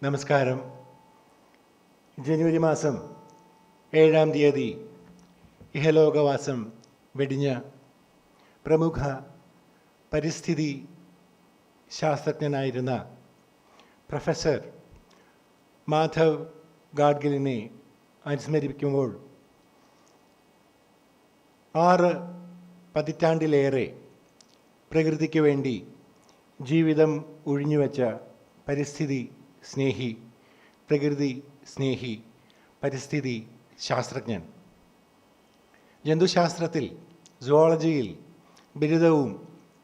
നമസ്കാരം. ജനുവരി മാസം 7-ാം തീയതി ഇഹലോകവാസം വെടിഞ്ഞ പ്രമുഖ പരിസ്ഥിതി ശാസ്ത്രജ്ഞനായിരുന്ന പ്രൊഫസർ മാധവ് ഗാഡ്ഗിലിനെ അനുസ്മരിപ്പിക്കുമ്പോൾ 6 പതിറ്റാണ്ടിലേറെ പ്രകൃതിക്ക് വേണ്ടി ജീവിതം ഒഴിഞ്ഞുവെച്ച പരിസ്ഥിതി സ്നേഹി, പ്രകൃതി സ്നേഹി, പരിസ്ഥിതി ശാസ്ത്രജ്ഞൻ. ജന്തുശാസ്ത്രത്തിൽ, സുവോളജിയിൽ ബിരുദവും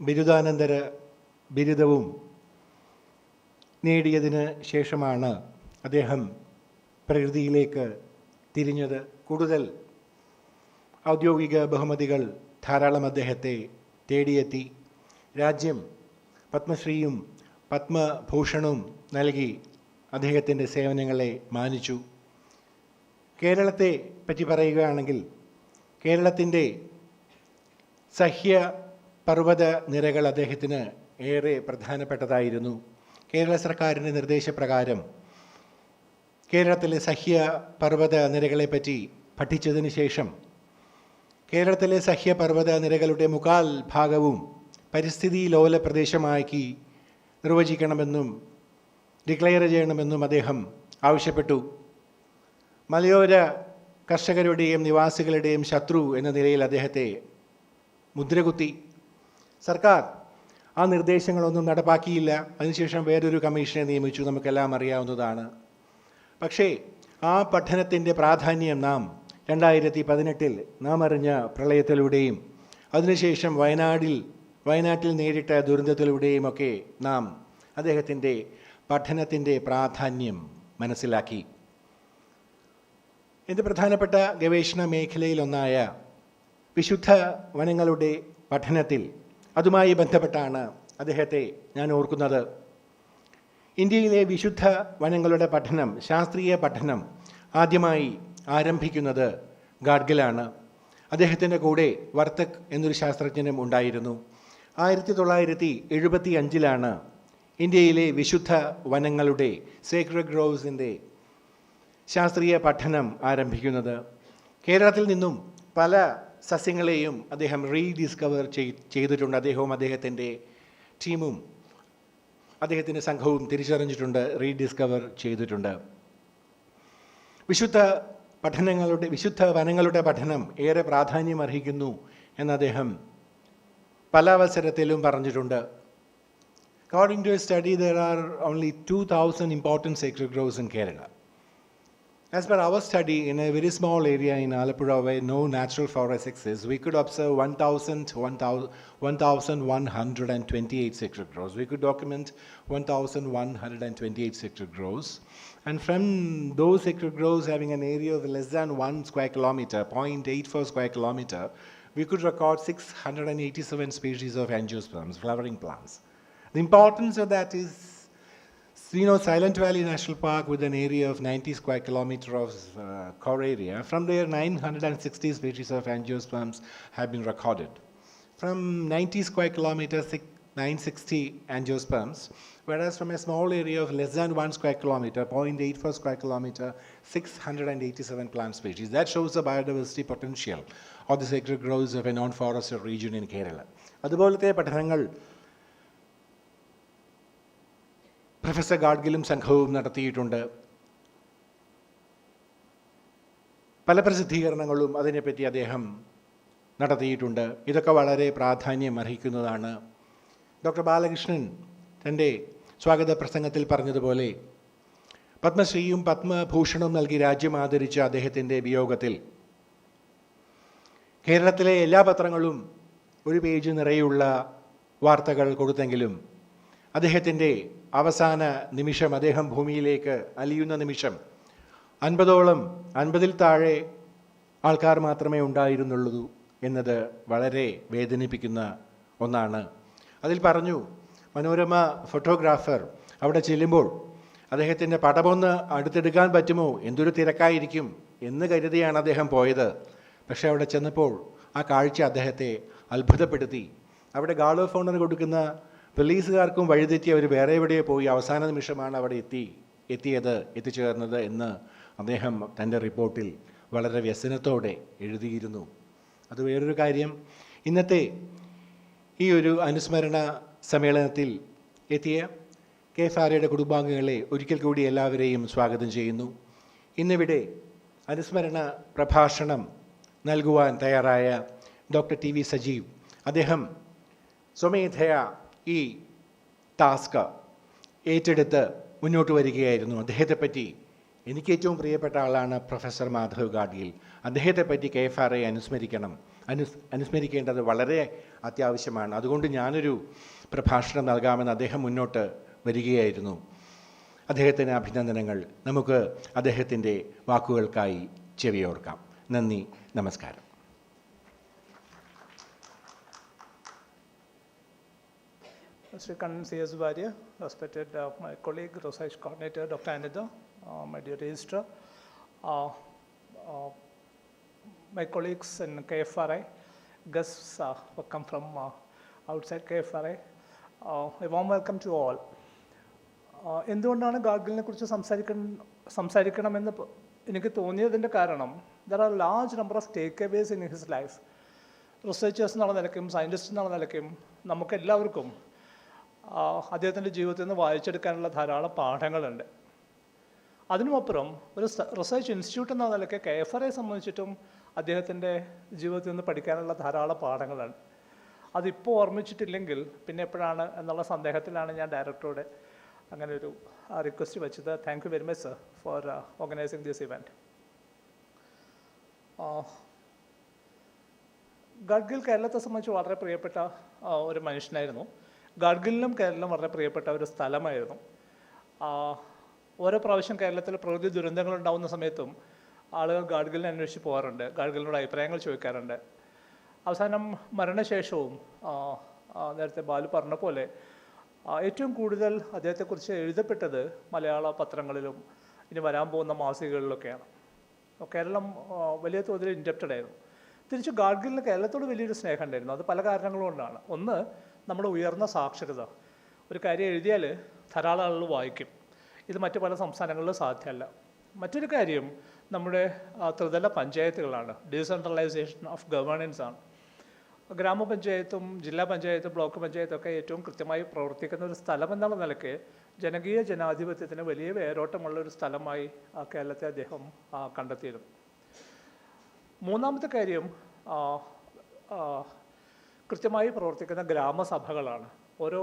ബിരുദാനന്തര ബിരുദവും നേടിയതിന് ശേഷമാണ് അദ്ദേഹം പ്രകൃതിയിലേക്ക് തിരിഞ്ഞത്. കൂടുതൽ ഔദ്യോഗിക ബഹുമതികൾ ധാരാളം അദ്ദേഹത്തെ തേടിയെത്തി. രാജ്യം പത്മശ്രീയും പത്മഭൂഷണും നൽകി അദ്ദേഹത്തിൻ്റെ സേവനങ്ങളെ മാനിച്ചു. കേരളത്തെ പറ്റി പറയുകയാണെങ്കിൽ കേരളത്തിൻ്റെ സഹ്യ പർവ്വത നിരകൾ അദ്ദേഹത്തിന് ഏറെ പ്രധാനപ്പെട്ടതായിരുന്നു. കേരള സർക്കാരിൻ്റെ നിർദ്ദേശപ്രകാരം കേരളത്തിലെ സഹ്യ പർവ്വത നിരകളെപ്പറ്റി പഠിച്ചതിന് ശേഷം കേരളത്തിലെ സഹ്യ പർവ്വത നിരകളുടെ മുക്കാൽ ഭാഗവും പരിസ്ഥിതി ലോല പ്രദേശമാക്കി നിർവചിക്കണമെന്നും ഡിക്ലെയർ ചെയ്യണമെന്നും അദ്ദേഹം ആവശ്യപ്പെട്ടു. മലയോര കർഷകരുടെയും നിവാസികളുടെയും ശത്രു എന്ന നിലയിൽ അദ്ദേഹത്തെ മുദ്രകുത്തി. സർക്കാർ ആ നിർദ്ദേശങ്ങളൊന്നും നടപ്പാക്കിയില്ല. അതിനുശേഷം വേറൊരു കമ്മീഷനെ നിയമിച്ചു, നമുക്കെല്ലാം അറിയാവുന്നതാണ്. പക്ഷേ ആ പഠനത്തിൻ്റെ പ്രാധാന്യം നാം 2018 നാം അറിഞ്ഞ പ്രളയത്തിലൂടെയും അതിനുശേഷം വയനാട്ടിൽ നേരിട്ട ദുരന്തത്തിലൂടെയും ഒക്കെ നാം അദ്ദേഹത്തിൻ്റെ പഠനത്തിൻ്റെ പ്രാധാന്യം മനസ്സിലാക്കി. എൻ്റെ പ്രധാനപ്പെട്ട ഗവേഷണ മേഖലയിലൊന്നായ വിശുദ്ധ വനങ്ങളുടെ പഠനത്തിൽ അതുമായി ബന്ധപ്പെട്ടാണ് അദ്ദേഹത്തെ ഞാൻ ഓർക്കുന്നത്. ഇന്ത്യയിലെ വിശുദ്ധ വനങ്ങളുടെ പഠനം, ശാസ്ത്രീയ പഠനം ആദ്യമായി ആരംഭിക്കുന്നത് ഗാഡ്ഗിലാണ്. അദ്ദേഹത്തിൻ്റെ കൂടെ വർത്തക് എന്നൊരു ശാസ്ത്രജ്ഞനും ഉണ്ടായിരുന്നു. 1975 ഇന്ത്യയിലെ വിശുദ്ധ വനങ്ങളുടെ സേക്രഡ് ഗ്രോവ്സിൻ്റെ ശാസ്ത്രീയ പഠനം ആരംഭിക്കുന്നത്. കേരളത്തിൽ നിന്നും പല സസ്യങ്ങളെയും അദ്ദേഹം റീഡിസ്കവർ ചെയ്തിട്ടുണ്ട്. അദ്ദേഹവും അദ്ദേഹത്തിൻ്റെ ടീമും അദ്ദേഹത്തിൻ്റെ സംഘവും തിരിച്ചറിഞ്ഞിട്ടുണ്ട്, റീഡിസ്കവർ ചെയ്തിട്ടുണ്ട്. വിശുദ്ധ വനങ്ങളുടെ പഠനം ഏറെ പ്രാധാന്യം അർഹിക്കുന്നു എന്ന് അദ്ദേഹം പല അവസരത്തിലും പറഞ്ഞിട്ടുണ്ട്. According to a study, there are only 2,000 important sacred groves in Kerala. As per our study, in a very small area in Alappuzha where no natural forest exists, we could observe 1,128 sacred groves. We could document 1,128 sacred groves. And from those sacred groves having an area of less than 1 square kilometer, 0.84 square kilometer, we could record 687 species of angiosperms, flowering plants. The importance of that is, Silent Valley National Park with an area of 90 square kilometer of core area. From there, 960 species of angiosperms have been recorded. From 90 square kilometers, 960 angiosperms, whereas from a small area of less than 1 square kilometer, 0.84 square kilometer, 687 plant species. That shows the biodiversity potential of the sacred groves of a non-forested region in Kerala. അതുപോലത്തെ പഠനങ്ങൾ professor ഗാഡ്ഗിലും സംഘവും നടത്തിയിട്ടുണ്ട്. പല പ്രസിദ്ധീകരണങ്ങളും അതിനെപ്പറ്റി അദ്ദേഹം നടത്തിയിട്ടുണ്ട്. ഇതൊക്കെ വളരെ പ്രാധാന്യം അർഹിക്കുന്നതാണ്. ഡോക്ടർ ബാലകൃഷ്ണൻ തൻ്റെ സ്വാഗത പ്രസംഗത്തിൽ പറഞ്ഞതുപോലെ പത്മശ്രീയും പത്മഭൂഷണവും നൽകി രാജ്യം ആദരിച്ച അദ്ദേഹത്തിൻ്റെ വിയോഗത്തിൽ കേരളത്തിലെ എല്ലാ പത്രങ്ങളും ഒരു പേജ് നിറയുള്ള വാർത്തകൾ കൊടുത്തെങ്കിലും അദ്ദേഹത്തിൻ്റെ അവസാന നിമിഷം, അദ്ദേഹം ഭൂമിയിലേക്ക് അലിയുന്ന നിമിഷം 50-ൽ താഴെ ആൾക്കാർ മാത്രമേ ഉണ്ടായിരുന്നുള്ളൂ എന്നത് വളരെ വേദനിപ്പിക്കുന്ന ഒന്നാണ്. അതിൽ പറഞ്ഞു, മനോരമ ഫോട്ടോഗ്രാഫർ അവിടെ ചെല്ലുമ്പോൾ അദ്ദേഹത്തിൻ്റെ പടമൊന്ന് അടുത്തെടുക്കാൻ പറ്റുമോ, എന്തൊരു തിരക്കായിരിക്കും എന്ന് കരുതിയാണ് അദ്ദേഹം പോയത്. പക്ഷേ അവിടെ ചെന്നപ്പോൾ ആ കാഴ്ച അദ്ദേഹത്തെ അത്ഭുതപ്പെടുത്തി. അവിടെ ഗാർഡ് ഓഫ് ഓണർ കൊടുക്കുന്ന പോലീസുകാർക്കും വഴിതെറ്റി അവർ വേറെ എവിടെയോ പോയി. അവസാന നിമിഷമാണ് അവിടെ എത്തി എത്തിച്ചേർന്നത് എന്ന് അദ്ദേഹം തൻ്റെ റിപ്പോർട്ടിൽ വളരെ വ്യസനത്തോടെ എഴുതിയിരുന്നു. അത് വേറൊരു കാര്യം. ഇന്നത്തെ ഈ ഒരു അനുസ്മരണ സമ്മേളനത്തിൽ എത്തിയ KFRAയുടെ കുടുംബാംഗങ്ങളെ ഒരിക്കൽ കൂടി എല്ലാവരെയും സ്വാഗതം ചെയ്യുന്നു. ഇന്നിവിടെ അനുസ്മരണ പ്രഭാഷണം നൽകുവാൻ തയ്യാറായ ഡോക്ടർ TV സജീവ്, അദ്ദേഹം സ്വമേധയാ ഈ ടാസ്ക് ഏറ്റെടുത്ത് മുന്നോട്ട് വരികയായിരുന്നു. അദ്ദേഹത്തെപ്പറ്റി എനിക്ക് ഏറ്റവും പ്രിയപ്പെട്ട ആളാണ് പ്രൊഫസർ മാധവ് ഗാഡ്ഗിൽ. അദ്ദേഹത്തെപ്പറ്റി KFRA അനുസ്മരിക്കേണ്ടത് വളരെ അത്യാവശ്യമാണ്. അതുകൊണ്ട് ഞാനൊരു പ്രഭാഷണം നൽകാമെന്ന് അദ്ദേഹം മുന്നോട്ട് വരികയായിരുന്നു. അദ്ദേഹത്തിന് അഭിനന്ദനങ്ങൾ. നമുക്ക് അദ്ദേഹത്തിൻ്റെ വാക്കുകൾക്കായി ചെവിയോർക്കാം. നന്ദി, നമസ്കാരം. Mr. Kannan C.S. Varia, respected my colleague, research coordinator, Dr. Anida, my dear registrar, my colleagues in KFRA, guests who come from outside KFRA, a warm welcome to all. എന്തുകൊണ്ടാണ് ഗാഡ്ഗിലിനെ കുറിച്ച് സംസാരിക്കണമെന്ന് എനിക്ക് തോന്നിയതിൻ്റെ കാരണം, there are large number of takeaways in his life. Researchers എന്നുള്ള നിലയ്ക്കും scientist എന്നുള്ള നിലയ്ക്കും നമുക്കെല്ലാവർക്കും അദ്ദേഹത്തിൻ്റെ ജീവിതത്തിൽ നിന്ന് വായിച്ചെടുക്കാനുള്ള ധാരാളം പാഠങ്ങളുണ്ട്. അതിനുമപ്പുറം ഒരു റിസർച്ച് ഇൻസ്റ്റിറ്റ്യൂട്ട് എന്ന നിലയ്ക്ക് KFRA സംബന്ധിച്ചിട്ടും അദ്ദേഹത്തിൻ്റെ ജീവിതത്തിൽ നിന്ന് പഠിക്കാനുള്ള ധാരാളം പാഠങ്ങളുണ്ട്. അതിപ്പോൾ ഓർമ്മിച്ചിട്ടില്ലെങ്കിൽ പിന്നെ എപ്പോഴാണ് എന്നുള്ള സന്ദേഹത്തിലാണ് ഞാൻ ഡയറക്ടറോട് അങ്ങനെ ഒരു റിക്വസ്റ്റ് വെച്ചത്. Thank you very much sir four organising this event. Gadgil കേരളത്തെ സംബന്ധിച്ച് വളരെ പ്രിയപ്പെട്ട ഒരു മനുഷ്യനായിരുന്നു. ഗാഡ്ഗിലിനും കേരളം വളരെ പ്രിയപ്പെട്ട ഒരു സ്ഥലമായിരുന്നു. ഓരോ പ്രാവശ്യം കേരളത്തിൽ പ്രകൃതി ദുരന്തങ്ങൾ ഉണ്ടാകുന്ന സമയത്തും ആളുകൾ ഗാഡ്ഗിലിനെ അന്വേഷിച്ച് പോകാറുണ്ട്, ഗാഡ്ഗിലിനോട് അഭിപ്രായങ്ങൾ ചോദിക്കാറുണ്ട്. അവസാനം മരണശേഷവും നേരത്തെ ബാലു പറഞ്ഞ പോലെ ഏറ്റവും കൂടുതൽ അദ്ദേഹത്തെക്കുറിച്ച് എഴുതപ്പെട്ടത് മലയാള പത്രങ്ങളിലും ഇനി വരാൻ പോകുന്ന മാസികകളിലൊക്കെയാണ്. കേരളം വലിയ തോതിൽ ഇൻഡപ്റ്റഡ് ആയിരുന്നു. തിരിച്ച് ഗാഡ്ഗിലിന് കേരളത്തോട് വലിയൊരു സ്നേഹം ഉണ്ടായിരുന്നു. അത് പല കാരണങ്ങൾ കൊണ്ടാണ്. ഒന്ന്, നമ്മുടെ ഉയർന്ന സാക്ഷരത. ഒരു കാര്യം എഴുതിയാൽ ധാരാളം ആളുകൾ വായിക്കും. ഇത് മറ്റു പല സംസ്ഥാനങ്ങളിലും സാധ്യമല്ല. മറ്റൊരു കാര്യം നമ്മുടെ ത്രിതല പഞ്ചായത്തുകളാണ്. ഡീസെൻട്രലൈസേഷൻ ഓഫ് ഗവേണൻസ് ആണ്. ഗ്രാമപഞ്ചായത്തും ജില്ലാ പഞ്ചായത്തും ബ്ലോക്ക് പഞ്ചായത്തും ഒക്കെ ഏറ്റവും കൃത്യമായി പ്രവർത്തിക്കുന്ന ഒരു സ്ഥലം എന്നുള്ള നിലയ്ക്ക് ജനകീയ ജനാധിപത്യത്തിന് വലിയ വേരോട്ടമുള്ള ഒരു സ്ഥലമായി കേരളത്തെ അദ്ദേഹം കണ്ടെത്തിയിരുന്നു. മൂന്നാമത്തെ കാര്യം, കൃത്യമായി പ്രവർത്തിക്കുന്ന ഗ്രാമസഭകളാണ്. ഓരോ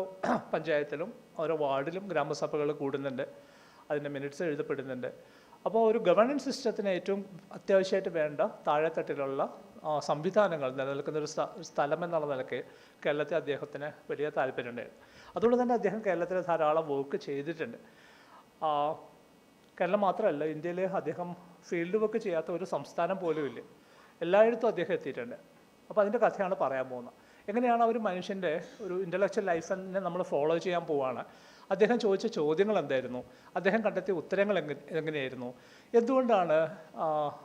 പഞ്ചായത്തിലും ഓരോ വാർഡിലും ഗ്രാമസഭകൾ കൂടുന്നുണ്ട്, അതിൻ്റെ മിനിറ്റ്സ് എഴുതപ്പെടുന്നുണ്ട്. അപ്പോൾ ഒരു ഗവേണൻസ് സിസ്റ്റത്തിന് ഏറ്റവും അത്യാവശ്യമായിട്ട് വേണ്ട താഴെത്തട്ടിലുള്ള സംവിധാനങ്ങൾ നിലനിൽക്കുന്ന ഒരു സ്ഥലം എന്നുള്ള നിലയ്ക്ക് കേരളത്തെ അദ്ദേഹത്തിന് വലിയ താല്പര്യമുണ്ടായിരുന്നു. അതുകൊണ്ട് തന്നെ അദ്ദേഹം കേരളത്തിൽ ധാരാളം വർക്ക് ചെയ്തിട്ടുണ്ട്. കേരളം മാത്രമല്ല, ഇന്ത്യയിൽ അദ്ദേഹം ഫീൽഡ് വർക്ക് ചെയ്യാത്ത ഒരു സംസ്ഥാനം പോലും ഇല്ല. എല്ലായിടത്തും അദ്ദേഹം എത്തിയിട്ടുണ്ട്. അപ്പോൾ അതിൻ്റെ കഥയാണ് പറയാൻ പോകുന്നത്. എങ്ങനെയാണ് ഒരു മനുഷ്യൻ്റെ ഒരു ഇൻ്റലക്ച്വൽ ലൈഫിനെ നമ്മൾ ഫോളോ ചെയ്യാൻ പോവുകയാണ്. അദ്ദേഹം ചോദിച്ച ചോദ്യങ്ങൾ എന്തായിരുന്നു, അദ്ദേഹം കണ്ടെത്തിയ ഉത്തരങ്ങൾ എങ്ങനെയായിരുന്നു, എന്തുകൊണ്ടാണ്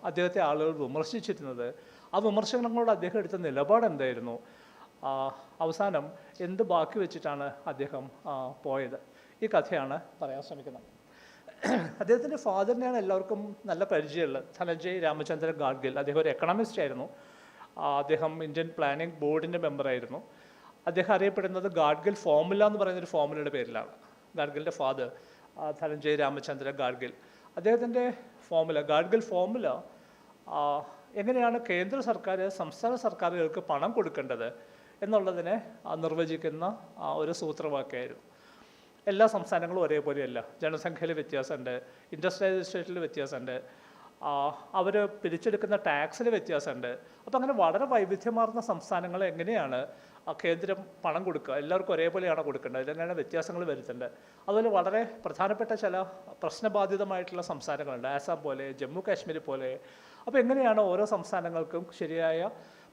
അദ്ദേഹത്തെ ആളുകൾ വിമർശിച്ചിരുന്നത്, ആ വിമർശനങ്ങളോട് അദ്ദേഹം എടുത്ത നിലപാട് എന്തായിരുന്നു, അവസാനം എന്ത് ബാക്കി വെച്ചിട്ടാണ് അദ്ദേഹം പോയത്. ഈ കഥയാണ് പറയാൻ ശ്രമിക്കുന്നത്. അദ്ദേഹത്തിൻ്റെ ഫാദറിനെയാണ് എല്ലാവർക്കും നല്ല പരിചയമുള്ളത്, ധനഞ്ജയ് രാമചന്ദ്ര ഗാഡ്ഗിൽ. അദ്ദേഹം ഒരു എക്കണോമിസ്റ്റ് ആയിരുന്നു. അദ്ദേഹം ഇന്ത്യൻ പ്ലാനിംഗ് ബോർഡിൻ്റെ മെമ്പറായിരുന്നു. അദ്ദേഹം അറിയപ്പെടുന്നത് ഗാഡ്ഗിൽ ഫോർമുല എന്ന് പറയുന്നൊരു ഫോർമുലയുടെ പേരിലാണ്. ഗാഡ്ഗിലിൻ്റെ ഫാദർ ധനഞ്ജയ് രാമചന്ദ്ര ഗാഡ്ഗിൽ. അദ്ദേഹത്തിൻ്റെ ഫോർമുല, ഗാഡ്ഗിൽ ഫോർമുല, എങ്ങനെയാണ് കേന്ദ്ര സർക്കാർ സംസ്ഥാന സർക്കാരുകൾക്ക് പണം കൊടുക്കേണ്ടത് എന്നുള്ളതിനെ നിർവചിക്കുന്ന ഒരു സൂത്രവാക്യമായിരുന്നു. എല്ലാ സംസ്ഥാനങ്ങളും ഒരേപോലെയല്ല. ജനസംഖ്യയിൽ വ്യത്യാസമുണ്ട്, ഇൻഡസ്ട്രിയലൈസേഷനിൽ വ്യത്യാസമുണ്ട്, അവർ പിരിച്ചെടുക്കുന്ന ടാക്സിൽ വ്യത്യാസമുണ്ട്. അപ്പോൾ അങ്ങനെ വളരെ വൈവിധ്യമാർന്ന സംസ്ഥാനങ്ങൾ എങ്ങനെയാണ് കേന്ദ്രം പണം കൊടുക്കുക, എല്ലാവർക്കും ഒരേപോലെയാണ് കൊടുക്കേണ്ടത്, ഇതിനെയാണ് വ്യത്യാസങ്ങൾ വരുത്തേണ്ടത്. അതുപോലെ വളരെ പ്രധാനപ്പെട്ട ചില പ്രശ്നബാധിതമായിട്ടുള്ള സംസ്ഥാനങ്ങളുണ്ട്, ആസാം പോലെ, ജമ്മു കാശ്മീർ പോലെ. അപ്പോൾ എങ്ങനെയാണ് ഓരോ സംസ്ഥാനങ്ങൾക്കും ശരിയായ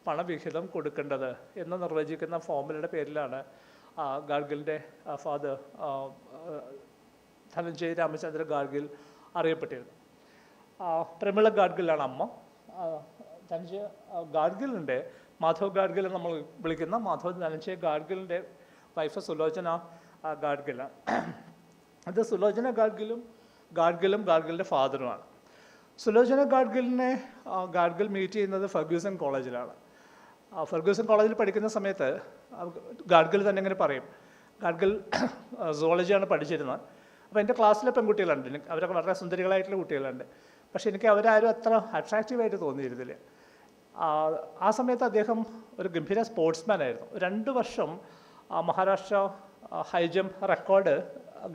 പണവിഹിതം കൊടുക്കേണ്ടത് എന്ന് നിർവചിക്കുന്ന ഫോർമുലയുടെ പേരിലാണ് ഗാഡ്ഗിലിൻ്റെ ഫാദർ ധനഞ്ജയ് രാമചന്ദ്ര ഗാഡ്ഗിൽ അറിയപ്പെട്ടിരുന്നത്. പ്രമിള ഗാഡ്ഗിലാണ് അമ്മ. ധനഞ്ജയ് ഗാഡ്ഗിലിൻ്റെ മാധവ് ഗാഡ്ഗിൽ നമ്മൾ വിളിക്കുന്ന മാധവ് ധനഞ്ജയ് ഗാഡ്ഗിലിൻ്റെ വൈഫ് സുലോചന ഗാഡ്ഗിലാണ്. അത് സുലോചന ഗാഡ്ഗിലും ഗാഡ്ഗിലും ഗാഡ്ഗിലിൻ്റെ ഫാദറുമാണ്. സുലോചന ഗാഡ്ഗിലിനെ ഗാഡ്ഗിൽ മീറ്റ് ചെയ്യുന്നത് ഫെർഗ്യൂസൺ കോളേജിലാണ്. ഫെർഗ്യൂസൺ കോളേജിൽ പഠിക്കുന്ന സമയത്ത് ഗാഡ്ഗിൽ തന്നെ ഇങ്ങനെ പറയും, ഗാഡ്ഗിൽ സുവോളജിയാണ് പഠിച്ചിരുന്നത്. അപ്പോൾ എൻ്റെ ക്ലാസ്സിലെ പെൺകുട്ടികളുണ്ട്, അവരൊക്കെ വളരെ സുന്ദരികളായിട്ടുള്ള കുട്ടികളുണ്ട്. പക്ഷേ എനിക്ക് അവരാരും അത്ര അട്രാക്റ്റീവായിട്ട് തോന്നിയിരുന്നില്ല. ആ സമയത്ത് അദ്ദേഹം ഒരു ഗംഭീര സ്പോർട്സ്മാൻ ആയിരുന്നു. 2 വർഷം മഹാരാഷ്ട്ര ഹൈ ജമ്പ് റെക്കോർഡ്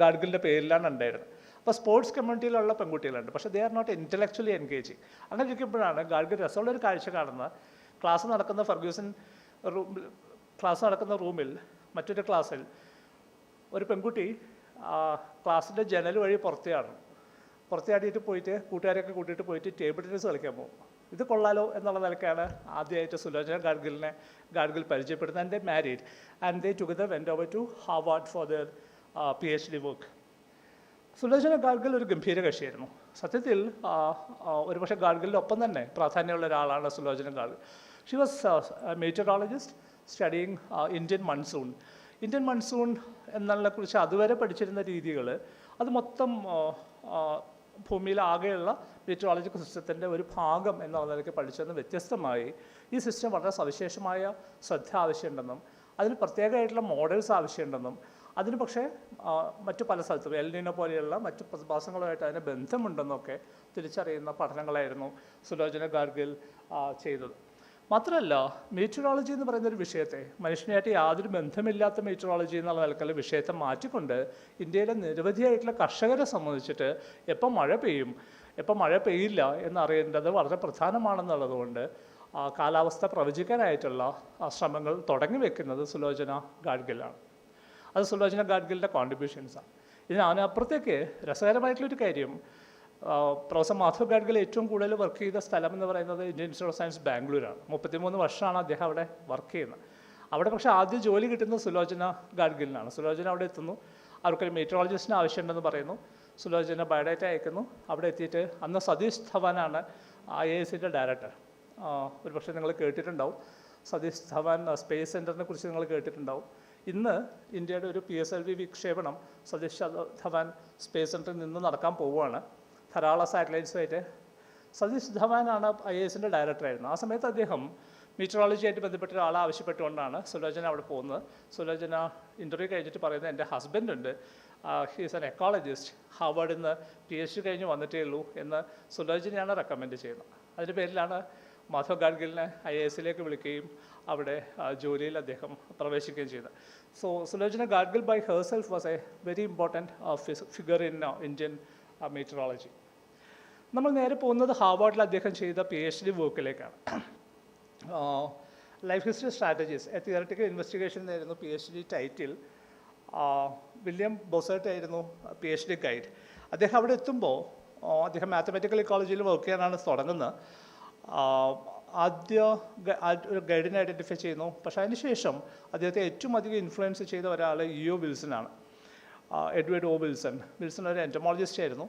ഗാഡ്ഗിലിൻ്റെ പേരിലാണ് ഉണ്ടായിരുന്നത്. അപ്പോൾ സ്പോർട്സ് കമ്മ്യൂണിറ്റിയിലുള്ള പെൺകുട്ടികളുണ്ട്, പക്ഷേ they are not intellectually engaging. അങ്ങനെ ഇരിക്കുമ്പോഴാണ് ഗാഡ്ഗിൽ രസമുള്ളൊരു കാഴ്ച കാണുന്നത്. ക്ലാസ് നടക്കുന്ന ക്ലാസ് നടക്കുന്ന റൂമിൽ മറ്റൊരു ക്ലാസ്സിൽ ഒരു പെൺകുട്ടി ക്ലാസ്സിൻ്റെ ജനൽ വഴി പുറത്തിയാടിയിട്ട് പോയിട്ട് കൂട്ടുകാരെയൊക്കെ കൂട്ടിയിട്ട് പോയിട്ട് ടേബിൾ ടെന്നീസ് കളിക്കാൻ പോകും. ഇത് കൊള്ളാലോ എന്നുള്ള നിലയ്ക്കാണ് ആദ്യമായിട്ട് സുലോചന ഗാഡ്ഗിൽ പരിചയപ്പെടുന്നത്. And they married and they together went over to Harvard for their PhD work. Sulochana Gadgil ഒരു ഗംഭീര കക്ഷിയായിരുന്നു. സത്യത്തിൽ ഒരുപക്ഷെ ഗാഡ്ഗിലിൻ്റെ ഒപ്പം തന്നെ പ്രാധാന്യമുള്ള ഒരാളാണ് Sulochana Gadgil. She was meteorologist studying Indian monsoon എന്നതിനെക്കുറിച്ച് അതുവരെ പഠിച്ചിരുന്ന രീതികൾ അത് മൊത്തം ഭൂമിയിലാകെയുള്ള മെറ്റീരിയോളജിക്കൽ സിസ്റ്റത്തിൻ്റെ ഒരു ഭാഗം എന്നുള്ള നിലയ്ക്ക് പഠിച്ചതെന്ന് വ്യത്യസ്തമായി ഈ സിസ്റ്റം വളരെ സവിശേഷമായ ശ്രദ്ധ ആവശ്യമുണ്ടെന്നും അതിന് പ്രത്യേകമായിട്ടുള്ള മോഡൽസ് ആവശ്യമുണ്ടെന്നും അതിന് പക്ഷേ മറ്റു പല സ്ഥലത്തും എൽനിനോ പോലെയുള്ള മറ്റു പ്രതിഭാസങ്ങളുമായിട്ട് അതിന് ബന്ധമുണ്ടെന്നൊക്കെ തിരിച്ചറിയുന്ന പഠനങ്ങളായിരുന്നു സുലോചന ഗാഡ്ഗിൽ ചെയ്തത്. മാത്രമല്ല, മീറ്ററോളജി എന്ന് പറയുന്ന ഒരു വിഷയത്തെ മനുഷ്യനായിട്ട് യാതൊരു ബന്ധമില്ലാത്ത മീറ്ററോളജി എന്നുള്ള നിലക്കുള്ള വിഷയത്തെ മാറ്റിക്കൊണ്ട് ഇന്ത്യയിലെ നിരവധിയായിട്ടുള്ള കർഷകരെ സംബന്ധിച്ചിട്ട് എപ്പോൾ മഴ പെയ്യും എപ്പോൾ മഴ പെയ്യില്ല എന്നറിയേണ്ടത് വളരെ പ്രധാനമാണെന്നുള്ളതുകൊണ്ട് കാലാവസ്ഥ പ്രവചിക്കാനായിട്ടുള്ള ശ്രമങ്ങൾ തുടങ്ങി വെക്കുന്നത് സുലോചന ഗാഡ്ഗിലാണ്. അത് സുലോചന ഗാഡ്ഗിലിൻ്റെ കോൺട്രിബ്യൂഷൻസാണ്. ഇതിനപ്പുറത്തേക്ക് രസകരമായിട്ടുള്ളൊരു കാര്യം, പ്രൊഫസർ മാധവ് ഗാഡ്ഗിൽ ഏറ്റവും കൂടുതൽ വർക്ക് ചെയ്ത സ്ഥലം എന്ന് പറയുന്നത് ഇന്ത്യൻ ഇൻസ്റ്റിറ്റ്യൂട്ട് ഓഫ് സയൻസ് ബാംഗ്ലൂരാണ്. 33 വർഷമാണ് അദ്ദേഹം അവിടെ വർക്ക് ചെയ്യുന്നത്. അവിടെ പക്ഷേ ആദ്യം ജോലി കിട്ടുന്നത് സുലോചന ഗാഡ്ഗിലിനാണ്. സുലോചന അവിടെ എത്തുന്നു, അവർക്കൊരു മെറ്റീരിയോളജിസ്റ്റിന് ആവശ്യമുണ്ടെന്ന് പറയുന്നു. സുലോചന ബയോഡേറ്റ അയക്കുന്നു. അവിടെ എത്തിയിട്ട് അന്ന് സതീഷ് ധവാനാണ് IIScൻ്റെ ഡയറക്ടർ. ഒരുപക്ഷെ നിങ്ങൾ കേട്ടിട്ടുണ്ടാവും, സതീഷ് ധവാൻ സ്പേസ് സെൻറ്ററിനെ കുറിച്ച് നിങ്ങൾ കേട്ടിട്ടുണ്ടാവും. ഇന്ന് ഇന്ത്യയുടെ ഒരു PSLV വിക്ഷേപണം സതീഷ് ധവാൻ സ്പേസ് സെൻറ്ററിൽ നിന്ന് നടക്കാൻ പോവുകയാണ്, ധാരാളം സാറ്റലൈറ്റ്സുമായിട്ട്. സതീഷ് ധവാനാണ് IISൻ്റെ ഡയറക്ടറായിരുന്നു. ആ സമയത്ത് അദ്ദേഹം മീറ്ററോളജിയായിട്ട് ബന്ധപ്പെട്ട ഒരാളെ ആവശ്യപ്പെട്ടുകൊണ്ടാണ് സുലോചന അവിടെ പോകുന്നത്. സുലോചന ഇൻ്റർവ്യൂ കഴിഞ്ഞിട്ട് പറയുന്നത്, എൻ്റെ ഹസ്ബൻഡ് ഉണ്ട്, ഹീസ് ആൻ എക്കോളജിസ്റ്റ്, ഹാർവാർഡിൽ നിന്ന് PhD കഴിഞ്ഞ് വന്നിട്ടേ ഉള്ളൂ എന്ന് സുലോചനയാണ് റെക്കമെൻഡ് ചെയ്യുന്നത്. അതിൻ്റെ പേരിലാണ് മാധവ് ഗാഡ്ഗിലിനെ IISലേക്ക് വിളിക്കുകയും അവിടെ ജോലിയിൽ അദ്ദേഹം പ്രവേശിക്കുകയും ചെയ്തത്. So Sulochana Gadgil by herself was a very important figure in Indian meteorology. നമ്മൾ നേരെ പോകുന്നത് ഹാർവാർഡിൽ അദ്ദേഹം ചെയ്ത PhD വർക്കിലേക്കാണ്. Life history strategies a theoretical investigation എന്നായിരുന്നു PhD ടൈറ്റിൽ. വില്യം ബൊസേർട്ട് ആയിരുന്നു PhD ഗൈഡ്. അദ്ദേഹം അവിടെ എത്തുമ്പോൾ അദ്ദേഹം മാത്തമാറ്റിക്കൽ ഇക്കോളജിയിൽ വർക്ക് ചെയ്യാനാണ് തുടങ്ങുന്നത്. ആദ്യ ഒരു ഗൈഡിനെ ഐഡൻറ്റിഫൈ ചെയ്യുന്നു. പക്ഷേ അതിനുശേഷം അദ്ദേഹത്തെ ഏറ്റവും അധികം ഇൻഫ്ലുവൻസ് ചെയ്ത ഒരാൾ E.O. വിൽസനാണ്, Edward O. വിൽസൺ ഒരു എൻറ്റമോളജിസ്റ്റ് ആയിരുന്നു.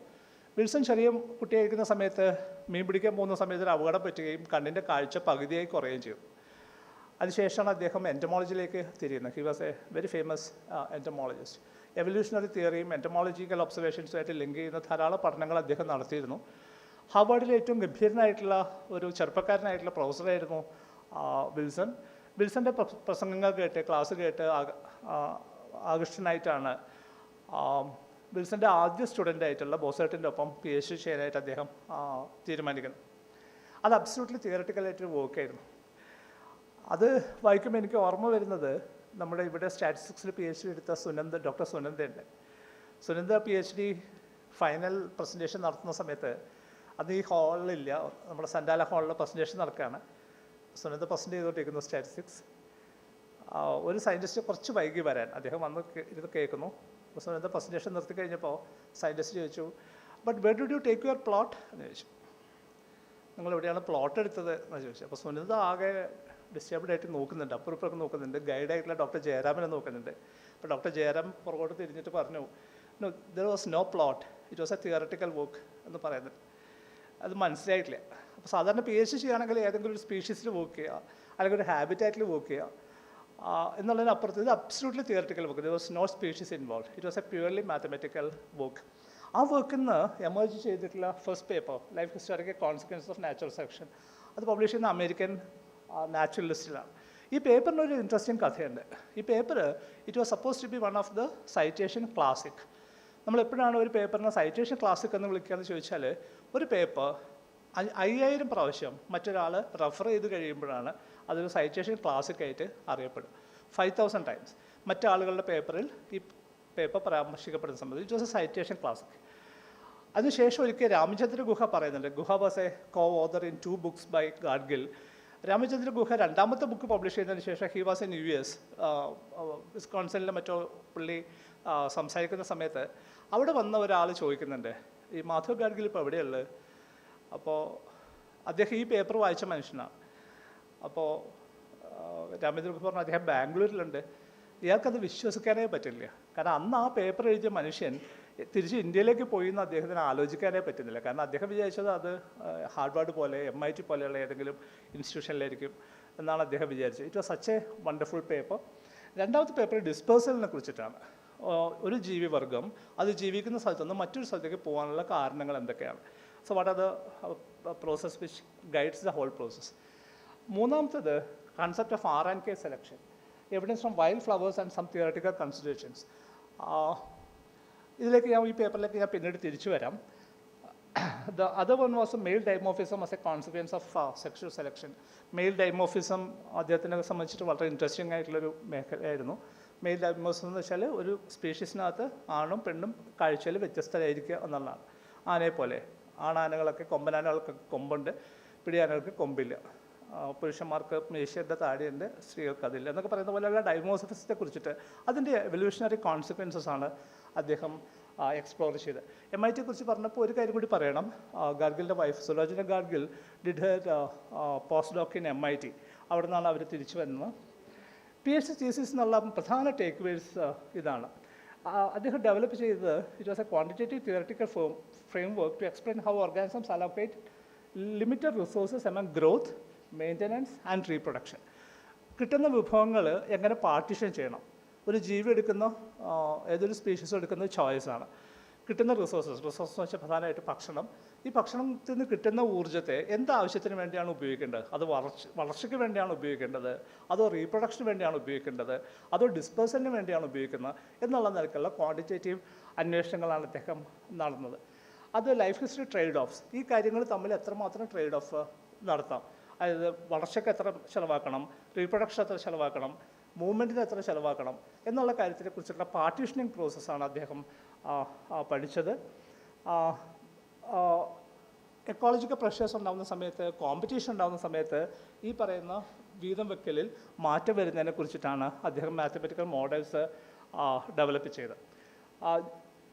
വിൽസൺ ചെറിയ കുട്ടിയായിരിക്കുന്ന സമയത്ത് മീൻ പിടിക്കാൻ പോകുന്ന സമയത്ത് ഒരു അപകടം പറ്റുകയും കണ്ണിൻ്റെ കാഴ്ച പകുതിയായി കുറയുകയും ചെയ്തു. അതിനുശേഷമാണ് അദ്ദേഹം എൻറ്റമോളജിയിലേക്ക് തിരിയുന്നത്. He was a very famous entomologist. Evolutionary തിയറിയും എൻറ്റമോളജിക്കൽ ഒബ്സർവേഷൻസുമായിട്ട് ലിങ്ക് ചെയ്യുന്ന ധാരാളം പഠനങ്ങൾ അദ്ദേഹം നടത്തിയിരുന്നു. ഹാർവാർഡിലെ ഏറ്റവും ഗംഭീരനായിട്ടുള്ള ഒരു ചെറുപ്പക്കാരനായിട്ടുള്ള പ്രൊഫസറായിരുന്നു വിൽസൺ. വിൽസൻ്റെ പ്രസംഗങ്ങൾ കേട്ട് ക്ലാസ് കേട്ട് ആകൃഷ്ടനായിട്ടാണ് വിൽസൻ്റെ ആദ്യ സ്റ്റുഡൻ്റായിട്ടുള്ള ബോസേർട്ടിൻ്റെ ഒപ്പം PhD ചെയ്യാനായിട്ട് അദ്ദേഹം തീരുമാനിക്കുന്നത്. അത് അബ്സല്യൂട്ട്ലി തിയററ്റിക്കലായിട്ടൊരു വർക്കായിരുന്നു. അത് വായിക്കുമ്പോൾ എനിക്ക് ഓർമ്മ വരുന്നത്, നമ്മുടെ ഇവിടെ സ്റ്റാറ്റിസ്റ്റിക്സിൽ PhD എടുത്ത ഡോക്ടർ സുനന്ദയുണ്ട്. സുനന്ദ PhD ഫൈനൽ പ്രസൻറ്റേഷൻ നടത്തുന്ന സമയത്ത് അത് ഈ ഹാളിലില്ല, നമ്മുടെ സൻഡാല ഹാളിൽ പ്രസൻറ്റേഷൻ നടക്കുകയാണ്. സുനന്ദ പ്രസൻറ്റ് ചെയ്തുകൊണ്ടിരിക്കുന്നു സ്റ്റാറ്റിസ്റ്റിക്സ്. ഒരു സയൻറ്റിസ്റ്റ് കുറച്ച് വൈകി വരാൻ, അദ്ദേഹം വന്ന് ഇത് കേൾക്കുന്നു. അപ്പോൾ സുനന്ദ പ്രസൻറ്റേഷൻ നിർത്തി കഴിഞ്ഞപ്പോൾ സയൻറ്റിസ്റ്റ് ചോദിച്ചു, but were did you take your plot എന്ന് ചോദിച്ചു. നിങ്ങൾ എവിടെയാണ് പ്ലോട്ട് എടുത്തത് എന്ന് ചോദിച്ചു. അപ്പോൾ സുനന്ദ ആകെ ഡിസ്റ്റർബ്ഡ് ആയിട്ട് നോക്കുന്നുണ്ട്, അപ്പുറപ്പൊക്കെ നോക്കുന്നുണ്ട്. ഗൈഡായിട്ടുള്ള ഡോക്ടർ ജയറാമിനെ നോക്കുന്നുണ്ട്. അപ്പോൾ ഡോക്ടർ ജയറാം പുറകോട്ട് തിരിഞ്ഞിട്ട് പറഞ്ഞു, no there was no plot, it was a theoretical work എന്ന് പറയുന്നത്. അത് മനസ്സിലായിട്ടില്ല. അപ്പോൾ സാധാരണ PhD ചെയ്യുകയാണെങ്കിൽ ഏതെങ്കിലും ഒരു സ്പീഷീസിൽ വർക്ക് ചെയ്യുക, അല്ലെങ്കിൽ ഒരു ഹാബിറ്റാറ്റിൽ വർക്ക് ചെയ്യുക എന്നുള്ളതിനപ്പുറത്ത് ഇത് absolutely theoretical work. There was no species involve, it was a purely mathematical work. ആ വർക്കിൽ നിന്ന് എമേർജ് ചെയ്തിട്ടുള്ള first paper life historical consequences of natural selection അത് പബ്ലിഷ് ചെയ്യുന്ന അമേരിക്കൻ നാച്ചുറലിസ്റ്റിലാണ്. ഈ പേപ്പറിന് ഒരു ഇൻട്രസ്റ്റിംഗ് കഥയുണ്ട്. ഈ paper it was suppose to be one of the citation classic. നമ്മൾ എപ്പോഴാണ് ഒരു പേപ്പറിനെ സൈറ്റേഷൻ ക്ലാസിക് എന്ന് വിളിക്കുകയെന്ന് ചോദിച്ചാൽ, ഒരു പേപ്പർ 5000 പ്രാവശ്യം മറ്റൊരാൾ റെഫർ ചെയ്ത് കഴിയുമ്പോഴാണ് അതൊരു സൈറ്റേഷൻ ക്ലാസിക് ആയിട്ട് അറിയപ്പെടും. 5000 ടൈംസ് മറ്റാളുകളുടെ പേപ്പറിൽ ഈ പേപ്പർ പരാമർശിക്കപ്പെടുന്ന സമയത്ത് it was a citation classic. അതിനുശേഷം ഒരിക്കൽ രാമചന്ദ്ര ഗുഹ പറയുന്നുണ്ട്, Guha was a co author in 2 books by Gadgil. Ramachandra Guha രണ്ടാമത്തെ ബുക്ക് പബ്ലിഷ് ചെയ്തതിന് ശേഷം ഹി വാസ് ഇൻ US, വിസ്കോൺസിനിലെ മറ്റോ പുള്ളി സംസാരിക്കുന്ന സമയത്ത് അവിടെ വന്ന ഒരാൾ ചോദിക്കുന്നുണ്ട്, ഈ മാധവ് ഗാഡ്ഗിൽ ഇപ്പോൾ എവിടെയുള്ളത്? അപ്പോൾ അദ്ദേഹം ഈ പേപ്പർ വായിച്ച മനുഷ്യനാണ്. അപ്പോൾ രാമചന്ദ്ര ഗുഹ പറഞ്ഞു, അദ്ദേഹം ബാംഗ്ലൂരിലുണ്ട്. ഇയാൾക്കത് വിശ്വസിക്കാനേ പറ്റില്ല. കാരണം അന്ന് ആ പേപ്പർ എഴുതിയ മനുഷ്യൻ തിരിച്ച് ഇന്ത്യയിലേക്ക് പോയി എന്ന് അദ്ദേഹത്തിന് ആലോചിക്കാനേ പറ്റുന്നില്ല. കാരണം അദ്ദേഹം വിചാരിച്ചത് അത് ഹാർവാർഡ് പോലെ MIT പോലെയുള്ള ഏതെങ്കിലും ഇൻസ്റ്റിറ്റ്യൂഷനിലായിരിക്കും എന്നാണ് അദ്ദേഹം വിചാരിച്ചത്. It was such A wonderful paper. രണ്ടാമത്തെ പേപ്പർ ഡിസ്പേഴ്സലിനെ കുറിച്ചിട്ടാണ്. ഒരു ജീവിവർഗം അത് ജീവിക്കുന്ന സ്ഥലത്ത് നിന്ന് മറ്റൊരു സ്ഥലത്തേക്ക് പോകാനുള്ള കാരണങ്ങൾ എന്തൊക്കെയാണ്. So what are the process which guides the whole process. മൂന്നാമത്തത് concept of R&K selection, evidence from wild flowers and some theoretical considerations. ഇതിലേക്ക് ഈ പേപ്പറിലേക്ക് ഞാൻ പിന്നീട് തിരിച്ചു വരാം. The other one was male dimorphism as a consequence of sexual selection. Male dimorphism അദ്ദേഹത്തിനെ സംബന്ധിച്ചിട്ട് വളരെ ഇൻട്രസ്റ്റിംഗ് ആയിട്ടുള്ളൊരു മേഖലയായിരുന്നു. മെയിൽ ഡൈമോഫിസം എന്ന് വെച്ചാൽ ഒരു സ്പീഷീസിനകത്ത് ആണും പെണ്ണും കാഴ്ചയിൽ വ്യത്യസ്തരായിരിക്കുക എന്നുള്ളതാണ്. ആനയെ പോലെ ആണാനകളൊക്കെ കൊമ്പനാനകൾക്ക് കൊമ്പുണ്ട്, പിടിയാനകൾക്ക് കൊമ്പില്ല. പുരുഷന്മാർക്ക് മീശയുടെ താടിയുണ്ട്, സ്ത്രീകൾക്ക് അതില്ല എന്നൊക്കെ പറയുന്ന പോലെയുള്ള ഡൈമോഫിസത്തെ കുറിച്ചിട്ട് അതിൻ്റെ എവല്യൂഷണറി കോൺസിക്വൻസസ് ആണ് അദ്ദേഹം എക്സ്പ്ലോർ ചെയ്ത്. MIT കുറിച്ച് പറഞ്ഞപ്പോൾ ഒരു കാര്യം കൂടി പറയണം. ഗാഡ്ഗിലിൻ്റെ wife Sulochana Gadgil did her post doc in MIT. അവിടെ നിന്നാണ് അവർ തിരിച്ചു വരുന്നത്. PhD തീസിസ് എന്നുള്ള പ്രധാന ടേക്ക് വേസ് ഇതാണ്. അദ്ദേഹം ഡെവലപ്പ് ചെയ്തത് it was a quantitative theoretical framework to explain how organisms allocate limited resources among growth, maintenance and reproduction. കിട്ടുന്ന വിഭവങ്ങൾ എങ്ങനെ പാർട്ടീഷൻ ചെയ്യണം. ഒരു ജീവി എടുക്കുന്ന ഏതൊരു സ്പീഷീസും എടുക്കുന്ന ചോയ്സാണ്. കിട്ടുന്ന റിസോഴ്സസ് എന്ന് വെച്ചാൽ പ്രധാനമായിട്ട് ഭക്ഷണം. ഈ ഭക്ഷണത്തിൽ നിന്ന് കിട്ടുന്ന ഊർജ്ജത്തെ എന്താവശ്യത്തിന് വേണ്ടിയാണ് ഉപയോഗിക്കേണ്ടത്? അത് വളർച്ചയ്ക്ക് വേണ്ടിയാണ് ഉപയോഗിക്കേണ്ടത്, അതോ റീപ്രൊഡക്ഷന് വേണ്ടിയാണ് ഉപയോഗിക്കേണ്ടത്, അതോ ഡിസ്പേഴ്സലിന് വേണ്ടിയാണ് ഉപയോഗിക്കുന്നത് എന്നുള്ള നിലക്കുള്ള ക്വാണ്ടിറ്റേറ്റീവ് അന്വേഷണങ്ങളാണ് അദ്ദേഹം നടന്നത്. അത് ലൈഫ് ഹിസ്റ്ററി ട്രേഡ് ഓഫ്സ്, ഈ കാര്യങ്ങൾ തമ്മിൽ എത്രമാത്രം ട്രേഡ് ഓഫ് നടത്താം. അതായത് വളർച്ചയ്ക്ക് എത്ര ചിലവാക്കണം, റീപ്രൊഡക്ഷൻ എത്ര ചിലവാക്കണം, മൂവ്മെൻറ്റിന് എത്ര ചിലവാക്കണം എന്നുള്ള കാര്യത്തിനെക്കുറിച്ചുള്ള പാർട്ടീഷനിങ് പ്രോസസ്സാണ് അദ്ദേഹം പഠിച്ചത്. എക്കോളജിക്കൽ പ്രഷേഴ്സ് ഉണ്ടാകുന്ന സമയത്ത്, കോമ്പറ്റീഷൻ ഉണ്ടാകുന്ന സമയത്ത് ഈ പറയുന്ന വീതം വെക്കലിൽ മാറ്റം വരുന്നതിനെ കുറിച്ചിട്ടാണ് അദ്ദേഹം മാത്തമാറ്റിക്കൽ മോഡൽസ് ഡെവലപ്പ് ചെയ്തത്.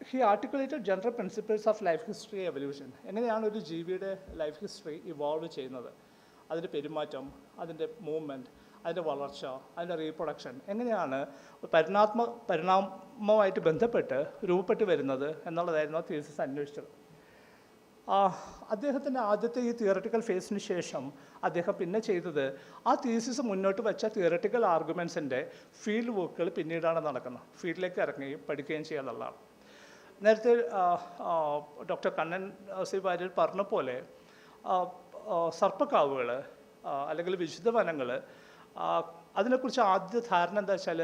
He articulated general principles of life history evolution. എങ്ങനെയാണ് ഒരു ജീവിയുടെ ലൈഫ് ഹിസ്റ്ററി ഇവോൾവ് ചെയ്യുന്നത്, അതിൻ്റെ പെരുമാറ്റം, അതിൻ്റെ മൂവ്മെൻറ്റ്, അതിൻ്റെ വളർച്ച, അതിൻ്റെ റീപ്രൊഡക്ഷൻ എങ്ങനെയാണ് പരിണാമവുമായിട്ട് ബന്ധപ്പെട്ട് രൂപപ്പെട്ട് വരുന്നത് എന്നുള്ളതായിരുന്നു ആ തീസിസ് അന്വേഷിച്ചത്. അദ്ദേഹത്തിൻ്റെ ആദ്യത്തെ ഈ തിയററ്റിക്കൽ ഫേസിന് ശേഷം അദ്ദേഹം പിന്നെ ചെയ്തത് ആ തീസിസ് മുന്നോട്ട് വെച്ച തിയററ്റിക്കൽ ആർഗ്യുമെൻസിൻ്റെ ഫീൽഡ് വർക്കുകൾ പിന്നീടാണ് നടക്കുന്നത്. ഫീൽഡിലേക്ക് ഇറങ്ങുകയും പഠിക്കുകയും ചെയ്യുക എന്നുള്ളതാണ്. നേരത്തെ ഡോക്ടർ കണ്ണൻ സി വാര്യർ പറഞ്ഞ പോലെ സർപ്പക്കാവുകൾ അല്ലെങ്കിൽ വിശുദ്ധ വനങ്ങൾ, അതിനെക്കുറിച്ച് ആദ്യ ധാരണ എന്താ വെച്ചാൽ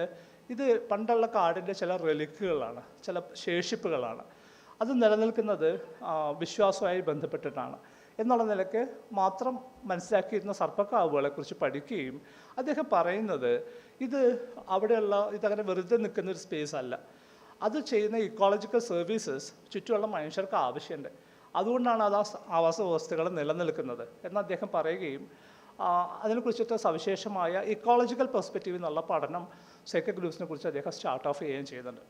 ഇത് പണ്ടുള്ള കാടിൻ്റെ ചില റെലിക്കുകളാണ്, ചില ശേഷിപ്പുകളാണ്. അത് നിലനിൽക്കുന്നത് വിശ്വാസവുമായി ബന്ധപ്പെട്ടിട്ടാണ് എന്നുള്ള നിലയ്ക്ക് മാത്രം മനസ്സിലാക്കിയിരുന്ന സർപ്പക്കാവുകളെക്കുറിച്ച് പഠിക്കുകയും അദ്ദേഹം പറയുന്നത് ഇത് അവിടെയുള്ള ഇതങ്ങനെ വെറുതെ നിൽക്കുന്നൊരു സ്പേസ് അല്ല, അത് ചെയ്യുന്ന ഇക്കോളജിക്കൽ സർവീസസ് ചുറ്റുമുള്ള മനുഷ്യർക്ക് ആവശ്യമുണ്ട്, അതുകൊണ്ടാണ് അത് ആ ആവാസ വ്യവസ്ഥകൾ നിലനിൽക്കുന്നത് എന്ന് അദ്ദേഹം പറയുകയും അതിനെക്കുറിച്ചിട്ട് സവിശേഷമായ ഇക്കോളജിക്കൽ പെർസ്പെക്റ്റീവ് എന്നുള്ള പഠനം സൈക്കോ ഗ്രൂപ്പ്സിനെ കുറിച്ച് അദ്ദേഹം സ്റ്റാർട്ട് ഓഫ് ചെയ്യുകയും ചെയ്യുന്നുണ്ട്.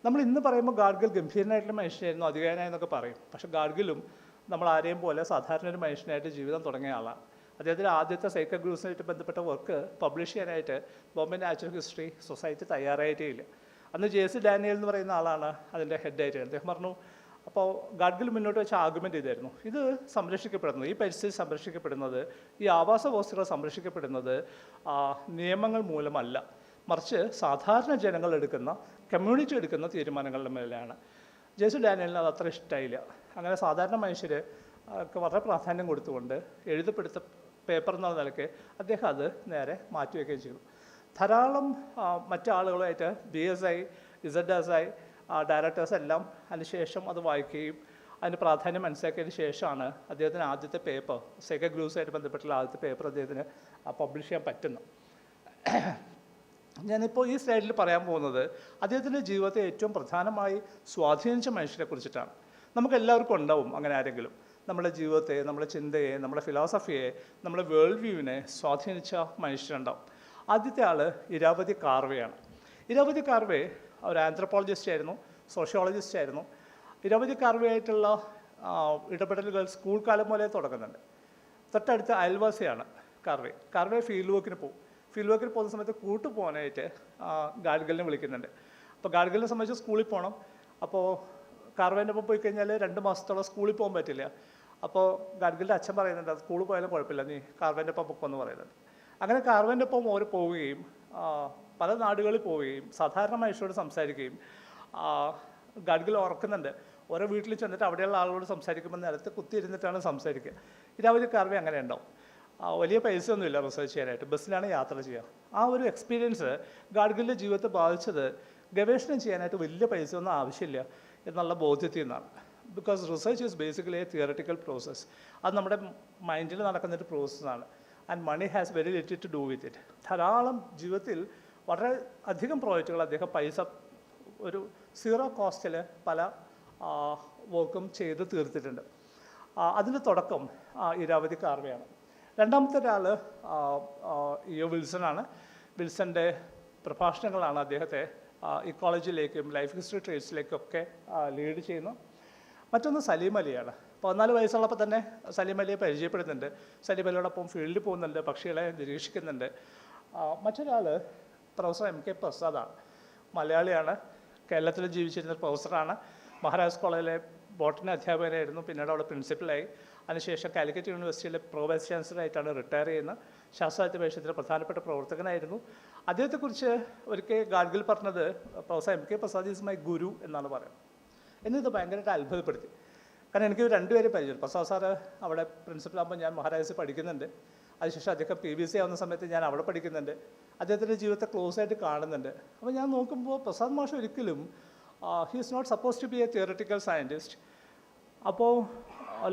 നമ്മൾ ഇന്ന് പറയുമ്പോൾ ഗാഡ്ഗിൽ ഗംഭീരനായിട്ടുള്ള മനുഷ്യനായിരുന്നു, അധികാരനായെന്നൊക്കെ പറയും. പക്ഷേ ഗാഡ്ഗിലും നമ്മൾ ആരെയും പോലെ സാധാരണ ഒരു മനുഷ്യനായിട്ട് ജീവിതം തുടങ്ങിയ ആളാണ്. അദ്ദേഹത്തിൻ്റെ ആദ്യത്തെ സൈക്കോ ഗ്രൂപ്പ്സുമായിട്ട് ബന്ധപ്പെട്ട വർക്ക് പബ്ലിഷ് ചെയ്യാനായിട്ട് ബോംബെ നാച്ചുറൽ ഹിസ്റ്ററി സൊസൈറ്റി തയ്യാറായിട്ടേ ഇല്ല. അന്ന് JC ഡാനിയൽ എന്ന് പറയുന്ന ആളാണ് അതിൻ്റെ ഹെഡായിട്ട്. അദ്ദേഹം പറഞ്ഞു, അപ്പോൾ ഗാഡ്ഗിൽ മുന്നോട്ട് വെച്ച ആർഗ്യുമെൻ്റ് ഇതായിരുന്നു, ഇത് സംരക്ഷിക്കപ്പെടുന്നത്, ഈ പരിസ്ഥിതി സംരക്ഷിക്കപ്പെടുന്നത്, ഈ ആവാസ വ്യവസ്ഥകൾ സംരക്ഷിക്കപ്പെടുന്നത് നിയമങ്ങൾ മൂലമല്ല, മറിച്ച് സാധാരണ ജനങ്ങൾ എടുക്കുന്ന, കമ്മ്യൂണിറ്റി എടുക്കുന്ന തീരുമാനങ്ങളുടെ മേലെയാണ്. ജേസു ഡാനിയലിന് അത് അത്ര ഇഷ്ടമായില്ല. അങ്ങനെ സാധാരണ മനുഷ്യർ വളരെ പ്രാധാന്യം കൊടുത്തുകൊണ്ട് എഴുതപ്പെടുത്ത പേപ്പർ എന്നുള്ള നിലയ്ക്ക് അദ്ദേഹം അത് നേരെ മാറ്റിവെക്കുകയും ചെയ്തു. ധാരാളം മറ്റാളുകളുമായിട്ട് BSI, ZSI ഡയറക്ടേഴ്സ് എല്ലാം അതിനുശേഷം അത് വായിക്കുകയും അതിന് പ്രാധാന്യം മനസ്സിലാക്കിയതിന് ശേഷമാണ് അദ്ദേഹത്തിന് ആദ്യത്തെ പേപ്പർ, സെഗ ഗ്രൂസുമായിട്ട് ബന്ധപ്പെട്ടുള്ള ആദ്യത്തെ പേപ്പർ അദ്ദേഹത്തിന് പബ്ലിഷ് ചെയ്യാൻ പറ്റുന്നു. ഞാനിപ്പോൾ ഈ സ്ലൈഡിൽ പറയാൻ പോകുന്നത് അദ്ദേഹത്തിൻ്റെ ജീവിതത്തെ ഏറ്റവും പ്രധാനമായി സ്വാധീനിച്ച മനുഷ്യരെ കുറിച്ചിട്ടാണ്. നമുക്കെല്ലാവർക്കും ഉണ്ടാവും അങ്ങനെ ആരെങ്കിലും നമ്മുടെ ജീവിതത്തെ, നമ്മുടെ ചിന്തയെ, നമ്മുടെ ഫിലോസഫിയെ, നമ്മുടെ വേൾഡ് വ്യൂവിനെ സ്വാധീനിച്ച മനുഷ്യരുണ്ടാവും. ആദ്യത്തെ ആൾ ഇരാവതി കാർവെയാണ്. ഇരാവതി കാർവെ ഒരു ആന്ത്രപ്പോളജിസ്റ്റ് ആയിരുന്നു, സോഷ്യോളജിസ്റ്റ് ആയിരുന്നു. ഇരാവതി കാർവെ ആയിട്ടുള്ള ഇടപെടലുകൾ സ്കൂൾ കാലം മുതലേ തുടങ്ങുന്നുണ്ട്. തൊട്ടടുത്ത അയൽവാസിയാണ് കാർവെ. കാർവെ ഫീൽഡ് വർക്കിന് പോകും. ഫീൽഡ് വർക്കിന് പോകുന്ന സമയത്ത് കൂട്ടുപോകാനായിട്ട് ഗാഡ്ഗിലിനെ വിളിക്കുന്നുണ്ട്. അപ്പോൾ ഗാഡ്ഗിലിനെ സംബന്ധിച്ച് സ്കൂളിൽ പോകണം. അപ്പോൾ കാർവേൻ്റെ ഒപ്പം പോയി കഴിഞ്ഞാൽ 2 മാസത്തോളം സ്കൂളിൽ പോകാൻ പറ്റില്ല. അപ്പോൾ ഗാഡ്ഗിലിൻ്റെ അച്ഛൻ പറയുന്നുണ്ട്, അത് സ്കൂളിൽ പോയാലും കുഴപ്പമില്ല, നീ കാർവേൻ്റെ ഒപ്പം പൊക്കമെന്ന് പറയുന്നുണ്ട്. അങ്ങനെ കാർവേൻ്റെ ഒപ്പം ഓര് പോവുകയും പല നാടുകളിൽ പോവുകയും സാധാരണ മനുഷ്യരോട് സംസാരിക്കുകയും ഗാഡ്ഗിൽ ഓർക്കുന്നുണ്ട്, ഓരോ വീട്ടിൽ ചെന്നിട്ട് അവിടെയുള്ള ആളുകളോട് സംസാരിക്കുമ്പോൾ നിലത്ത് കുത്തിയിരുന്നിട്ടാണ് സംസാരിക്കുക. ഇരാവതി കാർവെ അങ്ങനെ ഉണ്ടാവും. വലിയ പൈസയൊന്നുമില്ല റിസർച്ച് ചെയ്യാനായിട്ട്, ബസ്സിലാണ് യാത്ര ചെയ്യുക. ആ ഒരു എക്സ്പീരിയൻസ് ഗാഡ്ഗിലിൻ്റെ ജീവിതത്തെ ബാധിച്ചത് ഗവേഷണം ചെയ്യാനായിട്ട് വലിയ പൈസയൊന്നും ആവശ്യമില്ല എന്നുള്ള ബോധ്യത്തിൽ നിന്നാണ്. Because research is basically a theoretical process. അത് നമ്മുടെ മൈൻഡിൽ നടക്കുന്നൊരു പ്രോസസ്സാണ്. And money has very little to do with it. ധാരാളം ജീവിതത്തിൽ വളരെ അധികം പ്രോജക്റ്റുകൾ അദ്ദേഹം പൈസ ഒരു 0 കോസ്റ്റിൽ പല വർക്കും ചെയ്ത് തീർത്തിട്ടുണ്ട്. അതിൻ്റെ തുടക്കം ഇരാവതി കാർവെയാണ്. രണ്ടാമത്തെ ഒരാൾ ഇയോ വിൽസണാണ്. വിൽസൻ്റെ പ്രഭാഷണങ്ങളാണ് അദ്ദേഹത്തെ ഇക്കോളജിയിലേക്കും ലൈഫ് ഹിസ്റ്ററി ട്രേഡ്സിലേക്കൊക്കെ ലീഡ് ചെയ്യുന്നു. മറ്റൊന്ന് സലീം അലിയാണ്. 14 വയസ്സുള്ളപ്പോൾ തന്നെ സലീം അലിയെ പരിചയപ്പെടുന്നുണ്ട്. സലീം അലിയോടൊപ്പം ഫീൽഡിൽ പോകുന്നുണ്ട്, പക്ഷികളെ നിരീക്ഷിക്കുന്നുണ്ട്. മറ്റൊരാൾ പ്രൊഫസർ MK പ്രസാദാണ്. മലയാളിയാണ്, കേരളത്തിൽ ജീവിച്ചിരുന്ന പ്രൊഫസറാണ്. മഹാരാജാസ് കോളേജിലെ ബോട്ടണി അധ്യാപകനായിരുന്നു. പിന്നീട് അവിടെ പ്രിൻസിപ്പലായി. അതിനുശേഷം കാലിക്കറ്റ് യൂണിവേഴ്സിറ്റിയിലെ പ്രോ വൈസ് ചാൻസലറായിട്ടാണ് റിട്ടയർ ചെയ്യുന്നത്. ശാസ്ത്രാർത്ഥ പരിഷത്തിലെ പ്രധാനപ്പെട്ട പ്രവർത്തകനായിരുന്നു. അദ്ദേഹത്തെക്കുറിച്ച് ഒരിക്കൽ ഗാഡ്ഗിൽ പറഞ്ഞത്, professor MK Prasad is my guru എന്നാണ് പറയുന്നത്. എന്നിത് ഭയങ്കരമായിട്ട് അത്ഭുതപ്പെടുത്തി. കാരണം എനിക്ക് 2 പേരെ പരിചയം. പ്രസാദ് സാറ് അവിടെ പ്രിൻസിപ്പലാകുമ്പോൾ ഞാൻ മഹാരാജാസിൽ പഠിക്കുന്നുണ്ട്. അതിനുശേഷം അദ്ദേഹം PVC ആവുന്ന സമയത്ത് ഞാൻ അവിടെ പഠിക്കുന്നുണ്ട്. അദ്ദേഹത്തിൻ്റെ ജീവിതത്തെ ക്ലോസ് ആയിട്ട് കാണുന്നുണ്ട്. അപ്പോൾ ഞാൻ നോക്കുമ്പോൾ പ്രസാദ് മാഷ് ഒരിക്കലും he is not suppose to be a theoretical scientist. അപ്പോൾ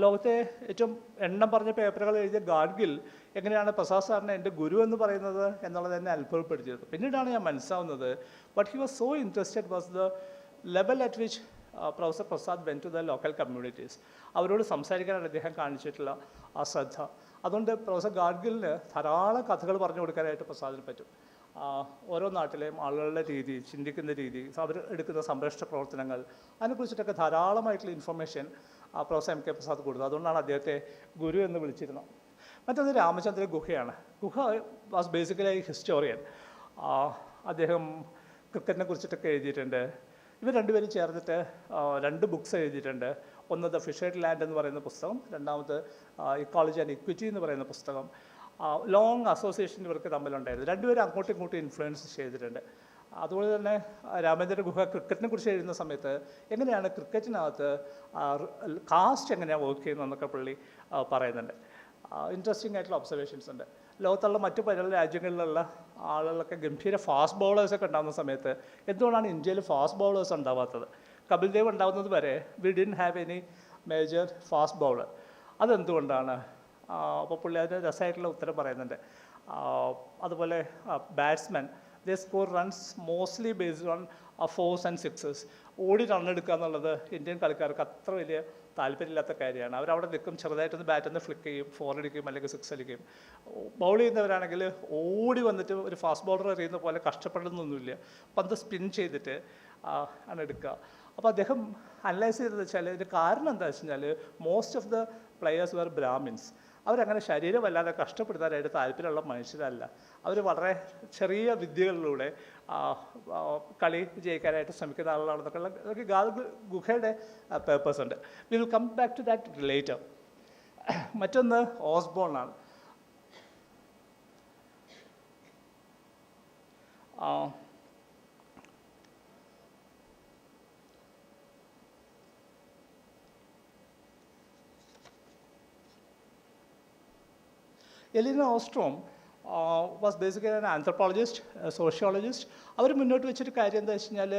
ലോകത്തെ ഏറ്റവും എണ്ണം പറഞ്ഞ പേപ്പറുകൾ എഴുതിയ ഗാഡ്ഗിൽ എങ്ങനെയാണ് പ്രസാദ് സാറിനെ എൻ്റെ ഗുരു എന്ന് പറയുന്നത് എന്നുള്ളത് എന്നെ അത്ഭുതപ്പെടുത്തിയത്. പിന്നീടാണ് ഞാൻ മനസ്സിലാവുന്നത് but he was so interested was the level at which professor Prasad went to the local communities. അവരോട് സംസാരിക്കാനാണ് അദ്ദേഹം കാണിച്ചിട്ടുള്ള ആ ശ്രദ്ധ. അതുകൊണ്ട് പ്രൊഫസർ ഗാഡ്ഗിലിന് ധാരാളം കഥകൾ പറഞ്ഞു കൊടുക്കാനായിട്ട് പ്രസാദിന് പറ്റും. ഓരോ നാട്ടിലെയും ആളുകളുടെ രീതി, ചിന്തിക്കുന്ന രീതി, അവർ എടുക്കുന്ന സംരക്ഷണ പ്രവർത്തനങ്ങൾ, അതിനെക്കുറിച്ചിട്ടൊക്കെ ധാരാളമായിട്ടുള്ള ഇൻഫർമേഷൻ പ്രൊഫസർ MK പ്രസാദ് കൊടുത്തു. അതുകൊണ്ടാണ് അദ്ദേഹത്തെ ഗുരു എന്ന് വിളിച്ചിരുന്നത്. മറ്റൊന്ന് രാമചന്ദ്ര ഗുഹയാണ്. ഗുഹ വാസ് ബേസിക്കലി ഹിസ്റ്റോറിയൻ. അദ്ദേഹം ക്രിക്കറ്റിനെ കുറിച്ചിട്ടൊക്കെ എഴുതിയിട്ടുണ്ട്. ഇവർ രണ്ടുപേരും ചേർന്നിട്ട് 2 ബുക്സ് എഴുതിയിട്ടുണ്ട്. ഒന്ന് ദ ഫിഷേഡ് ലാൻഡ് എന്ന് പറയുന്ന പുസ്തകം, രണ്ടാമത് ഇക്കോളജി ആൻഡ് ഇക്വിറ്റി എന്ന് പറയുന്ന പുസ്തകം. ലോങ് അസോസിയേഷൻ ഇവർക്ക് തമ്മിലുണ്ടായിരുന്നു. രണ്ടുപേരും അങ്ങോട്ടും ഇങ്ങോട്ടും ഇൻഫ്ലുവൻസ് ചെയ്തിട്ടുണ്ട്. അതുപോലെ തന്നെ രാമചന്ദ്ര ഗുഹ ക്രിക്കറ്റിനെ കുറിച്ച് എഴുതുന്ന സമയത്ത് എങ്ങനെയാണ് ക്രിക്കറ്റിനകത്ത് കാസ്റ്റ് എങ്ങനെയാണ് വർക്ക് ചെയ്യുന്നതെന്നൊക്കെ പുള്ളി പറയുന്നുണ്ട്. ഇൻട്രസ്റ്റിംഗ് ആയിട്ടുള്ള ഒബ്സർവേഷൻസ് ഉണ്ട്. ലോകത്തുള്ള മറ്റു പല രാജ്യങ്ങളിലുള്ള ആളുകളൊക്കെ ഗംഭീര ഫാസ്റ്റ് ബൗളേഴ്സൊക്കെ ഉണ്ടാകുന്ന സമയത്ത് എന്തുകൊണ്ടാണ് ഇന്ത്യയിൽ ഫാസ്റ്റ് ബൗളേഴ്സ് ഉണ്ടാവാത്തത്? കപിൽ ദേവ് ഉണ്ടാകുന്നത് വരെ we didn't have any major fast bowler. അതെന്തുകൊണ്ടാണ്? അപ്പോൾ പുള്ളി അതിന് രസമായിട്ടുള്ള ഉത്തരം പറയുന്നുണ്ട്. അതുപോലെ batsman they score runs mostly based on fours and sixes. ഓടി റണ്ണെടുക്കുക എന്നുള്ളത് ഇന്ത്യൻ കളിക്കാർക്ക് അത്ര വലിയ താല്പര്യമില്ലാത്ത കാര്യമാണ്. അവരവിടെ നിൽക്കും, ചെറുതായിട്ടൊന്ന് ബാറ്റൊന്ന് ഫ്ലിക്ക് ചെയ്യും, 4 അടിക്കും അല്ലെങ്കിൽ 6 അടിക്കും. ബൗൾ ചെയ്യുന്നവരാണെങ്കിൽ ഓടി വന്നിട്ട് ഒരു ഫാസ്റ്റ് ബൗളർ എറിയുന്ന പോലെ കഷ്ടപ്പെടുന്നൊന്നുമില്ല. പന്ത് സ്പിൻ ചെയ്തിട്ട് ആണ് എടുക്കുക. അപ്പോൾ അദ്ദേഹം അനലൈസ് ചെയ്തതെന്ന് വെച്ചാൽ ഇതിൻ്റെ കാരണം എന്താ വെച്ച് കഴിഞ്ഞാൽ most of the players were Brahmins. അവരങ്ങനെ ശരീരം വല്ലാതെ കഷ്ടപ്പെടുത്താനായിട്ട് താല്പര്യമുള്ള മനുഷ്യരല്ല. അവർ വളരെ ചെറിയ വിദ്യകളിലൂടെ കളി ജയിക്കാനായിട്ട് ശ്രമിക്കുന്ന ആളുകളാണെന്നൊക്കെ ഗുഹയുടെ പേപ്പേഴ്സ് ഉണ്ട്. We will come back to that later. മറ്റൊന്ന് ഓസ്ബോൺ ആണ്. Elinor Ostrom was basically an anthropologist, sociologist. അവർ മുന്നോട്ട് വെച്ചൊരു കാര്യം എന്താ വെച്ച് കഴിഞ്ഞാൽ,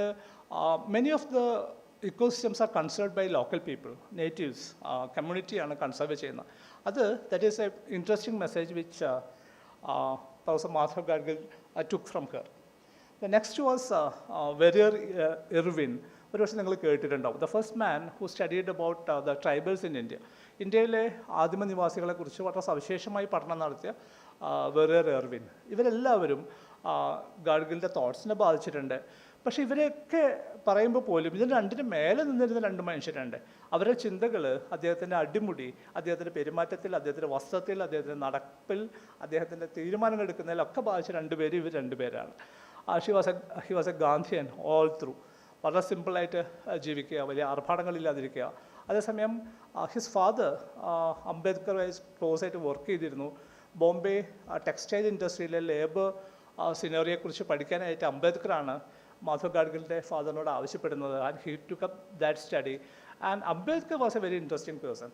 many of the ecosystems are conserved by local people, natives, കമ്മ്യൂണിറ്റിയാണ് കൺസേർവ് ചെയ്യുന്നത്. That is a interesting message which professor Madhav Gadgil took from her. The next was Verrier Irwin. ഒരു പക്ഷേ നിങ്ങൾ കേട്ടിട്ടുണ്ടാവും. The first man who studied about the tribals in India. ഇന്ത്യയിലെ ആദിമ നിവാസികളെക്കുറിച്ച് വളരെ സവിശേഷമായി പഠനം നടത്തിയ വെറിയർ എർവിൻ. ഇവരെല്ലാവരും ഗാഡ്ഗിലിൻ്റെ തോട്ട്സിനെ ബാധിച്ചിട്ടുണ്ട്. പക്ഷേ ഇവരെയൊക്കെ പറയുമ്പോൾ പോലും ഇതിന് രണ്ടിന് മേലെ നിന്നിരുന്ന രണ്ട് മനുഷ്യരുണ്ട്. അവരുടെ ചിന്തകൾ, അദ്ദേഹത്തിൻ്റെ അടിമുടി, അദ്ദേഹത്തിൻ്റെ പെരുമാറ്റത്തിൽ, അദ്ദേഹത്തിൻ്റെ വസ്ത്രത്തിൽ, അദ്ദേഹത്തിൻ്റെ നടപ്പിൽ, അദ്ദേഹത്തിൻ്റെ തീരുമാനങ്ങൾ എടുക്കുന്നതിലൊക്കെ ബാധിച്ച രണ്ടുപേരും ഇവർ രണ്ടുപേരാണ്. He was a Gandhian all through. വളരെ സിമ്പിളായിട്ട് ജീവിക്കുക, വലിയ ആർഭാടങ്ങളില്ലാതിരിക്കുക. അതേസമയം ഹിസ് ഫാദർ അംബേദ്കറുമായി ക്ലോസ് ആയിട്ട് വർക്ക് ചെയ്തിരുന്നു. ബോംബെ ടെക്സ്റ്റൈൽ ഇൻഡസ്ട്രിയിലെ ലേബർ സിനറിയെക്കുറിച്ച് പഠിക്കാനായിട്ട് അംബേദ്കറാണ് മാധവ് ഗാഡ്ഗിലിൻ്റെ ഫാദറിനോട് ആവശ്യപ്പെടുന്നത്. And he took up that study. And Ambedkar was a very interesting person.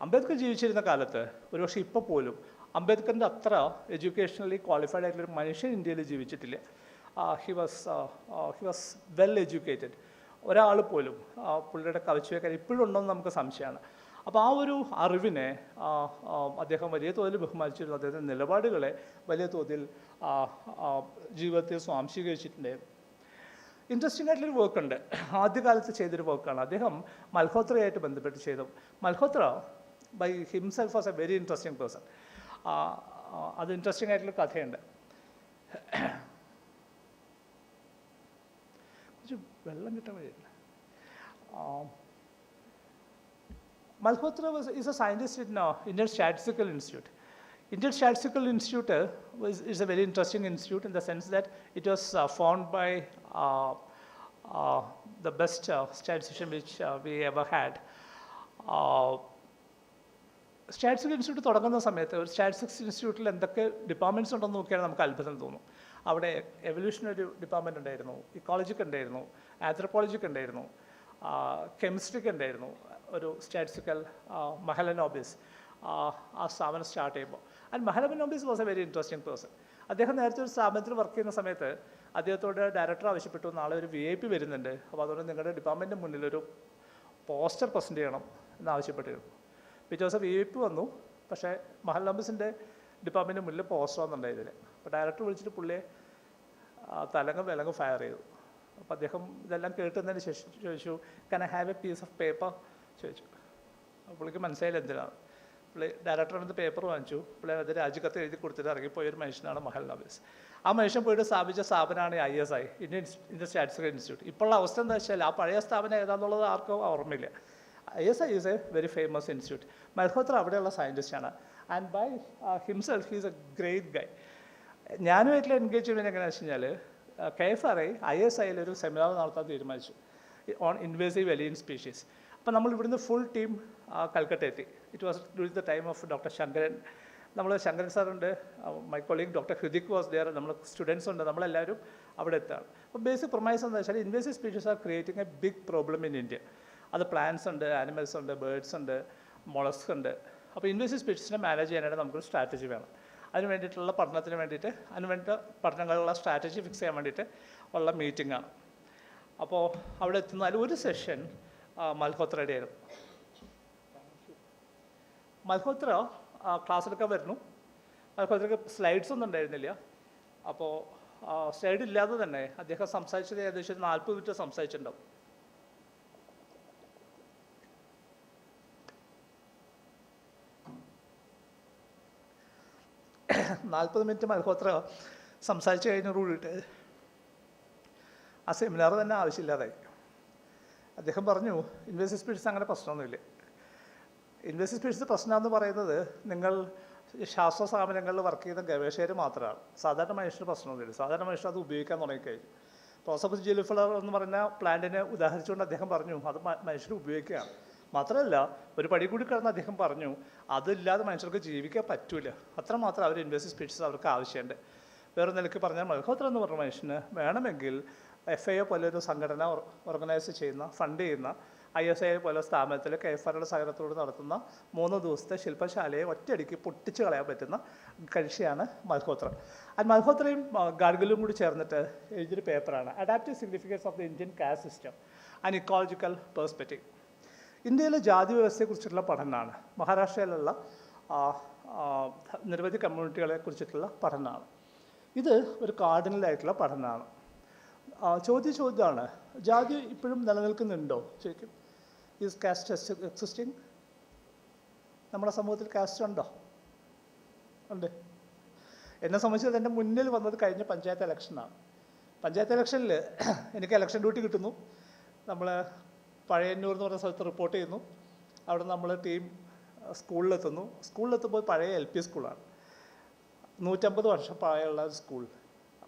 Ambedkar ജീവിച്ചിരുന്ന കാലത്ത്, ഒരുപക്ഷെ ഇപ്പോൾ പോലും, അംബേദ്കറിൻ്റെ അത്ര എഡ്യൂക്കേഷണലി ക്വാളിഫൈഡ് ആയിട്ടുള്ളൊരു മനുഷ്യൻ ഇന്ത്യയിൽ ജീവിച്ചിട്ടില്ല. He was well educated. ഒരാൾ പോലും പുള്ളിയുടെ കവച്ചു വെക്കാൻ ഇപ്പോഴും ഉണ്ടോയെന്ന് നമുക്ക് സംശയമാണ്. അപ്പോൾ ആ ഒരു അറിവിനെ അദ്ദേഹം വലിയ തോതിൽ ബഹുമാനിച്ചിരുന്നു. അദ്ദേഹത്തിൻ്റെ നിലപാടുകളെ വലിയ തോതിൽ ജീവിതത്തിൽ സ്വാംശീകരിച്ചിട്ടുണ്ടായിരുന്നു. ഇൻട്രസ്റ്റിംഗ് ആയിട്ടുള്ളൊരു വർക്കുണ്ട്, ആദ്യകാലത്ത് ചെയ്തൊരു വർക്കാണ്. അദ്ദേഹം മൽഹോത്രയായിട്ട് ബന്ധപ്പെട്ട് ചെയ്തു. Malhotra by himself was a very interesting person. അത് ഇൻട്രസ്റ്റിംഗ് ആയിട്ടുള്ള കഥയുണ്ട്. വെള്ളം കിട്ടാൻ വഴിയില്ല. Malhotra is a scientist in Indian Statistical Institute. Indian Statistical Institute is a very interesting institute in the sense that it was formed by the best statistician which we ever had. Statistics institute തുടങ്ങുന്ന സമയത്ത് ഒരു statistics ഇൻസ്റ്റിറ്റ്യൂട്ടിൽ എന്തൊക്കെ departments ഉണ്ടെന്ന് നോക്കിയാൽ നമുക്ക് അത്ഭുതം തോന്നും. അവിടെ എവല്യൂഷനറി ഡിപ്പാർട്ട്മെൻറ്റ് ഉണ്ടായിരുന്നു, ഇക്കോളജിക്ക് ഉണ്ടായിരുന്നു, ആന്ത്രപ്പോളജിക്ക് ഉണ്ടായിരുന്നു, കെമിസ്ട്രിക്ക് ഉണ്ടായിരുന്നു. ഒരു സ്റ്റാറ്റിസ്റ്റിക്കൽ മഹലനോബിസ് ആ സ്ഥാപനം സ്റ്റാർട്ട് ചെയ്യുമ്പോൾ. And Mahalanobis was a very interesting person. അദ്ദേഹം നേരത്തെ ഒരു സ്ഥാപനത്തിൽ വർക്ക് ചെയ്യുന്ന സമയത്ത് അദ്ദേഹത്തോട് ഡയറക്ടർ ആവശ്യപ്പെട്ടു, നാളെ ഒരു VIP വരുന്നുണ്ട്, അപ്പോൾ അതുകൊണ്ട് നിങ്ങളുടെ ഡിപ്പാർട്ട്മെൻറ്റിൻ്റെ മുന്നിലൊരു പോസ്റ്റർ പ്രസൻറ്റ് ചെയ്യണം എന്നാവശ്യപ്പെട്ടിരുന്നു. പിറ്റേ ദിവസം VIP വന്നു. പക്ഷേ മഹലനോബിസിൻ്റെ ഡിപ്പാർട്ട്മെൻറ്റിൻ്റെ മുന്നിൽ പോസ്റ്റർ വന്നിട്ടുണ്ടായിരുന്നില്ല. അപ്പോൾ ഡയറക്ടർ വിളിച്ചിട്ട് പുള്ളിയെ വിലങ്ങ് ഫയർ ചെയ്തു. അപ്പോൾ അദ്ദേഹം ഇതെല്ലാം കേട്ടുന്നതിന് ശേഷം ചോദിച്ചു, "Can I have a piece of paper?" ചോദിച്ചു. അപ്പോൾ പുള്ളിക്ക് മനസ്സിലായില്ല എന്തിനാണ്. പുള്ളി ഡയറക്ടറിൽ നിന്ന് പേപ്പർ വാങ്ങിച്ചു. പുള്ളി അത് രാജിക്കത്ത് എഴുതി കൊടുത്തിട്ട് ഇറങ്ങിപ്പോയൊരു മനുഷ്യനാണ് മഹലനോബിസ്. ആ മനുഷ്യൻ പോയിട്ട് സ്ഥാപിച്ച സ്ഥാപനമാണ് ISI, ഇന്ത്യൻ സ്റ്റാറ്റിസ്റ്റിക്കൽ ഇൻസ്റ്റിറ്റ്യൂട്ട്. ഇപ്പോഴുള്ള അവസ്ഥ എന്താ വെച്ചാൽ ആ പഴയ സ്ഥാപനം ഏതാണെന്നുള്ളത് ആർക്കും ഓർമ്മയില്ല. ISI is a very famous institute. Malhotra അവിടെയുള്ള സയൻറ്റിസ്റ്റാണ്. And by himself he's a great guy. ഞാനുമായിട്ടുള്ള എൻഗേജ്മെൻറ്റ് എങ്ങനെയാണെന്ന് വെച്ച് കഴിഞ്ഞാൽ, KFRI ISIയിൽ ഒരു സെമിനാർ നടത്താൻ തീരുമാനിച്ചു ഓൺ ഇൻവേസീവ് എലിയൻ സ്പീഷീസ്. അപ്പോൾ നമ്മൾ ഇവിടുന്ന് ഫുൾ ടീം കൽക്കട്ട എത്തി. It was during the time of doctor Shankaran. നമ്മൾ ശങ്കരൻ സാറുണ്ട്, my colleague doctor Hrithik was there, നമ്മൾ സ്റ്റുഡൻസ് ഉണ്ട്, നമ്മളെല്ലാവരും അവിടെ എത്താണ്. അപ്പോൾ ബേസിക് പ്രൊമൈസ് എന്താ വെച്ചാൽ, invasive species are creating a big problem in India. അത് പ്ലാന്റ്സ് ഉണ്ട്, ആനിമൽസ് ഉണ്ട്, ബേർഡ്സ് ഉണ്ട്, മൊളസ്ക് ഉണ്ട്. അപ്പോൾ ഇൻവേസീവ് സ്പീഷീസിനെ മാനേജ് ചെയ്യാനായിട്ട് നമുക്കൊരു സ്ട്രാറ്റജി വേണം. അതിന് വേണ്ടിയിട്ടുള്ള പഠനത്തിന് വേണ്ടിയിട്ട്, അതിനുവേണ്ട പഠനങ്ങളുള്ള സ്ട്രാറ്റജി ഫിക്സ് ചെയ്യാൻ വേണ്ടിയിട്ട് ഉള്ള മീറ്റിംഗാണ്. അപ്പോൾ അവിടെ എത്തുന്ന ഒരു സെഷൻ മൽഹോത്രയുടെ ആയിരുന്നു. മൽഹോത്ര ക്ലാസ്സിലൊക്കെ വരുന്നു. മൽഹോത്രയ്ക്ക് സ്ലൈഡ്സ് ഒന്നും ഉണ്ടായിരുന്നില്ല. അപ്പോൾ സ്ലൈഡ് ഇല്ലാതെ തന്നെ അദ്ദേഹം സംസാരിച്ചത് ഏകദേശം 40 മിനിറ്റ് സംസാരിച്ചിട്ടുണ്ടാവും. മിനിറ്റ് മൽഹോത്ര സംസാരിച്ച് കഴിഞ്ഞോടുകൂടിയിട്ട് ആ സെമിനാർ തന്നെ ആവശ്യമില്ലാതായി. അദ്ദേഹം പറഞ്ഞു, ഇൻവേസീവ് സ്പീഷീസ് അങ്ങനെ പ്രശ്നമൊന്നുമില്ല. ഇൻവേസീവ് സ്പീഷീസ് പ്രശ്നമെന്ന് പറയുന്നത് നിങ്ങൾ ശാസ്ത്ര സ്ഥാപനങ്ങളിൽ വർക്ക് ചെയ്യുന്ന ഗവേഷകർ മാത്രമാണ്. സാധാരണ മനുഷ്യന് പ്രശ്നമൊന്നുമില്ല. സാധാരണ മനുഷ്യർ അത് ഉപയോഗിക്കാൻ തുടങ്ങിക്കഴിഞ്ഞു. പ്രോസോപ്പസ് ജെലിഫ്ലവർ എന്ന് പറയുന്ന പ്ലാന്റിനെ ഉദാഹരിച്ചുകൊണ്ട് അദ്ദേഹം പറഞ്ഞു, അത് മനുഷ്യർ ഉപയോഗിക്കുകയാണ്. മാത്രമല്ല, ഒരു പടി കൂടി കിടന്ന് അദ്ദേഹം പറഞ്ഞു, അതില്ലാതെ മനുഷ്യർക്ക് ജീവിക്കാൻ പറ്റില്ല. അത്രമാത്രം അവർ ഇൻവേസീവ് സ്പീഷീസ് അവർക്ക് ആവശ്യമുണ്ട്. വേറെ നിലയ്ക്ക് പറഞ്ഞാൽ, മൽഹോത്ര എന്ന് പറഞ്ഞ മനുഷ്യന് വേണമെങ്കിൽ FAO പോലൊരു സംഘടന ഓർഗനൈസ് ചെയ്യുന്ന, ഫണ്ട് ചെയ്യുന്ന ISI പോലെ സ്ഥാപനത്തിൽ KFRയുടെ സഹകരണത്തോട് നടത്തുന്ന 3 ദിവസത്തെ ശില്പശാലയെ ഒറ്റയടിക്ക് പൊട്ടിച്ച് കളയാൻ പറ്റുന്ന കക്ഷിയാണ് മൽഹോത്ര. അത് മൽഹോത്രയും ഗാഡ്ഗിലും കൂടി ചേർന്നിട്ട് എഴുതിയൊരു പേപ്പറാണ് adaptive significance of the Indian caste system and ecological perspective. ഇന്ത്യയിലെ ജാതി വ്യവസ്ഥയെക്കുറിച്ചിട്ടുള്ള പഠനമാണ്. മഹാരാഷ്ട്രയിലുള്ള നിരവധി കമ്മ്യൂണിറ്റികളെ കുറിച്ചിട്ടുള്ള പഠനമാണ്. ഇത് ഒരു കാർഡിനലായിട്ടുള്ള പഠനമാണ്. ചോദ്യമാണ്, ജാതി ഇപ്പോഴും നിലനിൽക്കുന്നുണ്ടോ ശരിക്കും? Is caste existing? നമ്മുടെ സമൂഹത്തിൽ കാസ്റ്റ് ഉണ്ടോ? ഉണ്ട്. എന്നെ സംബന്ധിച്ചത് എൻ്റെ മുന്നിൽ വന്നത് കഴിഞ്ഞ പഞ്ചായത്ത് ഇലക്ഷനാണ്. പഞ്ചായത്ത് ഇലക്ഷനിൽ എനിക്ക് ഇലക്ഷൻ ഡ്യൂട്ടി കിട്ടുന്നു. നമ്മൾ പഴയന്നൂർ എന്ന് പറഞ്ഞ സ്ഥലത്ത് റിപ്പോർട്ട് ചെയ്യുന്നു. അവിടെ നമ്മൾ ടീം സ്കൂളിലെത്തുമ്പോൾ പഴയ LP സ്കൂളാണ്. 150 വർഷം പ്രായമുള്ള സ്കൂൾ.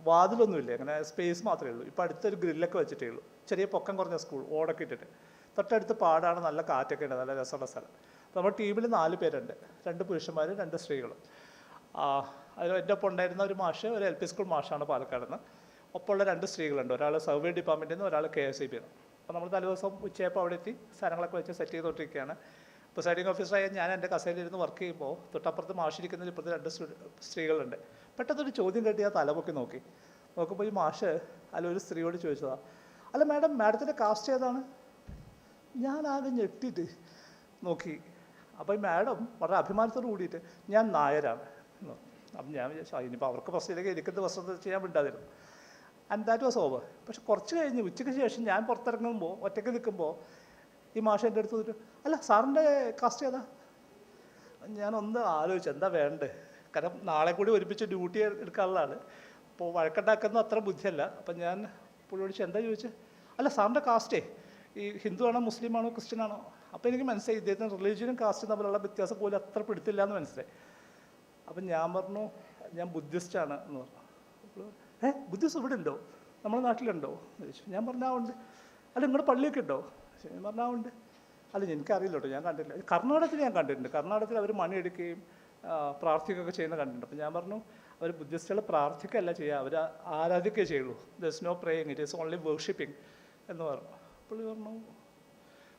വാതിലൊന്നുമില്ല, അങ്ങനെ സ്പേസ് മാത്രമേ ഉള്ളൂ. ഇപ്പോൾ അടുത്തൊരു ഗ്രില്ലൊക്കെ വെച്ചിട്ടേ ഉള്ളൂ. ചെറിയ പൊക്കം കുറഞ്ഞ സ്കൂൾ, ഓടൊക്കെ ഇട്ടിട്ട്. തൊട്ടടുത്ത് പാടാണ്, നല്ല കാറ്റൊക്കെ ഉണ്ട്, നല്ല രസമുള്ള സ്ഥലം. നമ്മുടെ ടീമിൽ 4 പേരുണ്ട്, 2 പുരുഷന്മാരും 2 സ്ത്രീകളും. അതിൽ എൻ്റെ ഒപ്പം ഉണ്ടായിരുന്ന ഒരു മാഷ്, ഒരു LP സ്കൂൾ മാഷാണ് പാലക്കാട് നിന്ന്. ഒപ്പമുള്ള 2 സ്ത്രീകളുണ്ട്, ഒരാൾ സർവേ ഡിപ്പാർട്ട്മെൻറ്റിൽ നിന്ന്, ഒരാൾ KSEB നിന്ന്. അപ്പോൾ നമ്മൾ തലേദിവസം ഉച്ചയപ്പോൾ അവിടെ എത്തി സാധനങ്ങളൊക്കെ വെച്ച് സെറ്റ് ചെയ്തുകൊണ്ടിരിക്കുകയാണ്. പ്രിസൈഡിംഗ് ഓഫീസറായ ഞാൻ എൻ്റെ കസേരയിലിരുന്ന് വർക്ക് ചെയ്യുമ്പോൾ തൊട്ടപ്പുറത്ത് മാഷിരിക്കുന്നതിൽ ഇപ്പുറത്ത് 2 സ്ത്രീകളുണ്ട്. പെട്ടെന്നൊരു ചോദ്യം കേട്ട് ഞാൻ തലപൊക്കി നോക്കുമ്പോൾ ഈ മാഷ് ഒരു സ്ത്രീയോട് ചോദിച്ചതാണ്, അല്ല മാഡത്തിൻ്റെ കാസ്റ്റ് ഏതാണ്? ഞാൻ ആകെ ഞെട്ടിയിട്ട് നോക്കി. അപ്പോൾ ഈ മാഡം വളരെ അഭിമാനത്തോട് കൂടിയിട്ട് ഞാൻ നായരാണ്. അപ്പം ഞാൻ വിചാരിച്ചു ഇനിയിപ്പോൾ അവർക്ക് പ്രശ്നമില്ലെങ്കിൽ എനിക്കെന്ത് പ്രശ്നം ചെയ്യാൻ വിടാതിരുന്നു. And that was over. പക്ഷെ കുറച്ച് കഴിഞ്ഞ് ഉച്ചയ്ക്ക് ശേഷം ഞാൻ പുറത്തിറങ്ങുമ്പോൾ ഒറ്റയ്ക്ക് നിൽക്കുമ്പോൾ ഈ മാഷ് എൻ്റെ അടുത്ത് വന്നിട്ട്, അല്ല സാറിൻ്റെ കാസ്റ്റ് ഏതാ? ഞാനൊന്ന് ആലോചിച്ചു എന്താ വേണ്ടത്. കാരണം നാളെ കൂടി ഒരുമിച്ച് ഡ്യൂട്ടി എടുക്കാനുള്ളതാണ്. അപ്പോൾ വഴക്കുണ്ടാക്കുന്ന അത്ര ബുദ്ധിയല്ല. അപ്പം ഞാൻ പുള്ളിയോട് എന്താ ചോദിച്ചത്? അല്ല സാറിൻ്റെ കാസ്റ്റേ ഈ ഹിന്ദു ആണോ മുസ്ലിം ആണോ ക്രിസ്ത്യൻ ആണോ? അപ്പോൾ എനിക്ക് മനസ്സിലായി ഇദ്ദേഹത്തിന് റിലീജിയനും കാസ്റ്റും തമ്മിലുള്ള വ്യത്യാസം പോലും അത്ര പിടുത്തില്ല എന്ന് മനസ്സിലായി. അപ്പം ഞാൻ പറഞ്ഞു ഞാൻ ബുദ്ധിസ്റ്റാണ് എന്ന് പറഞ്ഞു. ബുദ്ധിസ്റ്റ് ഇവിടെ ഉണ്ടോ? നമ്മുടെ നാട്ടിലുണ്ടോ എന്ന് ചോദിച്ചു. ഞാൻ പറഞ്ഞാൽ ഉണ്ട്. അല്ല നിങ്ങളുടെ പള്ളിയൊക്കെ ഉണ്ടോ? ഞാൻ പറഞ്ഞാൽ ഉണ്ട്. അല്ല എനിക്കറിയില്ല കേട്ടോ, ഞാൻ കണ്ടിട്ടില്ല. കർണാടകത്തിൽ ഞാൻ കണ്ടിട്ടുണ്ട്. കർണാടകത്തിൽ അവർ മണിയെടുക്കുകയും പ്രാർത്ഥിക്കുകയൊക്കെ ചെയ്യുന്ന കണ്ടിട്ടുണ്ട്. അപ്പം ഞാൻ പറഞ്ഞു അവർ ബുദ്ധിസ്റ്റുകൾ പ്രാർത്ഥിക്കുകയല്ല ചെയ്യുക, അവർ ആരാധിക്കുകയേ ചെയ്യുള്ളൂ. There's no praying, it is only worshipping എന്ന് പറഞ്ഞു. പുള്ളി പറഞ്ഞു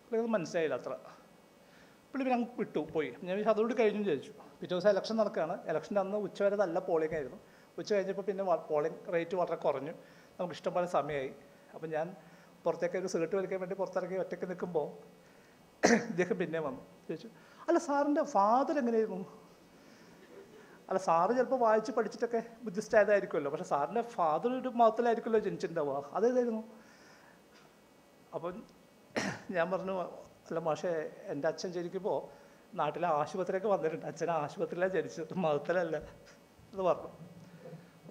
പുള്ളിയത് മനസ്സിലായില്ല അത്ര. പുള്ളി പിന്നെ അങ്ങ് പോയി. ഞാൻ അതോട് കഴിഞ്ഞു ചോദിച്ചു. പിറ്റേ ദിവസം ഇലക്ഷൻ നടക്കുകയാണ്. ഇലക്ഷൻ്റെ അന്ന് ഉച്ചവരെ നല്ല പോളിംഗ് ആയിരുന്നു. ഉച്ച കഴിഞ്ഞപ്പോൾ പിന്നെ പോളിംഗ് റേറ്റ് വളരെ കുറഞ്ഞു. നമുക്ക് ഇഷ്ടംപോലെ സമയമായി. അപ്പം ഞാൻ പുറത്തേക്ക് ഒരു സിഗരറ്റ് വലിക്കാൻ വേണ്ടി പുറത്തിറങ്ങി ഒറ്റയ്ക്ക് നിൽക്കുമ്പോൾ ഇദ്ദേഹം പിന്നെ വന്നു ചോദിച്ചു, അല്ല സാറിൻ്റെ ഫാദർ എങ്ങനെയായിരുന്നു? അല്ല സാറ് ചിലപ്പോൾ വായിച്ച് പഠിച്ചിട്ടൊക്കെ ബുദ്ധിസ്റ്റ് ആയതായിരിക്കുമല്ലോ, പക്ഷേ സാറിൻ്റെ ഫാദർ ഒരു മതത്തിലായിരിക്കുമല്ലോ ജനിച്ചിട്ടുണ്ടാവുക, അതേതായിരുന്നു? അപ്പം ഞാൻ പറഞ്ഞു, അല്ല മാഷേ എൻ്റെ അച്ഛൻ ജനിക്കുമ്പോൾ നാട്ടിലെ ആശുപത്രിയൊക്കെ വന്നിട്ടുണ്ട്, അച്ഛൻ ആശുപത്രിയിലാണ് ജനിച്ചത്, മതത്തിലല്ല എന്ന് പറഞ്ഞു.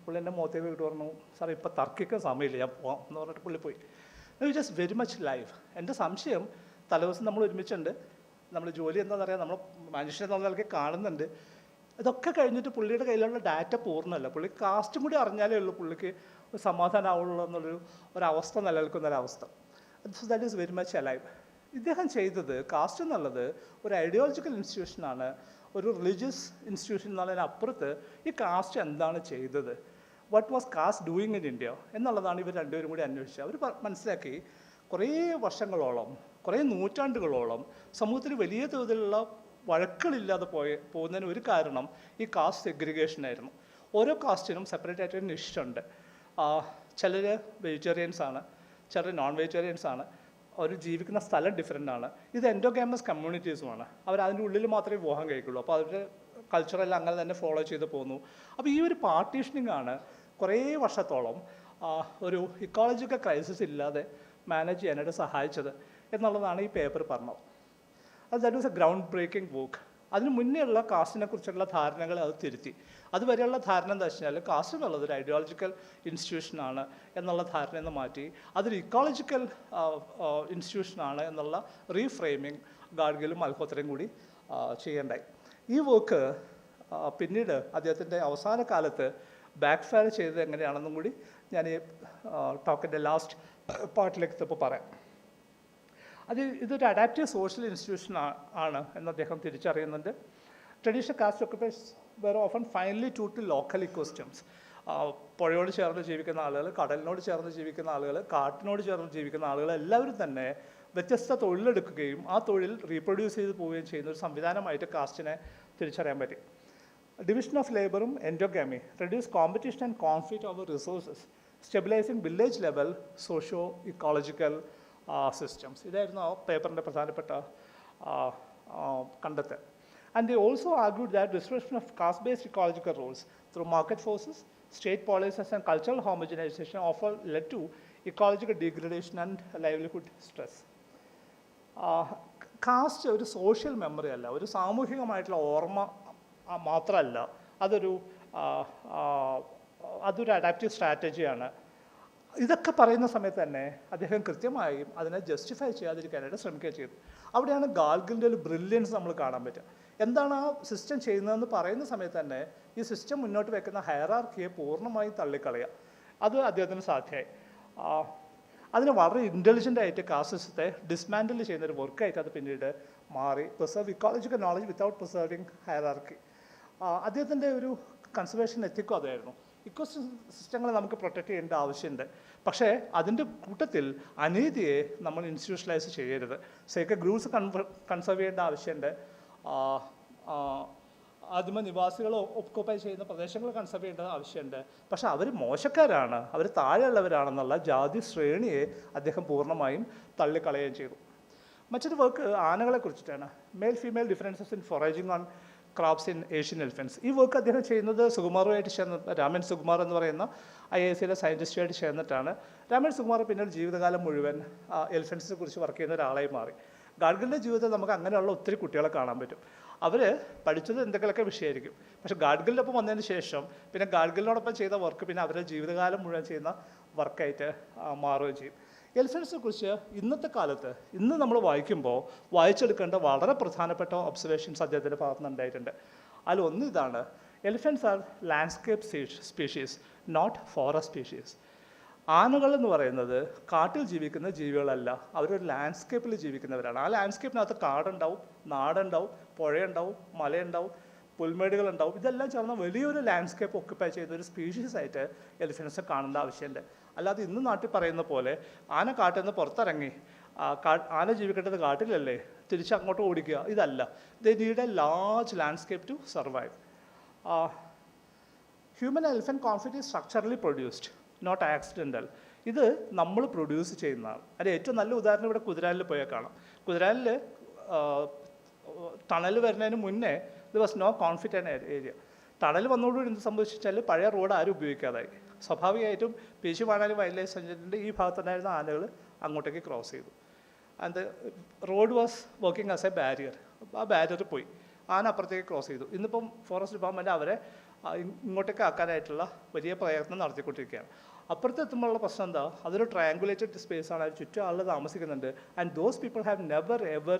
പുള്ളി എൻ്റെ മുഖത്തേക്ക് വീട്ട് പറഞ്ഞു, സാർ ഇപ്പം തർക്കിക്കാൻ സമയമില്ല, ഞാൻ പോവാം എന്ന് പറഞ്ഞിട്ട് പുള്ളി പോയി. Just very much life. എൻ്റെ സംശയം തലേദിവസം നമ്മൾ ഒരുമിച്ചുണ്ട്, നമ്മൾ ജോലി എന്താണെന്ന് അറിയാം, നമ്മൾ മനുഷ്യനെ എന്നുള്ള നിലയ്ക്ക് കാണുന്നുണ്ട്. ഇതൊക്കെ കഴിഞ്ഞിട്ട് പുള്ളിയുടെ കയ്യിലുള്ള ഡാറ്റ പൂർണ്ണമല്ല. പുള്ളി കാസ്റ്റും കൂടി അറിഞ്ഞാലേ ഉള്ളൂ പുള്ളിക്ക് ഒരു സമാധാനമാവുള്ളൂ ഒരവസ്ഥ നിലനിൽക്കുന്നൊരവസ്ഥ. That is very much alive. ഇദ്ദേഹം ചെയ്തത് കാസ്റ്റ് എന്നുള്ളത് ഒരു ഐഡിയോളജിക്കൽ ഇൻസ്റ്റിറ്റ്യൂഷനാണ്, ഒരു റിലീജിയസ് ഇൻസ്റ്റിറ്റ്യൂഷൻ എന്നുള്ളതിനപ്പുറത്ത് ഈ കാസ്റ്റ് എന്താണ് ചെയ്തത്, what was caste doing in India എന്നുള്ളതാണ് ഇവർ രണ്ടുപേരും കൂടി അന്വേഷിച്ചത്. അവർ മനസ്സിലാക്കി കുറേ വർഷങ്ങളോളം, കുറേ നൂറ്റാണ്ടുകളോളം സമൂഹത്തിൽ വലിയ തോതിലുള്ള വഴക്കുകളില്ലാതെ പോകുന്നതിന് ഒരു കാരണം ഈ കാസ്റ്റ് സെഗ്രിഗേഷനായിരുന്നു. ഓരോ കാസ്റ്റിനും സെപ്പറേറ്റ് ആയിട്ടൊരു നിഷ്ഠുണ്ട്. ചിലർ വെജിറ്റേറിയൻസ് ആണ്, ചിലർ നോൺ വെജിറ്റേറിയൻസ് ആണ്, അവർ ജീവിക്കുന്ന സ്ഥലം ഡിഫറെൻ്റ് ആണ്. ഇത് എൻഡോഗാമസ് കമ്മ്യൂണിറ്റീസുമാണ്. അവർ അതിൻ്റെ ഉള്ളിൽ മാത്രമേ വിവാഹം കഴിക്കുള്ളൂ. അപ്പോൾ അവരുടെ കൾച്ചറെല്ലാം അങ്ങനെ തന്നെ ഫോളോ ചെയ്ത് പോകുന്നു. അപ്പോൾ ഈ ഒരു പാർട്ടീഷനിങ് ആണ് കുറേ വർഷത്തോളം ഒരു ഇക്കോളജിക്കൽ ക്രൈസിസ് ഇല്ലാതെ മാനേജ് ചെയ്യാനായിട്ട് സഹായിച്ചത് എന്നുള്ളതാണ് ഈ പേപ്പർ പറഞ്ഞത്. That was a ground breaking work. അതിന് മുന്നേ ഉള്ള കാസ്റ്റിനെ കുറിച്ചുള്ള ധാരണകൾ അത് തിരുത്തി. അതുവരെയുള്ള ധാരണ എന്താ വെച്ച് കഴിഞ്ഞാൽ കാസ്റ്റ് എന്നുള്ളത് ഒരു ഐഡിയോളജിക്കൽ ഇൻസ്റ്റിറ്റ്യൂഷനാണ് എന്നുള്ള ധാരണയിൽ നിന്ന് മാറ്റി അതൊരു ഇക്കോളജിക്കൽ ഇൻസ്റ്റിറ്റ്യൂഷനാണ് എന്നുള്ള റീഫ്രെയിമിങ് ഗാഡ്ഗിലും മൽഹോത്രയും കൂടി ചെയ്യേണ്ടായി. ഈ വർക്ക് പിന്നീട് അദ്ദേഹത്തിൻ്റെ അവസാന കാലത്ത് ബാക്ക് ഫയർ ചെയ്തത് എങ്ങനെയാണെന്നും കൂടി ഞാൻ ഈ ടോക്കിൻ്റെ ലാസ്റ്റ് പാർട്ടിലേക്ക് ഇപ്പോൾ പറയാം. ഇതൊരു അഡാപ്റ്റീവ് സോഷ്യൽ ഇൻസ്റ്റിറ്റ്യൂഷൻ ആണ് എന്ന് അദ്ദേഹം തിരിച്ചറിയുന്നുണ്ട്. Traditional caste occupations were often finely to local ecosystems. പുഴയോട് ചേർന്ന് ജീവിക്കുന്ന ആളുകൾ, കടലിനോട് ചേർന്ന് ജീവിക്കുന്ന ആളുകൾ, കാട്ടിനോട് ചേർന്ന് ജീവിക്കുന്ന ആളുകൾ എല്ലാവരും തന്നെ വ്യത്യസ്ത തൊഴിലെടുക്കുകയും ആ തൊഴിൽ റീപ്രൊഡ്യൂസ് ചെയ്ത് പോവുകയും ചെയ്യുന്ന ഒരു സംവിധാനമായിട്ട് കാസ്റ്റിനെ തിരിച്ചറിയാൻ പറ്റി. ഡിവിഷൻ ഓഫ് ലേബറും endogamy reduce competition and conflict over resources, stabilising village level socio ecological systems. ഇതായിരുന്നു ആ പേപ്പറിൻ്റെ പ്രധാനപ്പെട്ട കണ്ടെത്തൽ. And they also argued that restoration of caste-based ecological roles through market forces, state policies, and cultural homogenization often led to ecological degradation and livelihood stress. Caste ഒരു social memory അല്ല, ഒരു സാമൂഹികമായിട്ടുള്ള ഓർമ്മ മാത്രമല്ല, അതൊരു അഡാപ്റ്റീവ് സ്ട്രാറ്റജിയാണ്. ഇതൊക്കെ പറയുന്ന സമയത്ത് തന്നെ അദ്ദേഹം കൃത്യമായും അതിനെ ജസ്റ്റിഫൈ ചെയ്യാതിരിക്കാനായിട്ട് ശ്രമിക്കുകയും ചെയ്തു. അവിടെയാണ് ഗാർഗിലിൻ്റെ ഒരു ബ്രില്യൻസ് നമ്മൾ കാണാൻ പറ്റുക. എന്താണ് ആ സിസ്റ്റം ചെയ്യുന്നതെന്ന് പറയുന്ന സമയത്ത് തന്നെ ഈ സിസ്റ്റം മുന്നോട്ട് വെക്കുന്ന ഹയറാർക്കിയെ പൂർണ്ണമായും തള്ളിക്കളയുക, അത് അദ്ദേഹത്തിന് സാധ്യമായി. അതിന് വളരെ ഇൻ്റലിജൻ്റ് ആയിട്ട് കാസ്റ്റ് സിസ്റ്റത്തെ ഡിസ്മാൻഡിൽ ചെയ്യുന്നൊരു വർക്കായിട്ട് അത് പിന്നീട് മാറി. Preserve ecological knowledge without preserving hierarchy. അദ്ദേഹത്തിൻ്റെ ഒരു കൺസർവേഷൻ എത്തിക്കും അതായിരുന്നു. ഇക്കോ സിസ്റ്റങ്ങളെ നമുക്ക് പ്രൊട്ടക്റ്റ് ചെയ്യേണ്ട ആവശ്യമുണ്ട്, പക്ഷേ അതിൻ്റെ കൂട്ടത്തിൽ അനീതിയെ നമ്മൾ ഇൻസ്റ്റിറ്റ്യൂഷണലൈസ് ചെയ്യരുത്. സേക്രഡ് ഗ്രൂവ്സ് കൺസർവ് ചെയ്യേണ്ട ആവശ്യമുണ്ട്. ആദിമ നിവാസികൾ ഒക്കുപ്പൈ ചെയ്യുന്ന പ്രദേശങ്ങൾ കൺസർവ് ചെയ്യേണ്ട ആവശ്യമുണ്ട്. പക്ഷേ അവർ മോശക്കാരാണ്, അവർ താഴെയുള്ളവരാണെന്നുള്ള ജാതി ശ്രേണിയെ അദ്ദേഹം പൂർണ്ണമായും തള്ളിക്കളയുകയും ചെയ്തു. മറ്റൊരു വർക്ക് ആനകളെ കുറിച്ചിട്ടാണ്. Male female differences in foraging on crops in Asian elephants. ഈ വർക്ക് അദ്ദേഹം ചെയ്യുന്നത് സുകുമാറുമായിട്ട് ചേർന്ന്, രാമൻ സുകുമാർ എന്ന് പറയുന്ന IIScയിലെ സയൻറ്റിസ്റ്റുമായിട്ട് ചേർന്നിട്ടാണ്. രാമൻ സുകുമാർ പിന്നീട് ജീവിതകാലം മുഴുവൻ എലിഫൻസിനെ കുറിച്ച് വർക്ക് ചെയ്യുന്ന ഒരാളായി മാറി. ഗാഡ്ഗിലിൻ്റെ ജീവിതത്തിൽ നമുക്ക് അങ്ങനെയുള്ള ഒത്തിരി കുട്ടികളെ കാണാൻ പറ്റും. അവർ പഠിച്ചത് എന്തെങ്കിലുമൊക്കെ വിഷയമായിരിക്കും, പക്ഷേ ഗാഡ്ഗിലിൻ്റെ ഒപ്പം വന്നതിന് ശേഷം പിന്നെ ഗാഡ്ഗിലിനോടൊപ്പം ചെയ്ത വർക്ക് പിന്നെ അവരുടെ ജീവിതകാലം മുഴുവൻ ചെയ്യുന്ന വർക്കായിട്ട് മാറുകയും ചെയ്യും. എലിഫൻസിനെ കുറിച്ച് ഇന്നത്തെ കാലത്ത് ഇന്ന് നമ്മൾ വായിച്ചെടുക്കേണ്ട വളരെ പ്രധാനപ്പെട്ട ഒബ്സർവേഷൻസ് അദ്ദേഹത്തിൻ്റെ ഭാഗത്ത് നിന്നുണ്ടായിട്ടുണ്ട്. അതിലൊന്ന് ഇതാണ്: elephants are landscape species, not forest species. ആനകൾ എന്ന് പറയുന്നത് കാട്ടിൽ ജീവിക്കുന്ന ജീവികളല്ല, അവരൊരു ലാൻഡ്സ്കേപ്പിൽ ജീവിക്കുന്നവരാണ്. ആ ലാൻഡ്സ്കേപ്പിനകത്ത് കാടുണ്ടാവും, നാടുണ്ടാവും, പുഴയുണ്ടാവും, മലയുണ്ടാവും, പുൽമേടുകളുണ്ടാവും. ഇതെല്ലാം ചേർന്ന വലിയൊരു ലാൻഡ്സ്കേപ്പ് ഒക്യുപ്പൈ ചെയ്യുന്ന ഒരു സ്പീഷീസ് ആയിട്ട് എലിഫൻസിനെ കാണേണ്ട ആവശ്യമുണ്ട്. അല്ലാതെ ഇന്ന് നാട്ടിൽ പറയുന്ന പോലെ ആന കാട്ടിൽ നിന്ന് പുറത്തിറങ്ങി ആന ജീവിക്കേണ്ടത് കാട്ടിലല്ലേ, തിരിച്ച് അങ്ങോട്ട് ഓടിക്കുക, ഇതല്ല. They need a large landscape to survive. Human elephant conflict is structurally produced, not accidental. ഇത് നമ്മൾ പ്രൊഡ്യൂസ് ചെയ്യുന്നതാണ്. അതിന് ഏറ്റവും നല്ല ഉദാഹരണം ഇവിടെ കുതിരാനിൽ പോയാൽ കാണാം. കുതിരാനിൽ ടണൽ വരുന്നതിന് മുന്നേ ഇത് was no conflict and area. Tunnel വന്നതോടുകൂടി എന്ത് സംഭവിച്ചാൽ പഴയ റോഡ് ആരും ഉപയോഗിക്കാതായി. സ്വാഭാവികമായിട്ടും പേശിവാണാലും വൈൽഡ് ലൈഫ് സെഞ്ചുറിൻ്റെ ഈ ഭാഗത്തുണ്ടായിരുന്ന ആനകൾ അങ്ങോട്ടേക്ക് ക്രോസ് ചെയ്തു. And road was working as A barrier. ആ ബാരിയർ പോയി, ആന അപ്പുറത്തേക്ക് ക്രോസ് ചെയ്തു. ഇന്നിപ്പം ഫോറസ്റ്റ് ഡിപ്പാർട്ട്മെൻറ്റ് അവരെ ഇങ്ങോട്ടേക്ക് ആക്കാനായിട്ടുള്ള വലിയ പ്രയത്നം നടത്തിക്കൊണ്ടിരിക്കുകയാണ്. അപ്പുറത്ത് എത്തുമ്പോഴുള്ള പ്രശ്നം എന്താ? അതൊരു ട്രയാങ്കുലേറ്റഡ് സ്പേസ് ആണ്, ചുറ്റും ആളുകൾ താമസിക്കുന്നുണ്ട്. And those people have never ever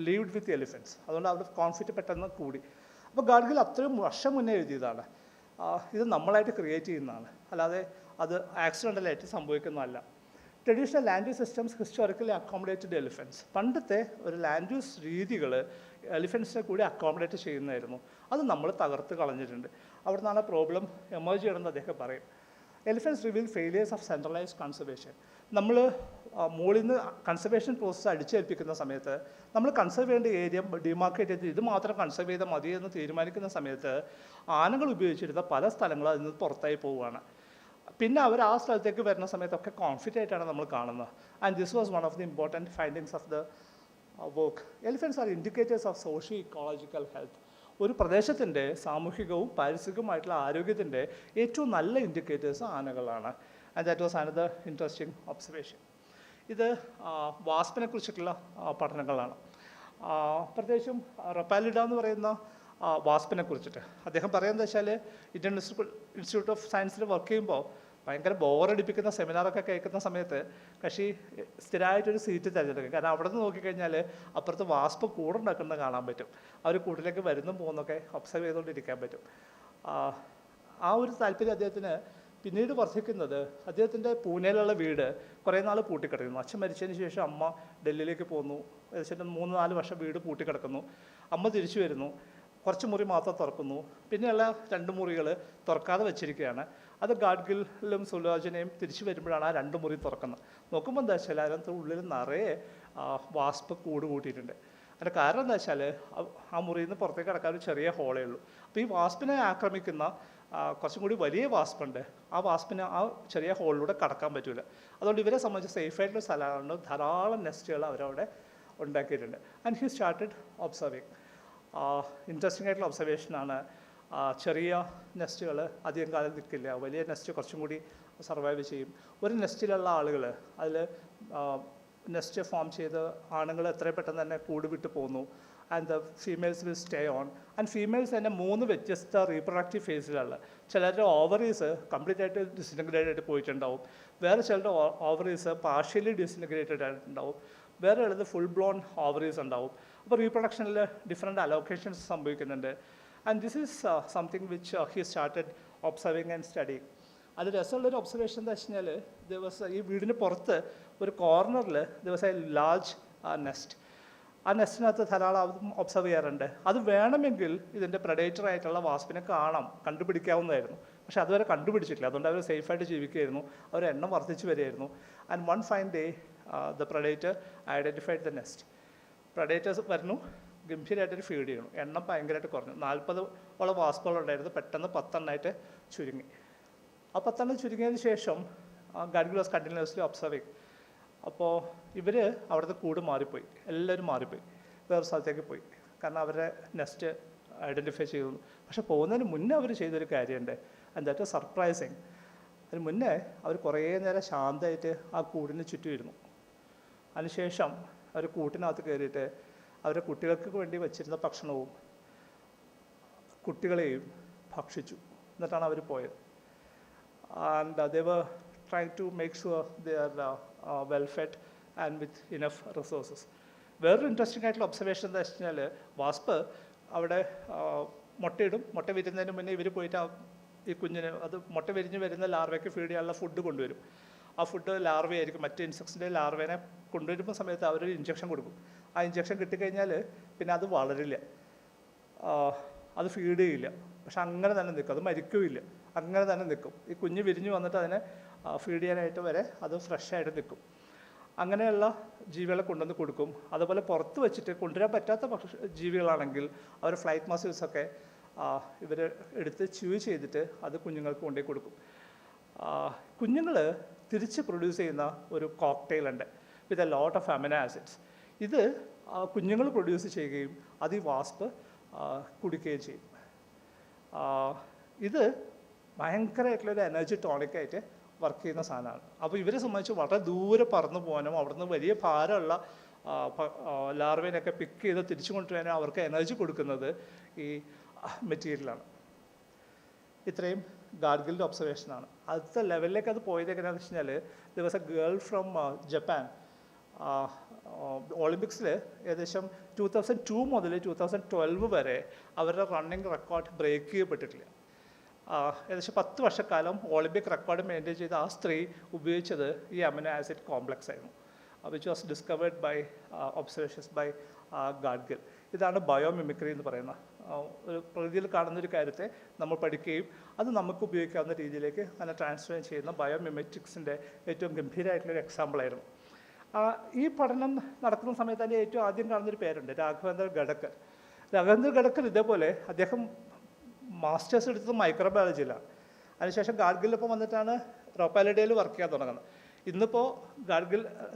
lived with elephants. അതുകൊണ്ട് അവിടെ കോൺഫ്ലിക്റ്റ് പെട്ടെന്ന് കൂടി. അപ്പോൾ ഗാഡ്ഗിൽ അത്രയും വർഷം മുന്നേ എഴുതിയതാണ്. ഇത് നമ്മളായിട്ട് ക്രിയേറ്റ് ചെയ്യുന്നതാണ്, അല്ലാതെ അത് ആക്സിഡൻ്റലായിട്ട് സംഭവിക്കുന്നതല്ല. Traditional land use systems historically accommodated elephants. പണ്ടത്തെ ഒരു ലാൻഡ് യൂസ് രീതികൾ എലിഫൻസിനെ കൂടി അക്കോമഡേറ്റ് ചെയ്യുന്നതായിരുന്നു. അത് നമ്മൾ തകർത്ത് കളഞ്ഞിട്ടുണ്ട്. അവിടെ നിന്നാണ് പ്രോബ്ലം എമേർജ് ചെയ്യണമെന്ന് അദ്ദേഹം പറയും. Elephants reveal failures of centralised conservation. നമ്മൾ മുകളിൽ നിന്ന് കൺസർവേഷൻ പ്രോസസ്സ് അടിച്ചേൽപ്പിക്കുന്ന സമയത്ത് നമ്മൾ കൺസർവ് ചെയ്യേണ്ട ഏരിയ ഡിമാർക്കേറ്റ് ചെയ്ത് ഇത് മാത്രം കൺസർവ് ചെയ്താൽ മതി എന്ന് തീരുമാനിക്കുന്ന സമയത്ത് ആനകൾ ഉപയോഗിച്ചിരുന്ന പല സ്ഥലങ്ങളും അതിൽ നിന്ന് പുറത്തായി പോവുകയാണ്. പിന്നെ അവർ ആ സ്ഥലത്തേക്ക് വരുന്ന സമയത്തൊക്കെ കോൺഫ്ലിക്റ്റ് ആയിട്ടാണ് നമ്മൾ കാണുന്നത്. And this was one of the important findings of the work. Elephants are indicators of socio ecological health. ഒരു പ്രദേശത്തിൻ്റെ സാമൂഹികവും പാരിസ്ഥിതികവുമായിട്ടുള്ള ആരോഗ്യത്തിൻ്റെ ഏറ്റവും നല്ല ഇൻഡിക്കേറ്റേഴ്സ് ആനകളാണ്. And that was another interesting observation. ഇത് വാസ്പിനെ കുറിച്ചിട്ടുള്ള പഠനങ്ങളാണ്. പ്രത്യേകിച്ചും റൊപ്പാലിഡ എന്ന് പറയുന്ന വാസ്പിനെ കുറിച്ചിട്ട് അദ്ദേഹം പറയുന്നത് വെച്ചാൽ ഇന്ത്യൻ ഇൻസ്റ്റിറ്റ്യൂട്ട് ഓഫ് സയൻസിൽ വർക്ക് ചെയ്യുമ്പോൾ ഭയങ്കര ബോറടിപ്പിക്കുന്ന സെമിനാറൊക്കെ കേൾക്കുന്ന സമയത്ത് കക്ഷി സ്ഥിരമായിട്ടൊരു സീറ്റ് തിരഞ്ഞെടുക്കും. കാരണം അവിടെ നിന്ന് നോക്കിക്കഴിഞ്ഞാൽ അപ്പുറത്ത് വാസ്പ് കൂടുണ്ടാക്കുന്നത് കാണാൻ പറ്റും. അവർ കൂട്ടിലേക്ക് വരുന്നും പോകുന്നൊക്കെ ഒബ്സർവ് ചെയ്തുകൊണ്ടിരിക്കാൻ പറ്റും. ആ ഒരു താല്പര്യം അദ്ദേഹത്തിന് പിന്നീട് വർദ്ധിക്കുന്നത് അദ്ദേഹത്തിൻ്റെ പൂനെയിലുള്ള വീട് കുറേ നാൾ പൂട്ടിക്കിടക്കുന്നു. അച്ഛൻ മരിച്ചതിന് ശേഷം അമ്മ ഡൽഹിയിലേക്ക് പോന്നു. ഏകദേശം 3-4 വർഷം വീട് പൂട്ടിക്കിടക്കുന്നു. അമ്മ തിരിച്ചു വരുന്നു, കുറച്ച് മുറി മാത്രം തുറക്കുന്നു. പിന്നെയുള്ള 2 മുറികൾ തുറക്കാതെ വെച്ചിരിക്കുകയാണ്. അത് ഗാഡ്ഗിലും സുലോചനയും തിരിച്ചു വരുമ്പോഴാണ് ആ 2 മുറി തുറക്കുന്നത്. നോക്കുമ്പോൾ എന്താ വെച്ചാൽ അതിനകത്ത് ഉള്ളിൽ നിറയെ വാസ്പ് കൂട് കൂട്ടിയിട്ടുണ്ട്. അതിൻ്റെ കാരണം എന്താ വെച്ചാൽ ആ മുറിയിൽ നിന്ന് പുറത്തേക്ക് കിടക്കാൻ ഒരു ചെറിയ ഹോളേ ഉള്ളൂ. അപ്പോൾ ഈ വാസ്പിനെ ആക്രമിക്കുന്ന കുറച്ചും കൂടി വലിയ വാസ്പുണ്ട്. ആ വാസ്പിന് ആ ചെറിയ ഹോളിലൂടെ കടക്കാൻ പറ്റില്ല. അതുകൊണ്ട് ഇവരെ സംബന്ധിച്ച് സേഫായിട്ടുള്ള സ്ഥലമാണ്. ധാരാളം നെസ്റ്റുകൾ അവരവിടെ ഉണ്ടാക്കിയിട്ടുണ്ട്. And he started observing. Interesting ആയിട്ടുള്ള ഒബ്സർവേഷനാണ്. ചെറിയ നെസ്റ്റുകൾ അധികം കാലം നിൽക്കില്ല, വലിയ നെസ്റ്റ് കുറച്ചും കൂടി സർവൈവ് ചെയ്യും. ഒരു നെസ്റ്റിലുള്ള ആളുകൾ അതിൽ നെസ്റ്റ് ഫോം ചെയ്ത് ആണുങ്ങൾ എത്രയും പെട്ടെന്ന് തന്നെ കൂട് വിട്ട് പോകുന്നു. And the females will stay on. And females തന്നെ 3 വ്യത്യസ്ത റീപ്രൊഡക്റ്റീവ് ഫേസിലുള്ള. ചിലരുടെ ഓവറീസ് കംപ്ലീറ്റ് ആയിട്ട് ഡിസിൻറ്റഗ്രേറ്റ് ആയിട്ട് പോയിട്ടുണ്ടാവും, വേറെ ചിലരുടെ ഓവറീസ് പാർഷ്യലി ഡിസിൻറ്റഗ്രേറ്റഡ് ആയിട്ടുണ്ടാവും, വേറെ ഉള്ളത് ഫുൾ ബ്ലോൺ ഓവറീസ് ഉണ്ടാവും. അപ്പോൾ റീപ്രൊഡക്ഷനിൽ ഡിഫറെൻറ്റ് അലോക്കേഷൻസ് സംഭവിക്കുന്നുണ്ട്. And this is something which he started observing and studying. അത് രസമുള്ളൊരു ഒബ്സർവേഷൻ എന്താ വെച്ച് കഴിഞ്ഞാൽ, ദിവസം ഈ വീടിന് പുറത്ത് ഒരു കോർണറിൽ ദിവസം ലാർജ് നെസ്റ്റ്. ആ നെസ്റ്റിനകത്ത് ധാരാളം ഒബ്സർവ് ചെയ്യാറുണ്ട്. അത് വേണമെങ്കിൽ ഇതിൻ്റെ പ്രഡേറ്റർ ആയിട്ടുള്ള വാസ്പിനെ കണ്ടുപിടിക്കാവുന്നതായിരുന്നു. പക്ഷെ അതുവരെ കണ്ടുപിടിച്ചിട്ടില്ല. അതുകൊണ്ട് അവർ സേഫായിട്ട് ജീവിക്കുകയായിരുന്നു. അവരുടെ എണ്ണം വർദ്ധിച്ചു വരികയായിരുന്നു. And one fine day the predator identified the nest. Predators വരുന്നു, ഗംഭീരമായിട്ടൊരു ഫീഡ് ചെയ്യണം. എണ്ണം ഭയങ്കരമായിട്ട് കുറഞ്ഞു. 40ഓളം വാസ്പുകളുണ്ടായിരുന്നു, പെട്ടെന്ന് 10 എണ്ണമായിട്ട് ചുരുങ്ങി. ആ 10 എണ്ണം ചുരുങ്ങിയതിന് ശേഷം ഗാഡ്ഗിൽ വാസ് കണ്ടിന്യൂസ്ലി ഒബ്സർവിങ്. അപ്പോൾ ഇവർ അവിടുത്തെ കൂട് മാറിപ്പോയി, എല്ലാവരും മാറിപ്പോയി, വേറെ സ്ഥലത്തേക്ക് പോയി. കാരണം അവരുടെ നെസ്റ്റ് ഐഡൻറ്റിഫൈ ചെയ്തു. പക്ഷെ പോകുന്നതിന് മുന്നേ അവർ ചെയ്തൊരു കാര്യമുണ്ട്, ആൻഡ് ദാറ്റ് ഈസ് സർപ്രൈസിങ്. അതിന് മുന്നേ അവർ കുറേ നേരം ശാന്തമായിട്ട് ആ കൂടിന് ചുറ്റും ഇരുന്നു. അതിനുശേഷം അവർ കൂട്ടിനകത്ത് കയറിയിട്ട് അവരുടെ കുട്ടികൾക്ക് വേണ്ടി വെച്ചിരുന്ന ഭക്ഷണവും കുട്ടികളെയും ഭക്ഷിച്ചു. എന്നിട്ടാണ് അവർ പോയത്. And they were trying to make sure they are well fed and with enough resources. വേറൊരു ഇൻട്രസ്റ്റിംഗ് ആയിട്ടുള്ള ഒബ്സർവേഷൻ എന്താ വെച്ച് കഴിഞ്ഞാൽ, വാസ്പ് അവിടെ മുട്ടയിടും. മുട്ട വിരുന്നതിന് മുന്നേ ഇവർ പോയിട്ട് ഈ കുഞ്ഞിന് അത് മുട്ട വിരിഞ്ഞ് വരുന്ന ലാർവയ്ക്ക് ഫീഡ് ചെയ്യാനുള്ള ഫുഡ് കൊണ്ടുവരും. ആ ഫുഡ് ലാർവയായിരിക്കും. മറ്റ് ഇൻസെക്ട്സിൻ്റെ ലാർവേനെ കൊണ്ടുവരുമ്പോൾ സമയത്ത് അവരൊരു ഇഞ്ചക്ഷൻ കൊടുക്കും. ആ ഇഞ്ചക്ഷൻ കിട്ടിക്കഴിഞ്ഞാൽ പിന്നെ അത് വളരില്ല, അത് ഫീഡ് ചെയ്യില്ല. പക്ഷെ അങ്ങനെ തന്നെ നിൽക്കും, അത് മരിക്കുകയില്ല, അങ്ങനെ തന്നെ നിൽക്കും. ഈ കുഞ്ഞ് വിരിഞ്ഞ് വന്നിട്ട് അതിനെ ഫീഡ് ചെയ്യാനായിട്ട് വരെ അത് ഫ്രഷായിട്ട് നിൽക്കും. അങ്ങനെയുള്ള ജീവികളെ കൊണ്ടുവന്ന് കൊടുക്കും. അതുപോലെ പുറത്ത് വെച്ചിട്ട് കൊണ്ടുവരാൻ പറ്റാത്ത ജീവികളാണെങ്കിൽ അവർ ഫ്ലൈറ്റ് മസിൽസൊക്കെ ഇവർ എടുത്ത് ച്യൂ ചെയ്തിട്ട് അത് കുഞ്ഞുങ്ങൾക്ക് കൊണ്ടുപോയി കൊടുക്കും. കുഞ്ഞുങ്ങൾ തിരിച്ച് പ്രൊഡ്യൂസ് ചെയ്യുന്ന ഒരു കോക്ടെയിൽ ഉണ്ട് with a lot of amino acids. ഇത് കുഞ്ഞുങ്ങൾ പ്രൊഡ്യൂസ് ചെയ്യുകയും അത് ഈ വാസ്പ് കുടിക്കുകയും ചെയ്യും. ഇത് ഭയങ്കരമായിട്ടുള്ളൊരു എനർജി ടോണിക്കായിട്ട് വർക്ക് ചെയ്യുന്ന സാധനമാണ്. അപ്പോൾ ഇവരെ സംബന്ധിച്ച് വളരെ ദൂരെ പറന്നു പോകാനും അവിടുന്ന് വലിയ ഭാരമുള്ള ലാർവേനൊക്കെ പിക്ക് ചെയ്ത് തിരിച്ചു കൊണ്ടുവരാനും അവർക്ക് എനർജി കൊടുക്കുന്നത് ഈ മെറ്റീരിയലാണ്. ഇത്രയും ഗാഡ്ഗിലിൻ്റെ ഒബ്സർവേഷനാണ്. അടുത്ത ലെവലിലേക്ക് അത് പോയത് എങ്ങനെയാണെന്ന് വെച്ച് കഴിഞ്ഞാൽ, there was A girl from Japan. ഒളിമ്പിക്സിൽ ഏകദേശം 2002 മുതൽ 2012 വരെ അവരുടെ റണ്ണിങ് റെക്കോർഡ് ബ്രേക്ക് ചെയ്യപ്പെട്ടിട്ടില്ല. ഏകദേശം 10 വർഷക്കാലം ഒളിമ്പിക് റെക്കോർഡ് മെയിൻറ്റെയിൻ ചെയ്ത ആ സ്ത്രീ ഉപയോഗിച്ചത് ഈ അമിനോ ആസിഡ് കോംപ്ലക്സ് ആയിരുന്നു, which was discovered by observations by Gadgil. ഇതാണ് ബയോമിമിക്രി എന്ന് പറയുന്ന ഒരു പ്രകൃതിയിൽ കാണുന്നൊരു കാര്യത്തെ നമ്മൾ പഠിക്കുകയും അത് നമുക്ക് ഉപയോഗിക്കാവുന്ന രീതിയിലേക്ക് അതിനെ ട്രാൻസ്ഫർ ചെയ്യുന്ന ബയോമിമെറ്റിക്സിൻ്റെ ഏറ്റവും ഗംഭീരമായിട്ടുള്ളൊരു എക്സാമ്പിളായിരുന്നു. ഈ പഠനം നടക്കുന്ന സമയത്ത് അതിൻ്റെ ഏറ്റവും ആദ്യം കാണുന്നൊരു പേരുണ്ട്, രാഘവേന്ദ്ര ഗഡക്കർ. രാഘവേന്ദ്ര ഗഡക്കർ ഇതേപോലെ അദ്ദേഹം മാസ്റ്റേഴ്സ് എടുത്തത് മൈക്രോബയോളജിയിലാണ്. അതിനുശേഷം ഗാഡ്ഗിലിപ്പം വന്നിട്ടാണ് റോപ്പാലിഡയിൽ വർക്ക് ചെയ്യാൻ തുടങ്ങുന്നത്. ഇന്നിപ്പോൾ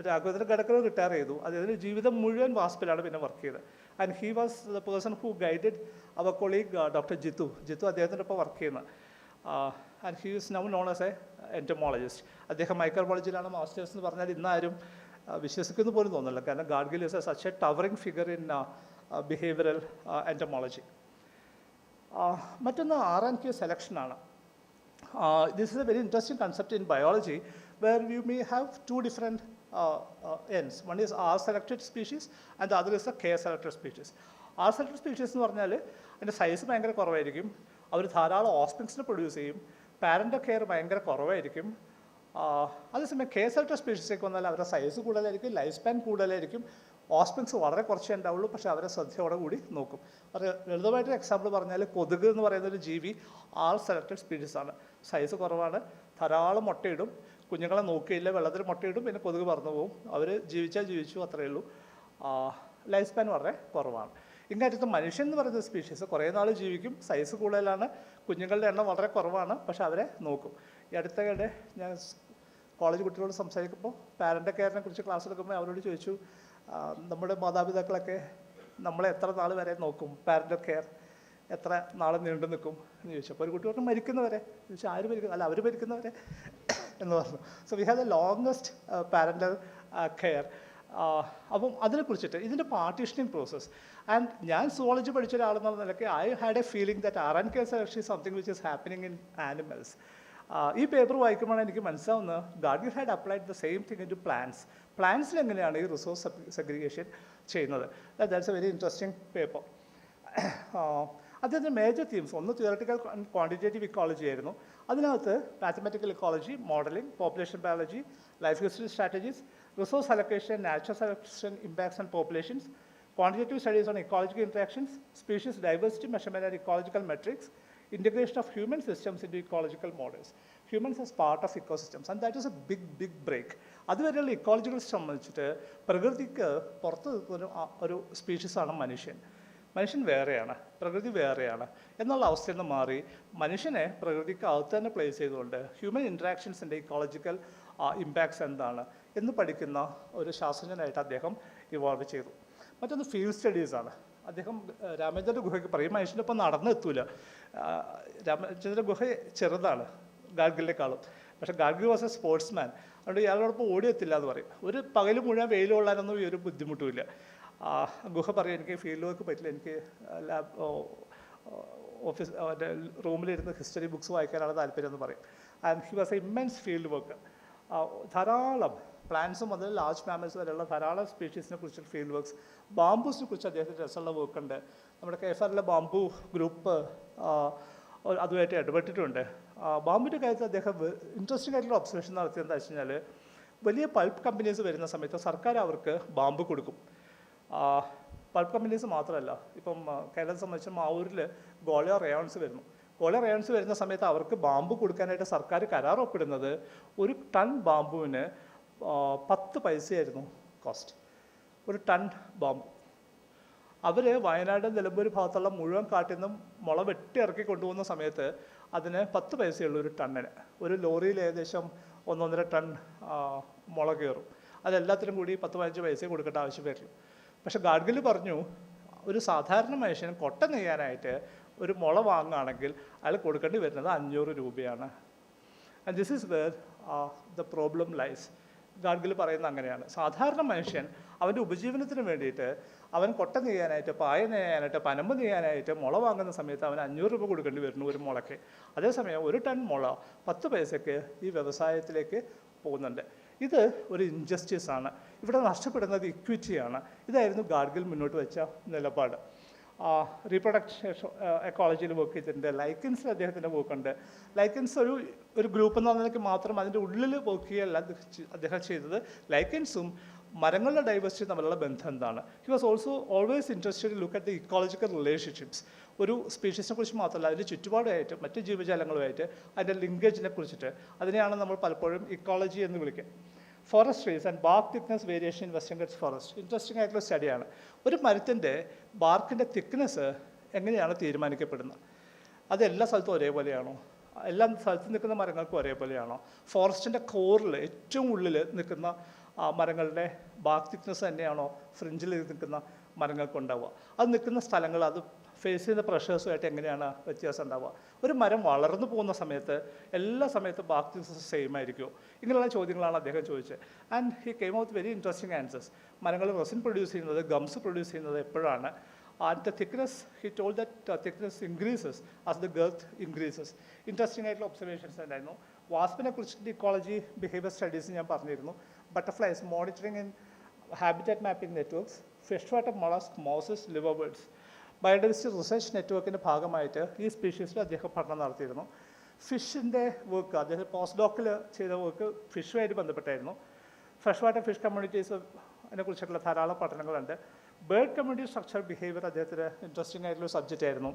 രാഘവേന്ദ്ര ഗഡക്കർ റിട്ടയർ ചെയ്തു. അദ്ദേഹത്തിൻ്റെ ജീവിതം മുഴുവൻ വാസ്പിലാണ് പിന്നെ വർക്ക് ചെയ്തത്. And he was the person who guided our colleague doctor Jithu അദ്ദേഹത്തിൻ്റെ ഇപ്പോൾ വർക്ക് ചെയ്യുന്നത്. And he is now known as a entomologist. അദ്ദേഹം മൈക്രോബയോളജിയിലാണ് മാസ്റ്റേഴ്സ് എന്ന് പറഞ്ഞാൽ ഇന്നാരും വിശ്വസിക്കുന്നു പോലും തോന്നില്ല. കാരണം Gadgil is such a towering figure in behavioural entomology. മറ്റൊന്ന് R&Q സെലക്ഷനാണ്. This is a very interesting concept in biology where you may have two different ends. One is R-selected species and the other is a K-selected species. R-selected species എന്ന് പറഞ്ഞാൽ അതിൻ്റെ size ഭയങ്കര കുറവായിരിക്കും, അവർ ധാരാളം ഓസ്പിങ്സിനെ produce ചെയ്യും, parent care ഭയങ്കര കുറവായിരിക്കും. അതേസമയം K-selected സ്പീഷീസിലേക്ക് വന്നാൽ അവരുടെ സൈസ് കൂടുതലായിരിക്കും, ലൈഫ് സ്പാൻ കൂടുതലായിരിക്കും, ഓസ്പിങ്സ് വളരെ കുറച്ചേ ഉണ്ടാവുള്ളൂ, പക്ഷേ അവരെ ശ്രദ്ധയോടെ കൂടി നോക്കും. അത് ലളിതമായിട്ടൊരു എക്സാമ്പിൾ പറഞ്ഞാൽ കൊതുക് എന്ന് പറയുന്നൊരു ജീവി R-selected സ്പീഷീസാണ്. സൈസ് കുറവാണ്, ധാരാളം മുട്ടയിടും, കുഞ്ഞുങ്ങളെ നോക്കിയില്ല, വെള്ളത്തിൽ മുട്ടയിടും, പിന്നെ കൊതുക് പറന്നു പോകും. അവർ ജീവിച്ചാൽ ജീവിച്ചു, അത്രയേ ഉള്ളൂ. ലൈഫ് സ്പാൻ വളരെ കുറവാണ്. ഇങ്ങനത്തെ മനുഷ്യൻ എന്ന് പറയുന്ന സ്പീഷീസ് കുറേ നാൾ ജീവിക്കും, സൈസ് കൂടുതലാണ്, കുഞ്ഞുങ്ങളുടെ എണ്ണം വളരെ കുറവാണ്, പക്ഷെ അവരെ നോക്കും. ഈ അടുത്തയിടെ ഞാൻ കോളേജ് കുട്ടികളോട് സംസാരിക്കുമ്പോൾ പാരൻ്റ് കെയറിനെ കുറിച്ച് ക്ലാസ് എടുക്കുമ്പോൾ അവരോട് ചോദിച്ചു, നമ്മുടെ മാതാപിതാക്കളൊക്കെ നമ്മളെ എത്ര നാൾ വരെ നോക്കും, പാരൻ്റ് കെയർ എത്ര നാൾ നീണ്ടു നിൽക്കും എന്ന് ചോദിച്ചു. അപ്പോൾ ഒരു കുട്ടി പറഞ്ഞു മരിക്കുന്നവരെ. ചോദിച്ചാൽ ആര് മരിക്കുന്നു? അല്ല, അവർ മരിക്കുന്നവരെ എന്ന് പറഞ്ഞു. So we have the longest parental care. അപ്പം അതിനെക്കുറിച്ചിട്ട് ഇതിൻ്റെ പാർട്ടീഷനിങ് പ്രോസസ്സ്. ആൻഡ് ഞാൻ സുവോളജി പഠിച്ച ഒരാളെന്നുള്ള നിലയ്ക്ക് I had a feeling that RNK selection is something which is happening in animals. ഈ പേപ്പർ വായിക്കുമ്പോഴാണ് എനിക്ക് മനസ്സിലാവുന്നത് Gadgil had applied the same thing in to plants. പ്ലാന്റ്സിൽ എങ്ങനെയാണ് ഈ റിസോഴ്സ് സെഗ്രിഗേഷൻ ചെയ്യുന്നത്? That's a very interesting paper. അദ്ദേഹത്തിൻ്റെ മേജർ തീംസ് ഒന്ന് തിയററ്റിക്കൽ ആൻഡ് ക്വാണ്ടിറ്റേറ്റീവ് ഇക്കോളജി ആയിരുന്നു. അതിനകത്ത് mathematical ecology, modelling, population biology, life history strategies, resource allocation, natural selection impacts and populations, quantitative studies on ecological interactions, species diversity measurement and ecological metrics, integration of human systems into ecological models. Humans as part of ecosystems, and that is a big break. അതുവരെയുള്ള ecological സംബന്ധിച്ചിട്ട് പ്രകൃതിക്ക് പുറത്ത് ഒരു സ്പീഷീസാണ് മനുഷ്യൻ. മനുഷ്യൻ വേറെയാണ്, പ്രകൃതി വേറെയാണ് എന്നുള്ള അവസ്ഥയിൽ നിന്ന് മാറി മനുഷ്യനെ പ്രകൃതിക്ക് അകത്ത് തന്നെ പ്ലേസ് ചെയ്തുകൊണ്ട് ഹ്യൂമൻ ഇൻട്രാക്ഷൻസിൻ്റെ ഇക്കോളജിക്കൽ ഇമ്പാക്ട്സ് എന്താണ് എന്ന് പഠിക്കുന്ന ഒരു ശാസ്ത്രജ്ഞനായിട്ട് അദ്ദേഹം ഇവോൾവ് ചെയ്തു. മറ്റൊന്ന് ഫീൽഡ് സ്റ്റഡീസാണ്. അദ്ദേഹം രാമചന്ദ്ര ഗുഹയ്ക്ക് പറയും മനുഷ്യനൊപ്പം നടന്നെത്തൂല. രാമചന്ദ്ര ഗുഹ ചെറുതാണ് ഗാഡ്ഗിലിനേക്കാളും, പക്ഷേ ഗാഡ്ഗിൽ വാസ് എ സ്പോർട്സ്മാൻ. അതുകൊണ്ട് ഇയാളോടൊപ്പം ഓടിയെത്തില്ല എന്ന് പറയും. ഒരു പകൽ മുഴുവൻ വെയിൽ കൊള്ളാനൊന്നും ഈ ഒരു ബുദ്ധിമുട്ടുമില്ല. ഗുഹ പറയും എനിക്ക് ഫീൽഡ് വർക്ക് പറ്റില്ല, എനിക്ക് ഓഫീസ് റൂമിലിരുന്ന് ഹിസ്റ്ററി ബുക്സ് വായിക്കാനാണ് താല്പര്യം എന്ന് പറയും. And he was A immense field work. ധാരാളം പ്ലാന്റ്സും മുതൽ ലാർജ് മാമൽസ് വരെയുള്ള ധാരാളം സ്പീഷീസിനെ കുറിച്ച് ഫീൽഡ് വർക്ക്സ്. ബാംബൂസിനെ കുറിച്ച് അദ്ദേഹത്തിന് രസമുള്ള വർക്കുണ്ട്. നമ്മുടെ KFRലെ ബാംബു ഗ്രൂപ്പ് അതുമായിട്ട് ഇടപെട്ടിട്ടുണ്ട്. ബാംബുവിൻ്റെ കാര്യത്തിൽ അദ്ദേഹം ഇൻട്രസ്റ്റിംഗ് ആയിട്ടുള്ള ഒബ്സർവേഷൻ നടത്തിയെന്ന് വെച്ച് കഴിഞ്ഞാൽ വലിയ പൾപ്പ് കമ്പനീസ് വരുന്ന സമയത്ത് സർക്കാർ അവർക്ക് ബാമ്പു കൊടുക്കും. പൾപ്പ് കമ്പനീസ് മാത്രമല്ല, ഇപ്പം കേരളത്തെ സംബന്ധിച്ച് മാവൂരിൽ ഗോളിയോ റയോൺസ് വരുന്നു. ഗോളിയോ റയോൺസ് വരുന്ന സമയത്ത് അവർക്ക് ബാമ്പു കൊടുക്കാനായിട്ട് സർക്കാർ കരാർ ഒപ്പിടുന്നത് ഒരു ടൺ ബാമ്പുവിന് 10 പൈസയായിരുന്നു കോസ്റ്റ്. ഒരു ടൺ ബാമ്പു. അവർ വയനാട് നിലമ്പൂർ ഭാഗത്തുള്ള മുഴുവൻ കാട്ടിൽ നിന്നും മുള വെട്ടി ഇറക്കി കൊണ്ടുപോകുന്ന സമയത്ത് അതിന് 10 പൈസയുള്ളൂ ഒരു ടണ്ണിന്. ഒരു ലോറിയിൽ ഏകദേശം 1.5 ടൺ മുള കയറും. അതെല്ലാത്തിനും കൂടി 10-15 പൈസ കൊടുക്കേണ്ട ആവശ്യം വരില്ല. പക്ഷെ ഗാഡ്ഗിൽ പറഞ്ഞു ഒരു സാധാരണ മനുഷ്യൻ കൊട്ട നെയ്യാനായിട്ട് ഒരു മുള വാങ്ങുകയാണെങ്കിൽ അയാൾ കൊടുക്കേണ്ടി വരുന്നത് 500 രൂപയാണ്. And this is where the problem lies. Gadgil പറയുന്നത് അങ്ങനെയാണ്. സാധാരണ മനുഷ്യൻ അവൻ്റെ ഉപജീവനത്തിന് വേണ്ടിയിട്ട് അവൻ കൊട്ട നെയ്യാനായിട്ട്, പായ നെയ്യാനായിട്ട്, പനമ്പ് നെയ്യാനായിട്ട് മുള വാങ്ങുന്ന സമയത്ത് അവൻ 500 രൂപ കൊടുക്കേണ്ടി വരുന്നു ഒരു മുളയ്ക്ക്. അതേസമയം ഒരു ടൺ മുള 10 പൈസയ്ക്ക് ഈ വ്യവസായത്തിലേക്ക് പോകുന്നുണ്ട്. ഇത് ഒരു ഇൻജസ്റ്റിസ് ആണ്. ഇവിടെ നഷ്ടപ്പെടുന്നത് ഇക്വിറ്റിയാണ്. ഇതായിരുന്നു ഗാഡ്ഗിൽ മുന്നോട്ട് വെച്ച നിലപാട്. റീപ്രൊഡക്ഷൻ എക്കോളജിയിൽ വർക്ക് ചെയ്തിട്ടുണ്ട്. ലൈക്കൻസിൽ അദ്ദേഹത്തിൻ്റെ വർക്കുണ്ട്. ലൈക്കൻസ് ഒരു ഗ്രൂപ്പ് എന്ന് പറഞ്ഞാൽ മാത്രം അതിൻ്റെ ഉള്ളിൽ വർക്ക് ചെയ്യല്ല അദ്ദേഹം ചെയ്തത്. ലൈക്കൻസും മരങ്ങളുടെ ഡൈവേഴ്സിറ്റി തമ്മിലുള്ള ബന്ധം എന്താണ്. He was also always interested to look at the ecological relationships. ഒരു സ്പീഷീസിനെ കുറിച്ച് മാത്രമല്ല, അതിൻ്റെ ചുറ്റുപാടുമായിട്ട് മറ്റ് ജീവജാലങ്ങളുമായിട്ട് അതിൻ്റെ ലിങ്കേജിനെ കുറിച്ചിട്ട്. അതിനെയാണ് നമ്മൾ പലപ്പോഴും ഇക്കോളജി എന്ന് വിളിക്കുക. Forest trees and bark thickness variation in Western Ghats forest. Interesting ആയിട്ടുള്ള സ്റ്റഡിയാണ്. ഒരു മരത്തിൻ്റെ ബാർക്കിൻ്റെ തിക്നെസ് എങ്ങനെയാണ് തീരുമാനിക്കപ്പെടുന്നത്? അത് എല്ലാ സ്ഥലത്തും ഒരേപോലെയാണോ? എല്ലാ സ്ഥലത്തും നിൽക്കുന്ന മരങ്ങൾക്കും ഒരേപോലെയാണോ? ഫോറസ്റ്റിൻ്റെ കോറിൽ ഏറ്റവും ഉള്ളിൽ നിൽക്കുന്ന മരങ്ങളുടെ ബാർക്ക് തിക്നെസ് തന്നെയാണോ ഫ്രിഞ്ചിൽ നിൽക്കുന്ന മരങ്ങൾക്കുണ്ടാവുക? അത് നിൽക്കുന്ന സ്ഥലങ്ങൾ, അത് ഫേസ് ചെയ്യുന്ന പ്രഷേഴ്സുമായിട്ട് എങ്ങനെയാണ് വ്യത്യാസം ഉണ്ടാവുക? ഒരു മരം വളർന്നു പോകുന്ന സമയത്ത് എല്ലാ സമയത്തും ബാർക്ക് തിക്നെസ് സെയിം ആയിരിക്കുമോ? ഇങ്ങനെയുള്ള ചോദ്യങ്ങളാണ് അദ്ദേഹം ചോദിച്ചത്. And he came out very interesting answers. മരങ്ങൾ റെസിൻ പ്രൊഡ്യൂസ് ചെയ്യുന്നത്, ഗംസ് പ്രൊഡ്യൂസ് ചെയ്യുന്നത് എപ്പോഴാണ്? And the thickness, he told that thickness increases as the girth increases. Interesting ആയിട്ടുള്ള ഒബ്സർവേഷൻസ് ഉണ്ടായിരുന്നു. വാസ്പിനെ കുറിച്ചിട്ട് ഇക്കോളജി ബിഹേവിയർ സ്റ്റഡീസ് ഞാൻ പറഞ്ഞിരുന്നു. Butterflies, monitoring in habitat mapping networks, fish water mollusc, mosses, liver birds. Biodiversity research നെറ്റ്വർക്കിൻ്റെ ഭാഗമായിട്ട് ഈ സ്പീഷീസിൽ അദ്ദേഹം പഠനം നടത്തിയിരുന്നു. ഫിഷിൻ്റെ വർക്ക്, അദ്ദേഹം പോസ്റ്റ് ഡോക്കിൽ ചെയ്ത വർക്ക് ഫിഷുമായിട്ട് ബന്ധപ്പെട്ടായിരുന്നു. ഫ്രഷ് വാട്ടർ ഫിഷ് കമ്മ്യൂണിറ്റീസ് അതിനെക്കുറിച്ചിട്ടുള്ള ധാരാളം പഠനങ്ങളുണ്ട്. ബേർഡ് കമ്മ്യൂണിറ്റി സ്ട്രക്ചർ ബിഹേവിയർ അദ്ദേഹത്തിന് ഇൻട്രസ്റ്റിംഗ് ആയിട്ടുള്ള സബ്ജക്റ്റ് ആയിരുന്നു.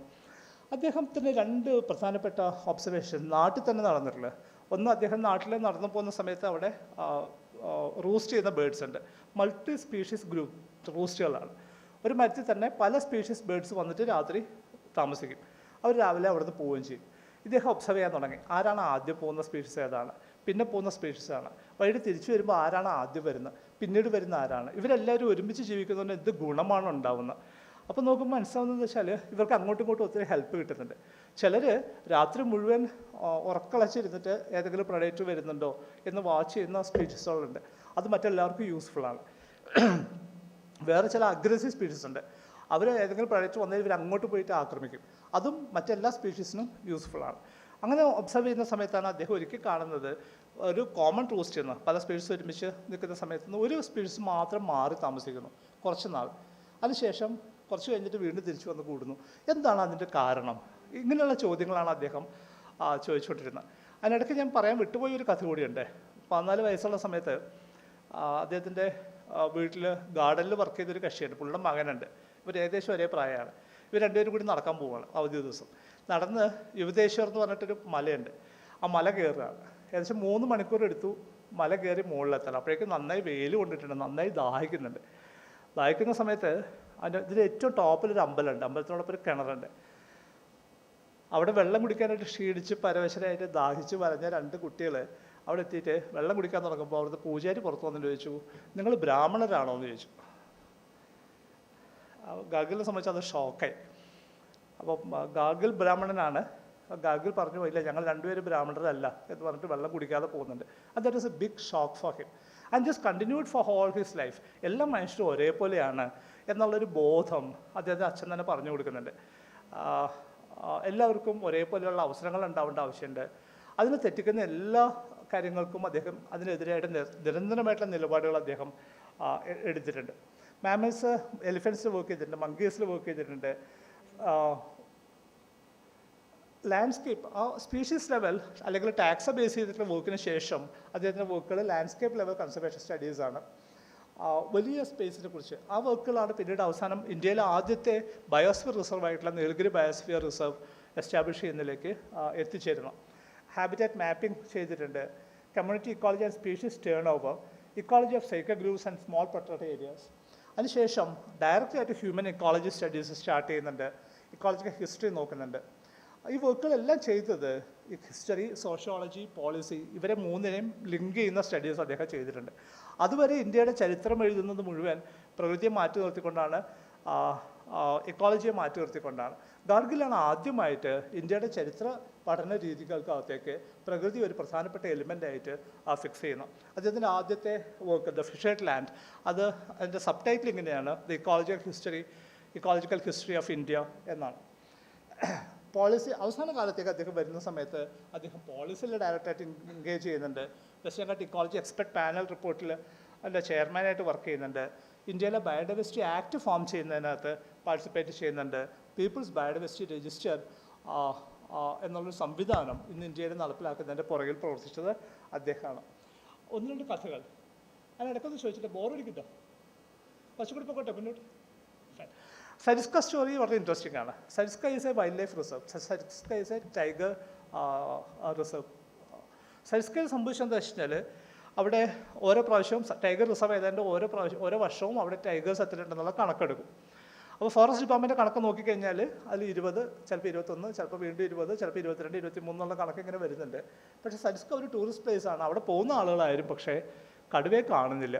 അദ്ദേഹത്തിന് 2 പ്രധാനപ്പെട്ട ഒബ്സർവേഷൻ നാട്ടിൽ തന്നെ നടന്നിട്ടുള്ളത്. ഒന്ന് അദ്ദേഹം നാട്ടിൽ നടന്നു പോകുന്ന സമയത്ത് അവിടെ റൂസ്റ്റ് ചെയ്യുന്ന ബേഡ്സ് ഉണ്ട്. മൾട്ടി സ്പീഷീസ് ഗ്രൂപ്പ് റൂസ്റ്റുകളാണ്. ഒരു മരത്തിൽ തന്നെ പല സ്പീഷീസ് ബേഡ്സ് വന്നിട്ട് രാത്രി താമസിക്കും. അവർ രാവിലെ അവിടുന്ന് പോവുകയും ചെയ്യും. ഇദ്ദേഹം ഒബ്സർവ് ചെയ്യാൻ തുടങ്ങി. ആരാണ് ആദ്യം പോകുന്ന സ്പീഷീസ് ഏതാണ്, പിന്നെ പോകുന്ന സ്പീഷീസ് ആണ്, വൈകിട്ട് തിരിച്ചു വരുമ്പോൾ ആരാണ് ആദ്യം വരുന്നത്, പിന്നീട് വരുന്ന ആരാണ്, ഇവരെല്ലാവരും ഒരുമിച്ച് ജീവിക്കുന്നതുകൊണ്ട് എന്ത് ഗുണമാണ് ഉണ്ടാവുന്നത്. അപ്പോൾ നോക്കുമ്പോൾ മനസ്സിലാവുന്നത് വെച്ചാൽ ഇവർക്ക് അങ്ങോട്ടും ഇങ്ങോട്ടും ഒത്തിരി ഹെൽപ്പ് കിട്ടുന്നുണ്ട്. ചിലർ രാത്രി മുഴുവൻ ഉറക്കളച്ചിരുന്നിട്ട് ഏതെങ്കിലും പ്രൊഡക്റ്റ് വരുന്നുണ്ടോ എന്ന് വാച്ച് ചെയ്യുന്ന സ്പീഷീസുകളുണ്ട്. അത് മറ്റെല്ലാവർക്കും യൂസ്ഫുള്ളാണ്. വേറെ ചില അഗ്രസീവ് സ്പീഷീസ് ഉണ്ട്. അവർ ഏതെങ്കിലും പ്രൊഡക്റ്റ് വന്നാൽ ഇവർ അങ്ങോട്ട് പോയിട്ട് ആക്രമിക്കും. അതും മറ്റെല്ലാ സ്പീഷീസിനും യൂസ്ഫുള്ളാണ്. അങ്ങനെ ഒബ്സർവ് ചെയ്യുന്ന സമയത്താണ് അദ്ദേഹം ഒരിക്കൽ കാണുന്നത് ഒരു കോമൺ റൂസ്റ്റ് ചെയ്യുന്ന പല സ്പീഷീസ് ഒരുമിച്ച് നിൽക്കുന്ന സമയത്ത് നിന്ന് ഒരു സ്പീഷീസ് മാത്രം മാറി താമസിക്കുന്നു കുറച്ച് നാൾ. അതിനുശേഷം കുറച്ച് കഴിഞ്ഞിട്ട് വീണ്ടും തിരിച്ചു വന്ന് കൂടുന്നു. എന്താണ് അതിൻ്റെ കാരണം? ഇങ്ങനെയുള്ള ചോദ്യങ്ങളാണ് അദ്ദേഹം ചോദിച്ചുകൊണ്ടിരുന്നത്. അതിനിടയ്ക്ക് ഞാൻ പറയാൻ വിട്ടുപോയ ഒരു കഥ കൂടിയുണ്ട്. 14 വയസ്സുള്ള സമയത്ത് അദ്ദേഹത്തിൻ്റെ വീട്ടിൽ ഗാർഡനിൽ വർക്ക് ചെയ്തൊരു കക്ഷിയുണ്ട്. പുള്ളിയുടെ മകനുണ്ട്. ഇവർ ഏകദേശം ഒരേ പ്രായമാണ്. ഇവർ രണ്ടുപേരും കൂടി നടക്കാൻ പോവുകയാണ് അവധി ദിവസം. നടന്ന് യുവതേശ്വർ എന്ന് പറഞ്ഞിട്ടൊരു മലയുണ്ട്. ആ മല കയറുകയാണ്. ഏകദേശം 3 മണിക്കൂർ എടുത്തു മല കയറി മുകളിലെത്തണം. അപ്പോഴേക്കും നന്നായി വെയിൽ കൊണ്ടിട്ടുണ്ട്, നന്നായി ദാഹിക്കുന്നുണ്ട്. ദാഹിക്കുന്ന സമയത്ത് ഇതിൻ്റെ ഏറ്റവും ടോപ്പിലൊരു അമ്പലമുണ്ട്. അമ്പലത്തിനോടൊപ്പം ഒരു കിണറുണ്ട്. അവിടെ വെള്ളം കുടിക്കാനായിട്ട് ക്ഷീണിച്ച് പരവശരായിട്ട് ദാഹിച്ച് വരഞ്ഞ 2 കുട്ടികൾ അവിടെ എത്തിയിട്ട് വെള്ളം കുടിക്കാൻ തുടങ്ങുമ്പോൾ അവിടുത്തെ പൂജാരി പുറത്ത് വന്നിട്ട് ചോദിച്ചു, നിങ്ങൾ ബ്രാഹ്മണരാണോ എന്ന് ചോദിച്ചു. ഗാഗിലിനെ സംബന്ധിച്ച് അത് ഷോക്കായി. അപ്പോൾ ഗാഗിൽ ബ്രാഹ്മണനാണ്. ഗാഗിൽ പറഞ്ഞു, ഇല്ല ഞങ്ങൾ 2 പേരും ബ്രാഹ്മണരല്ല എന്ന് പറഞ്ഞിട്ട് വെള്ളം കുടിക്കാതെ പോകുന്നുണ്ട്. And that is a big shock for him and just continued for whole his life. എല്ലാ മനുഷ്യരും ഒരേപോലെയാണ് എന്നുള്ളൊരു ബോധം അദ്ദേഹത്തിൻ്റെ അച്ഛൻ തന്നെ പറഞ്ഞു കൊടുക്കുന്നുണ്ട്. എല്ലാവർക്കും ഒരേപോലെയുള്ള അവസരങ്ങൾ ഉണ്ടാവേണ്ട ആവശ്യമുണ്ട്. അതിനെ തെറ്റിക്കുന്ന എല്ലാ കാര്യങ്ങൾക്കും അദ്ദേഹം അതിനെതിരായിട്ട് നിരന്തരമായിട്ടുള്ള നിലപാടുകൾ അദ്ദേഹം എടുത്തിട്ടുണ്ട്. മാമൽസ്, എലിഫൻസിൽ വർക്ക് ചെയ്തിട്ടുണ്ട്, മങ്കീസിൽ വർക്ക് ചെയ്തിട്ടുണ്ട്. ലാൻഡ്സ്കേപ്പ് സ്പീഷീസ് ലെവൽ അല്ലെങ്കിൽ ടാക്സ ബേസ് ചെയ്തിട്ടുള്ള വർക്കിന് ശേഷം അദ്ദേഹത്തിൻ്റെ വർക്കുകൾ ലാൻഡ്സ്കേപ്പ് ലെവൽ കൺസർവേഷൻ സ്റ്റഡീസാണ്. വലിയ സ്പേസിനെ കുറിച്ച് ആ വർക്കുകളാണ് പിന്നീട് അവസാനം ഇന്ത്യയിലെ ആദ്യത്തെ ബയോസ്ഫിയർ റിസർവ് ആയിട്ടുള്ള നീലഗിരി ബയോസ്ഫിയർ റിസർവ് എസ്റ്റാബ്ലിഷ് ചെയ്യുന്നതിലേക്ക് എത്തിച്ചേരണം. ഹാബിറ്റാറ്റ് മാപ്പിംഗ് ചെയ്തിട്ടുണ്ട്. Community ecology and species turn over, ecology of sacred groves and small protected areas. അതിനുശേഷം ഡയറക്റ്റായിട്ട് ഹ്യൂമൻ ഇക്കോളജി സ്റ്റഡീസ് സ്റ്റാർട്ട് ചെയ്യുന്നുണ്ട്. ഇക്കോളജിക്കൽ ഹിസ്റ്ററി നോക്കുന്നുണ്ട്. ഈ വർക്കുകളെല്ലാം ചെയ്തത് ഈ ഹിസ്റ്ററി, സോഷ്യോളജി, പോളിസി ഇവരെ മൂന്നിനെയും ലിങ്ക് ചെയ്യുന്ന സ്റ്റഡീസ് അദ്ദേഹം ചെയ്തിട്ടുണ്ട്. അതുവരെ ഇന്ത്യയുടെ ചരിത്രം എഴുതുന്നത് മുഴുവൻ പ്രകൃതിയെ മാറ്റി നിർത്തിക്കൊണ്ടാണ്, ഇക്കോളജിയെ മാറ്റി നിർത്തിക്കൊണ്ടാണ്. ഗാർഗിലാണ് ആദ്യമായിട്ട് ഇന്ത്യയുടെ ചരിത്ര പഠന രീതികൾക്കകത്തേക്ക് പ്രകൃതി ഒരു പ്രധാനപ്പെട്ട എലിമെൻ്റായിട്ട് ഫിക്സ് ചെയ്യുന്നത്. അദ്ദേഹത്തിൻ്റെ ആദ്യത്തെ വർക്ക് ദ ഫിഷേർഡ് ലാൻഡ്, അത് അതിൻ്റെ സബ് ടൈറ്റിൽ ഇങ്ങനെയാണ്, the ecological history of India എന്നാണ്. പോളിസി അവസാന കാലത്തേക്ക് അദ്ദേഹം വരുന്ന സമയത്ത് അദ്ദേഹം പോളിസിയിൽ ഡയറക്റ്റായിട്ട് എൻഗേജ് ചെയ്യുന്നുണ്ട്. Western ghat ecology expert panel റിപ്പോർട്ടിൽ അതിൻ്റെ ചെയർമാനായിട്ട് വർക്ക് ചെയ്യുന്നുണ്ട്. ഇന്ത്യയിലെ ബയോഡൈവേഴ്സിറ്റി ആക്ട് ഫോം ചെയ്യുന്നതിനകത്ത് പാർട്ടിസിപ്പേറ്റ് ചെയ്യുന്നുണ്ട്. പീപ്പിൾസ് ബയോഡൈവേഴ്സിറ്റി രജിസ്റ്റർ എന്നുള്ളൊരു സംവിധാനം ഇന്ന് ഇന്ത്യയിൽ നടപ്പിലാക്കുന്നതിൻ്റെ പുറകിൽ പ്രവർത്തിച്ചത് അദ്ദേഹമാണ്. 1-2 കഥകൾ അതിനിടയ്ക്കൊന്ന് ചോദിച്ചിട്ട് ബോറടിക്കിട്ടോ, കുറച്ചുകൂടി പോകട്ടെ മുന്നോട്ട്. സരിസ്ക സ്റ്റോറി വളരെ ഇൻട്രസ്റ്റിംഗ് ആണ്. Sariska is a wild life reserve. Sariska is a tiger reserve. സരിസ്കയിൽ സംഭവിച്ചതെന്ന് വെച്ചാൽ അവിടെ ഓരോ പ്രാവശ്യവും ടൈഗർ റിസർവ് ഏതാണ്ട് ഓരോ വർഷവും അവിടെ ടൈഗേഴ്സ് എത്തിയിട്ടുണ്ടെന്നുള്ള കണക്കെടുക്കും. അപ്പോൾ ഫോറസ്റ്റ് ഡിപ്പാർട്ട്മെൻറ്റ് കണക്ക് നോക്കിക്കഴിഞ്ഞാൽ അതിൽ 20, ചിലപ്പോൾ 21, ചിലപ്പോൾ വീണ്ടും 20, ചിലപ്പോൾ 22, 23 എന്നുള്ള കണക്ക് ഇങ്ങനെ വരുന്നുണ്ട്. പക്ഷേ സരിസ്ക ഒരു ടൂറിസ്റ്റ് പ്ലേസ് ആണ്. അവിടെ പോകുന്ന ആളുകളായാലും പക്ഷേ കടുവയെ കാണുന്നില്ല.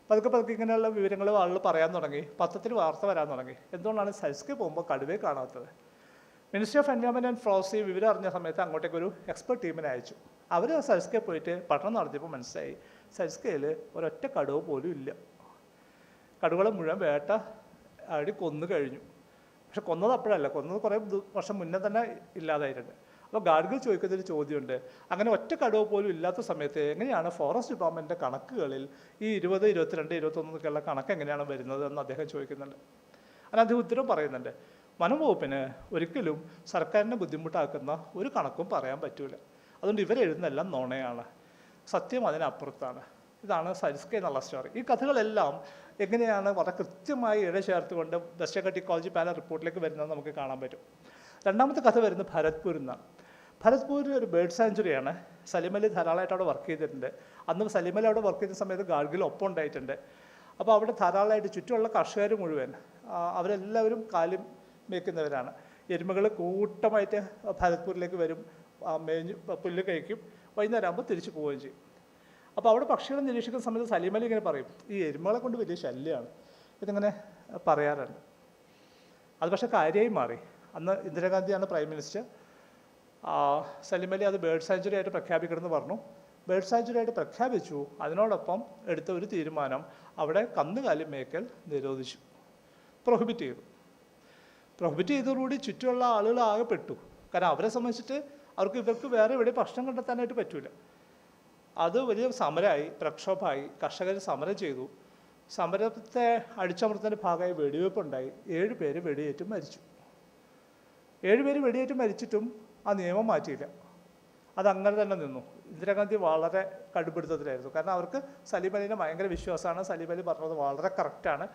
പതുക്കെ ഇങ്ങനെയുള്ള വിവരങ്ങൾ ആളുകൾ പറയാൻ തുടങ്ങി, പത്രത്തിൽ വാർത്ത വരാൻ തുടങ്ങി. എന്തുകൊണ്ടാണ് സരിസ്ക പോകുമ്പോൾ കടുവയെ കാണാത്തത്? Ministry of environment and forestry വിവരം അറിഞ്ഞ സമയത്ത് അങ്ങോട്ടേക്ക് ഒരു എക്സ്പെർട്ട് ടീമിനെ അയച്ചു. അവർ സരിസ്കയിൽ പോയിട്ട് പഠനം നടത്തിയപ്പോൾ മനസ്സിലായി സരിസ്കയിൽ ഒരൊറ്റ കടുവ പോലും ഇല്ല. കടുവകളെ മുഴുവൻ വേട്ട ആടി കൊന്നു കഴിഞ്ഞു. പക്ഷെ കൊന്നത് അപ്പോഴല്ല, കൊന്നത് കുറേ വർഷം മുന്നേ തന്നെ ഇല്ലാതായിട്ടുണ്ട്. അപ്പോൾ ഗാർഗിൽ ചോദിക്കുന്നൊരു ചോദ്യമുണ്ട്, അങ്ങനെ ഒറ്റ കടുവ പോലും ഇല്ലാത്ത സമയത്ത് എങ്ങനെയാണ് ഫോറസ്റ്റ് ഡിപ്പാർട്ട്മെൻറ്റിൻ്റെ കണക്കുകളിൽ ഈ 20, 22, 21 കണക്ക് എങ്ങനെയാണ് വരുന്നത് എന്ന് അദ്ദേഹം ചോദിക്കുന്നുണ്ട്. അതിന് അദ്ദേഹം ഉത്തരം പറയുന്നുണ്ട്, വനം വകുപ്പിന് ഒരിക്കലും സർക്കാരിനെ ബുദ്ധിമുട്ടാക്കുന്ന ഒരു കണക്കും പറയാൻ പറ്റൂല. അതുകൊണ്ട് ഇവരെഴുതുന്നതെല്ലാം നുണയാണ്, സത്യം അതിനപ്പുറത്താണ്. ഇതാണ് സരിസ്ക എന്നുള്ള സ്റ്റോറി. ഈ കഥകളെല്ലാം എങ്ങനെയാണ് വളരെ കൃത്യമായി ഇഴചേർത്തുകൊണ്ട് വെസ്റ്റേൺ ഘാട്ട് ഇക്കോളജി പാനൽ റിപ്പോർട്ടിലേക്ക് വരുന്നത് നമുക്ക് കാണാൻ പറ്റും. രണ്ടാമത്തെ കഥ വരുന്നത് ഭരത്പൂരിൽ നിന്നാണ്. ഭരത്പൂർ ഒരു ബേർഡ് സാഞ്ചുറിയാണ്. സലീം അലി ധാരാളമായിട്ട് അവിടെ വർക്ക് ചെയ്തിട്ടുണ്ട്. അന്ന് സലീം അലി അവിടെ വർക്ക് ചെയ്യുന്ന സമയത്ത് ഗാഡ്ഗിൽ ഒപ്പം ഉണ്ടായിട്ടുണ്ട്. അപ്പോൾ അവിടെ ധാരാളമായിട്ട് ചുറ്റുമുള്ള കർഷകർ മുഴുവൻ അവരെല്ലാവരും കാലും മേയ്ക്കുന്നവരാണ്. എരുമകൾ കൂട്ടമായിട്ട് ഭരത്പൂരിലേക്ക് വരും, മേഞ്ഞ് പുല്ല് കഴിക്കും, വൈകുന്നേരം ആകുമ്പോൾ തിരിച്ചു പോവുകയും ചെയ്യും. അപ്പോൾ അവിടെ പക്ഷികളെ നിരീക്ഷിക്കുന്ന സമയത്ത് സലീം അലി ഇങ്ങനെ പറയും, ഈ എരുമകളെ കൊണ്ട് വലിയ ശല്യമാണ്, ഇതിങ്ങനെ പറയാറുണ്ട്. അത് പക്ഷേ കാര്യമായി മാറി. അന്ന് ഇന്ദിരാഗാന്ധിയാണ് പ്രൈം മിനിസ്റ്റർ. സലീം അലി അത് ബേർഡ് സാഞ്ചുറി ആയിട്ട് പ്രഖ്യാപിക്കണമെന്ന് പറഞ്ഞു. ബേർഡ് സാഞ്ചുറി ആയിട്ട് പ്രഖ്യാപിച്ചു. അതിനോടൊപ്പം എടുത്ത ഒരു തീരുമാനം, അവിടെ കന്നുകാലി മേയ്ക്കൽ നിരോധിച്ചു, പ്രൊഹിബിറ്റ് ചെയ്തു. പ്രൊഹിബിറ്റ് ചെയ്തതോടുകൂടി ചുറ്റുമുള്ള ആളുകൾ ആകെ പെട്ടു. കാരണം അവരെ സംബന്ധിച്ചിട്ട് ഇവർക്ക് വേറെ എവിടെ ഭക്ഷണം കണ്ടെത്താനായിട്ട് പറ്റില്ല. അത് വലിയ സമരമായി, പ്രക്ഷോഭമായി, കർഷകർ സമരം ചെയ്തു. സമരത്തെ അടിച്ചമർത്തതിൻ്റെ ഭാഗമായി വെടിവെപ്പുണ്ടായി. 7 പേര് വെടിയേറ്റ് മരിച്ചു. 7 പേര് വെടിയേറ്റ് മരിച്ചിട്ടും ആ നിയമം മാറ്റിയില്ല. അതങ്ങനെ തന്നെ നിന്നു. ഇന്ദിരാഗാന്ധി വളരെ കടുപിടുത്തത്തിലായിരുന്നു. കാരണം അവർക്ക് സലീം അലിനെ ഭയങ്കര വിശ്വാസമാണ്. സലീം അലി പറഞ്ഞത് വളരെ കറക്റ്റാണ്.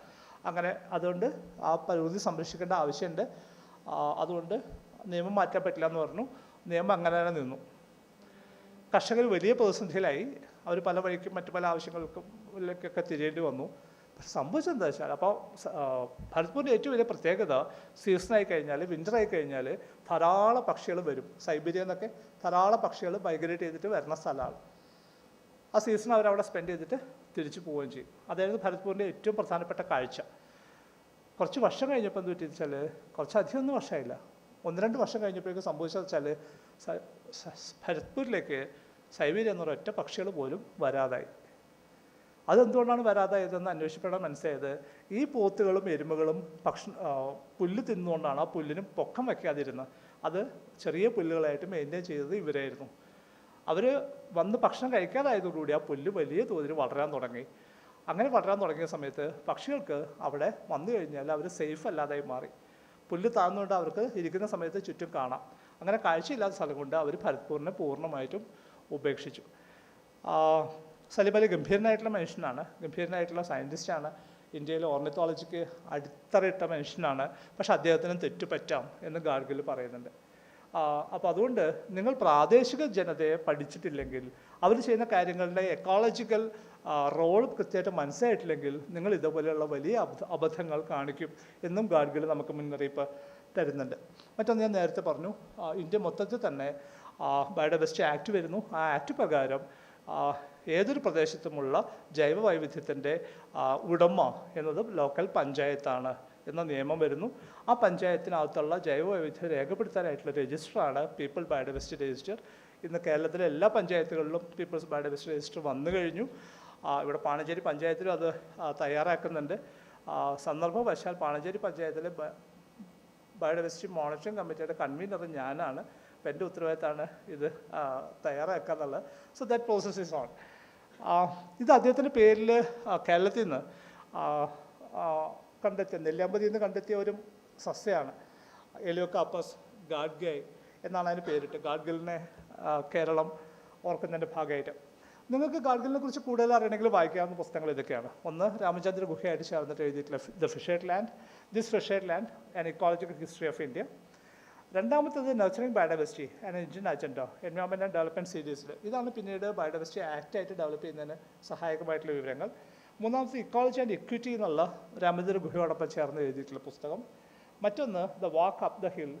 അങ്ങനെ അതുകൊണ്ട് ആ പരിധി സംരക്ഷിക്കേണ്ട ആവശ്യമുണ്ട്. അതുകൊണ്ട് നിയമം മാറ്റാൻ പറ്റില്ല എന്ന് പറഞ്ഞു. നിയമം അങ്ങനെ തന്നെ നിന്നു. കർഷകർ വലിയ പ്രതിസന്ധിയിലായി. അവർ പല വഴിക്കും മറ്റു പല ആവശ്യങ്ങൾക്കൊക്കെ തിരിയേണ്ടി വന്നു. പക്ഷെ സംഭവിച്ചത് എന്താ വെച്ചാൽ, അപ്പോൾ ഭരത്പൂരിൻ്റെ ഏറ്റവും വലിയ പ്രത്യേകത, സീസണായി കഴിഞ്ഞാൽ, വിൻ്ററായി കഴിഞ്ഞാൽ ധാരാളം പക്ഷികൾ വരും. സൈബീരിയ എന്നൊക്കെ ധാരാളം പക്ഷികൾ മൈഗ്രേറ്റ് ചെയ്തിട്ട് വരുന്ന സ്ഥലമാണ്. ആ സീസൺ അവരവിടെ സ്പെൻഡ് ചെയ്തിട്ട് തിരിച്ചു പോവുകയും ചെയ്യും. അതായിരുന്നു ഭരത്പൂരിൻ്റെ ഏറ്റവും പ്രധാനപ്പെട്ട കാഴ്ച. കുറച്ച് വർഷം കഴിഞ്ഞപ്പോൾ എന്ത് പറ്റിയെന്ന് വെച്ചാൽ, കുറച്ചധികമൊന്നും വർഷമായില്ല, 1-2 വർഷം കഴിഞ്ഞപ്പോഴേക്കും സംഭവിച്ചത് വെച്ചാൽ, ഭരത്പൂരിലേക്ക് സൈബീരിയ എന്നൊരു ഒറ്റ പക്ഷികൾ പോലും വരാതായി. അതെന്തുകൊണ്ടാണ് വരാതായതെന്ന് അന്വേഷിച്ചപ്പോഴാണ് മനസ്സിലായത്, ഈ പോത്തുകളും എരുമകളും പുല്ല് തിന്നുകൊണ്ടാണ് ആ പുല്ലിനും പൊക്കം വയ്ക്കാതിരുന്നത്. അത് ചെറിയ പുല്ലുകളായിട്ട് മെയിൻറ്റെയിൻ ചെയ്തത് ഇവരായിരുന്നു. അവർ വന്ന് ഭക്ഷണം കഴിക്കാതായതോടുകൂടി ആ പുല്ല് വലിയ തോതിൽ വളരാൻ തുടങ്ങി. അങ്ങനെ വളരാൻ തുടങ്ങിയ സമയത്ത് പക്ഷികൾക്ക് അവിടെ വന്നു കഴിഞ്ഞാൽ അവർ സേഫ് അല്ലാതായി മാറി. പുല്ല് താഴ്ന്നുകൊണ്ട് അവർക്ക് ഇരിക്കുന്ന സമയത്ത് ചുറ്റും കാണാം. അങ്ങനെ കാഴ്ചയില്ലാത്ത സ്ഥലം കൊണ്ട് അവർ ഭരത്പൂരിനെ പൂർണ്ണമായിട്ടും ഉപേക്ഷിച്ചു. സലീം അലി ഗംഭീരനായിട്ടുള്ള മനുഷ്യനാണ്, ഗംഭീരനായിട്ടുള്ള സയൻറ്റിസ്റ്റാണ്, ഇന്ത്യയിൽ ഓർണിത്തോളജിക്ക് അടിത്തറയിട്ട മനുഷ്യനാണ്. പക്ഷെ അദ്ദേഹത്തിന് തെറ്റുപറ്റാം എന്ന് ഗാഡ്ഗിൽ പറയുന്നുണ്ട്. അപ്പോൾ അതുകൊണ്ട് നിങ്ങൾ പ്രാദേശിക ജനതയെ പഠിച്ചിട്ടില്ലെങ്കിൽ, അവർ ചെയ്യുന്ന കാര്യങ്ങളുടെ എക്കോളജിക്കൽ റോൾ കൃത്യമായിട്ട് മനസ്സിലായിട്ടില്ലെങ്കിൽ നിങ്ങൾ ഇതുപോലെയുള്ള വലിയ അബദ്ധങ്ങൾ കാണിക്കും എന്നും ഗാഡ്ഗിൽ നമുക്ക് മുന്നറിയിപ്പ് തരുന്നുണ്ട്. മറ്റൊന്ന് ഞാൻ നേരത്തെ പറഞ്ഞു, ഇന്ത്യ മൊത്തത്തിൽ തന്നെ ബയോഡൈവേഴ്സിറ്റി ആക്ട് വരുന്നു. ആ ആക്ട് പ്രകാരം ഏതൊരു പ്രദേശത്തുമുള്ള ജൈവ വൈവിധ്യത്തിൻ്റെ ഉടമ എന്നത് ലോക്കൽ പഞ്ചായത്താണ് എന്ന നിയമം വരുന്നു. ആ പഞ്ചായത്തിനകത്തുള്ള ജൈവ വൈവിധ്യം രേഖപ്പെടുത്താനായിട്ടുള്ള രജിസ്റ്ററാണ് പീപ്പിൾ ബയോഡൈവേഴ്സിറ്റി രജിസ്റ്റർ. ഇന്ന് കേരളത്തിലെ എല്ലാ പഞ്ചായത്തുകളിലും പീപ്പിൾസ് ബയോഡൈവേഴ്സിറ്റി രജിസ്റ്റർ വന്നു കഴിഞ്ഞു. ഇവിടെ പാണഞ്ചേരി പഞ്ചായത്തിലും അത് തയ്യാറാക്കുന്നുണ്ട്. സന്ദർഭവശാൽ പാണഞ്ചേരി പഞ്ചായത്തിലെ ബയോഡൈവേഴ്സിറ്റി മോണിറ്ററിംഗ് കമ്മിറ്റിയുടെ കൺവീനർ ഞാനാണ്. അപ്പം എൻ്റെ ഉത്തരവാദിത്തമാണ് ഇത് തയ്യാറാക്കുക എന്നുള്ളത്. So that process is on. ഇത് അദ്ദേഹത്തിൻ്റെ പേരിൽ കേരളത്തിൽ നിന്ന് കണ്ടെത്തിയ, നെല്ലിയാമ്പതിയിൽ നിന്ന് കണ്ടെത്തിയ ഒരു സസ്യമാണ് എലിയോകാർപ്പസ് ഗാഡ്ഗിൽ എന്നാണ് അതിന് പേരിട്ട്. ഗാഡ്ഗിലിനെ കേരളം ഓർക്കുന്നതിൻ്റെ ഭാഗമായിട്ട്. നിങ്ങൾക്ക് ഗാഡ്ഗിലിനെ കുറിച്ച് കൂടുതൽ അറിയണമെങ്കിൽ വായിക്കാവുന്ന പുസ്തകങ്ങൾ ഇതൊക്കെയാണ്. ഒന്ന്, രാമചന്ദ്ര ഗുഹയായിട്ട് ചേർന്നിട്ട് എഴുതിയിട്ടുള്ള the fissured land, this fissured land and ecological history of India. രണ്ടാമത്തേത് nurturing biodiversity and Indian agenda, environment and development സീരീസിൽ. ഇതാണ് പിന്നീട് ബയോഡൈവേഴ്സിറ്റി ആക്റ്റായിട്ട് ഡെവലപ്പ് ചെയ്യുന്നതിന് സഹായകമായിട്ടുള്ള വിവരങ്ങൾ. മൂന്നാമത്തെ ഇക്കോളജി ആൻഡ് ഇക്വിറ്റി എന്നുള്ള രാമചന്ദ്ര ഗുഹയോടൊപ്പം ചേർന്ന് എഴുതിയിട്ടുള്ള പുസ്തകം. മറ്റൊന്ന് the walk up the hill,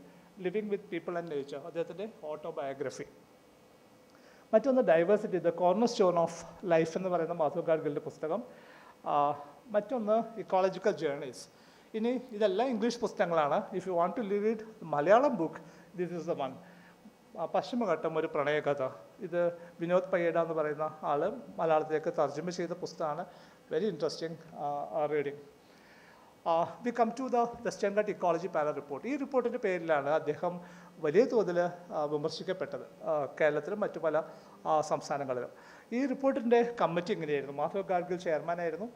living with people and nature, അദ്ദേഹത്തിൻ്റെ ഓട്ടോബയോഗ്രഫി. മറ്റൊന്ന് diversity, the corner stone of life എന്ന് പറയുന്ന മാധവ് ഗാഡ്ഗിലിൻ്റെ പുസ്തകം. മറ്റൊന്ന് ഇക്കോളജിക്കൽ ജേർണീസ്. ഇനി ഇതെല്ലാം ഇംഗ്ലീഷ് പുസ്തകങ്ങളാണ്. If you want to read Malayalam book, this is the one. Paschimaghattam, ഒരു പ്രണയകഥ. ഇത് വിനോദ് പയ്യേഡ എന്ന് പറയുന്ന ആൾ മലയാളത്തിലേക്ക് തർജ്ജമ ചെയ്ത പുസ്തകമാണ്. Very interesting reading. We come to the Western Ghat ecology panel report. ഈ റിപ്പോർട്ടിൻ്റെ പേരിലാണ് അദ്ദേഹം വലിയ തോതിൽ വിമർശിക്കപ്പെട്ടത് കേരളത്തിലും മറ്റു പല സംസ്ഥാനങ്ങളിലും. ഈ റിപ്പോർട്ടിൻ്റെ കമ്മിറ്റി ഇങ്ങനെയായിരുന്നു. മാധവ് ഗാഡ്ഗിൽ ചെയർമാനായിരുന്നു,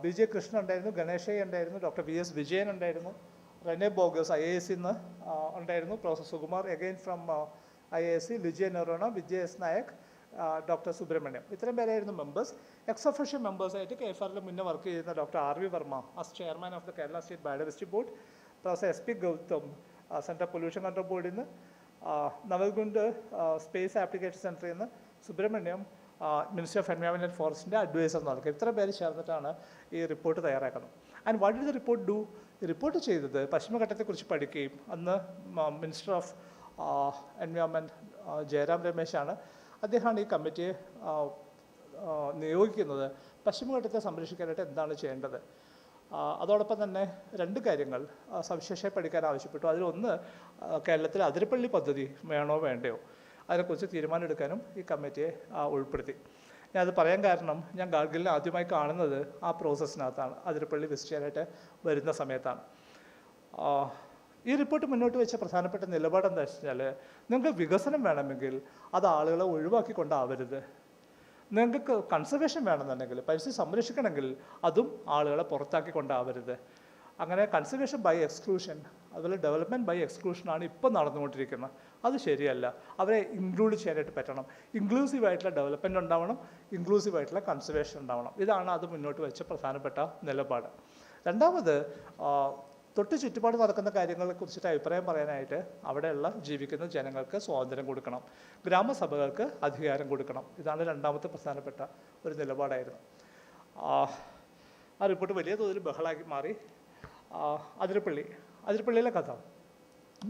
BJ കൃഷ്ണൻ ഉണ്ടായിരുന്നു, ഗണേശയ്യ ഉണ്ടായിരുന്നു, ഡോക്ടർ VS വിജയൻ ഉണ്ടായിരുന്നു, റെനെ ബോഗസ് IAS നിന്ന് ഉണ്ടായിരുന്നു, professor Sukumar again from IAS, Ligia Noronha, Vijay S Nayak, doctor Subrahmanyam. ഇത്രയും പേരായിരുന്നു മെമ്പേഴ്സ്. എക്സ് ഒഫീഷ്യൽ മെമ്പേഴ്സായിട്ട് KFRൽ മുന്നേ വർക്ക് ചെയ്യുന്ന doctor RV Varma as chairman of the Kerala state biodiversity board, professor SP Gautam central pollution control ബോർഡിൽ നിന്ന്, നവൽഗുണ്ട് സ്പേസ് ആപ്ലിക്കേഷൻ സെൻറ്ററിൽ നിന്ന് Subrahmanyam minister of environment and ഫോറസ്റ്റിൻ്റെ അഡ്വൈസർ നടക്കുക. ഇത്ര പേര് ചേർന്നിട്ടാണ് ഈ റിപ്പോർട്ട് തയ്യാറാക്കുന്നത്. And what did the report do? Report ചെയ്തത് പശ്ചിമഘട്ടത്തെക്കുറിച്ച് പഠിക്കുകയും അന്ന് മിനിസ്റ്റർ ഓഫ് എൻവയോൺമെൻറ്റ് ജയറാം രമേശാണ്. അദ്ദേഹമാണ് ഈ കമ്മിറ്റിയെ നിയോഗിക്കുന്നത് പശ്ചിമഘട്ടത്തെ സംരക്ഷിക്കാനായിട്ട് എന്താണ് ചെയ്യേണ്ടത്. അതോടൊപ്പം തന്നെ 2 കാര്യങ്ങൾ സവിശേഷമായി പഠിക്കാൻ ആവശ്യപ്പെട്ടു. അതിലൊന്ന് കേരളത്തിലെ അതിരപ്പള്ളി പദ്ധതി വേണോ വേണ്ടയോ അതിനെക്കുറിച്ച് തീരുമാനമെടുക്കാനും ഈ കമ്മിറ്റിയെ ഉൾപ്പെടുത്തി. ഞാനത് പറയാൻ കാരണം ഞാൻ ഗാഡ്ഗിലിനെ ആദ്യമായി കാണുന്നത് ആ പ്രോസസ്സിനകത്താണ്, അതിരപ്പള്ളി വിസിറ്റ് ചെയ്യാനായിട്ട് വരുന്ന സമയത്താണ്. ഈ റിപ്പോർട്ട് മുന്നോട്ട് വെച്ച പ്രധാനപ്പെട്ട നിലപാട് എന്താ വെച്ച് കഴിഞ്ഞാൽ, നിങ്ങൾക്ക് വികസനം വേണമെങ്കിൽ അത് ആളുകളെ ഒഴിവാക്കിക്കൊണ്ടാവരുത്. നിങ്ങൾക്ക് കൺസർവേഷൻ വേണമെന്നുണ്ടെങ്കിൽ, പരിസ്ഥിതി സംരക്ഷിക്കണമെങ്കിൽ അതും ആളുകളെ പുറത്താക്കിക്കൊണ്ടാവരുത്. അങ്ങനെ കൺസർവേഷൻ ബൈ എക്സ്ക്ലൂഷൻ അതുപോലെ ഡെവലപ്മെൻറ്റ് ബൈ എക്സ്ക്ലൂഷനാണ് ഇപ്പോൾ നടന്നുകൊണ്ടിരിക്കുന്നത്. അത് ശരിയല്ല. അവരെ ഇൻക്ലൂഡ് ചെയ്യാനായിട്ട് പറ്റണം. ഇൻക്ലൂസീവായിട്ടുള്ള ഡെവലപ്മെൻറ്റ് ഉണ്ടാവണം, ഇൻക്ലൂസീവായിട്ടുള്ള കൺസർവേഷൻ ഉണ്ടാവണം. ഇതാണ് അത് മുന്നോട്ട് വെച്ച പ്രധാനപ്പെട്ട നിലപാട്. രണ്ടാമത്, തൊട്ട് ചുറ്റുപാട് നടക്കുന്ന കാര്യങ്ങളെക്കുറിച്ചിട്ട് അഭിപ്രായം പറയാനായിട്ട് അവിടെയുള്ള ജീവിക്കുന്ന ജനങ്ങൾക്ക് സ്വാതന്ത്ര്യം കൊടുക്കണം, ഗ്രാമസഭകൾക്ക് അധികാരം കൊടുക്കണം. ഇതാണ് രണ്ടാമത്തെ പ്രധാനപ്പെട്ട ഒരു നിലപാടായിരുന്നു. ആ റിപ്പോർട്ട് വലിയ തോതിൽ ബഹളാക്കി മാറി. അതിരപ്പള്ളിയിലെ കഥ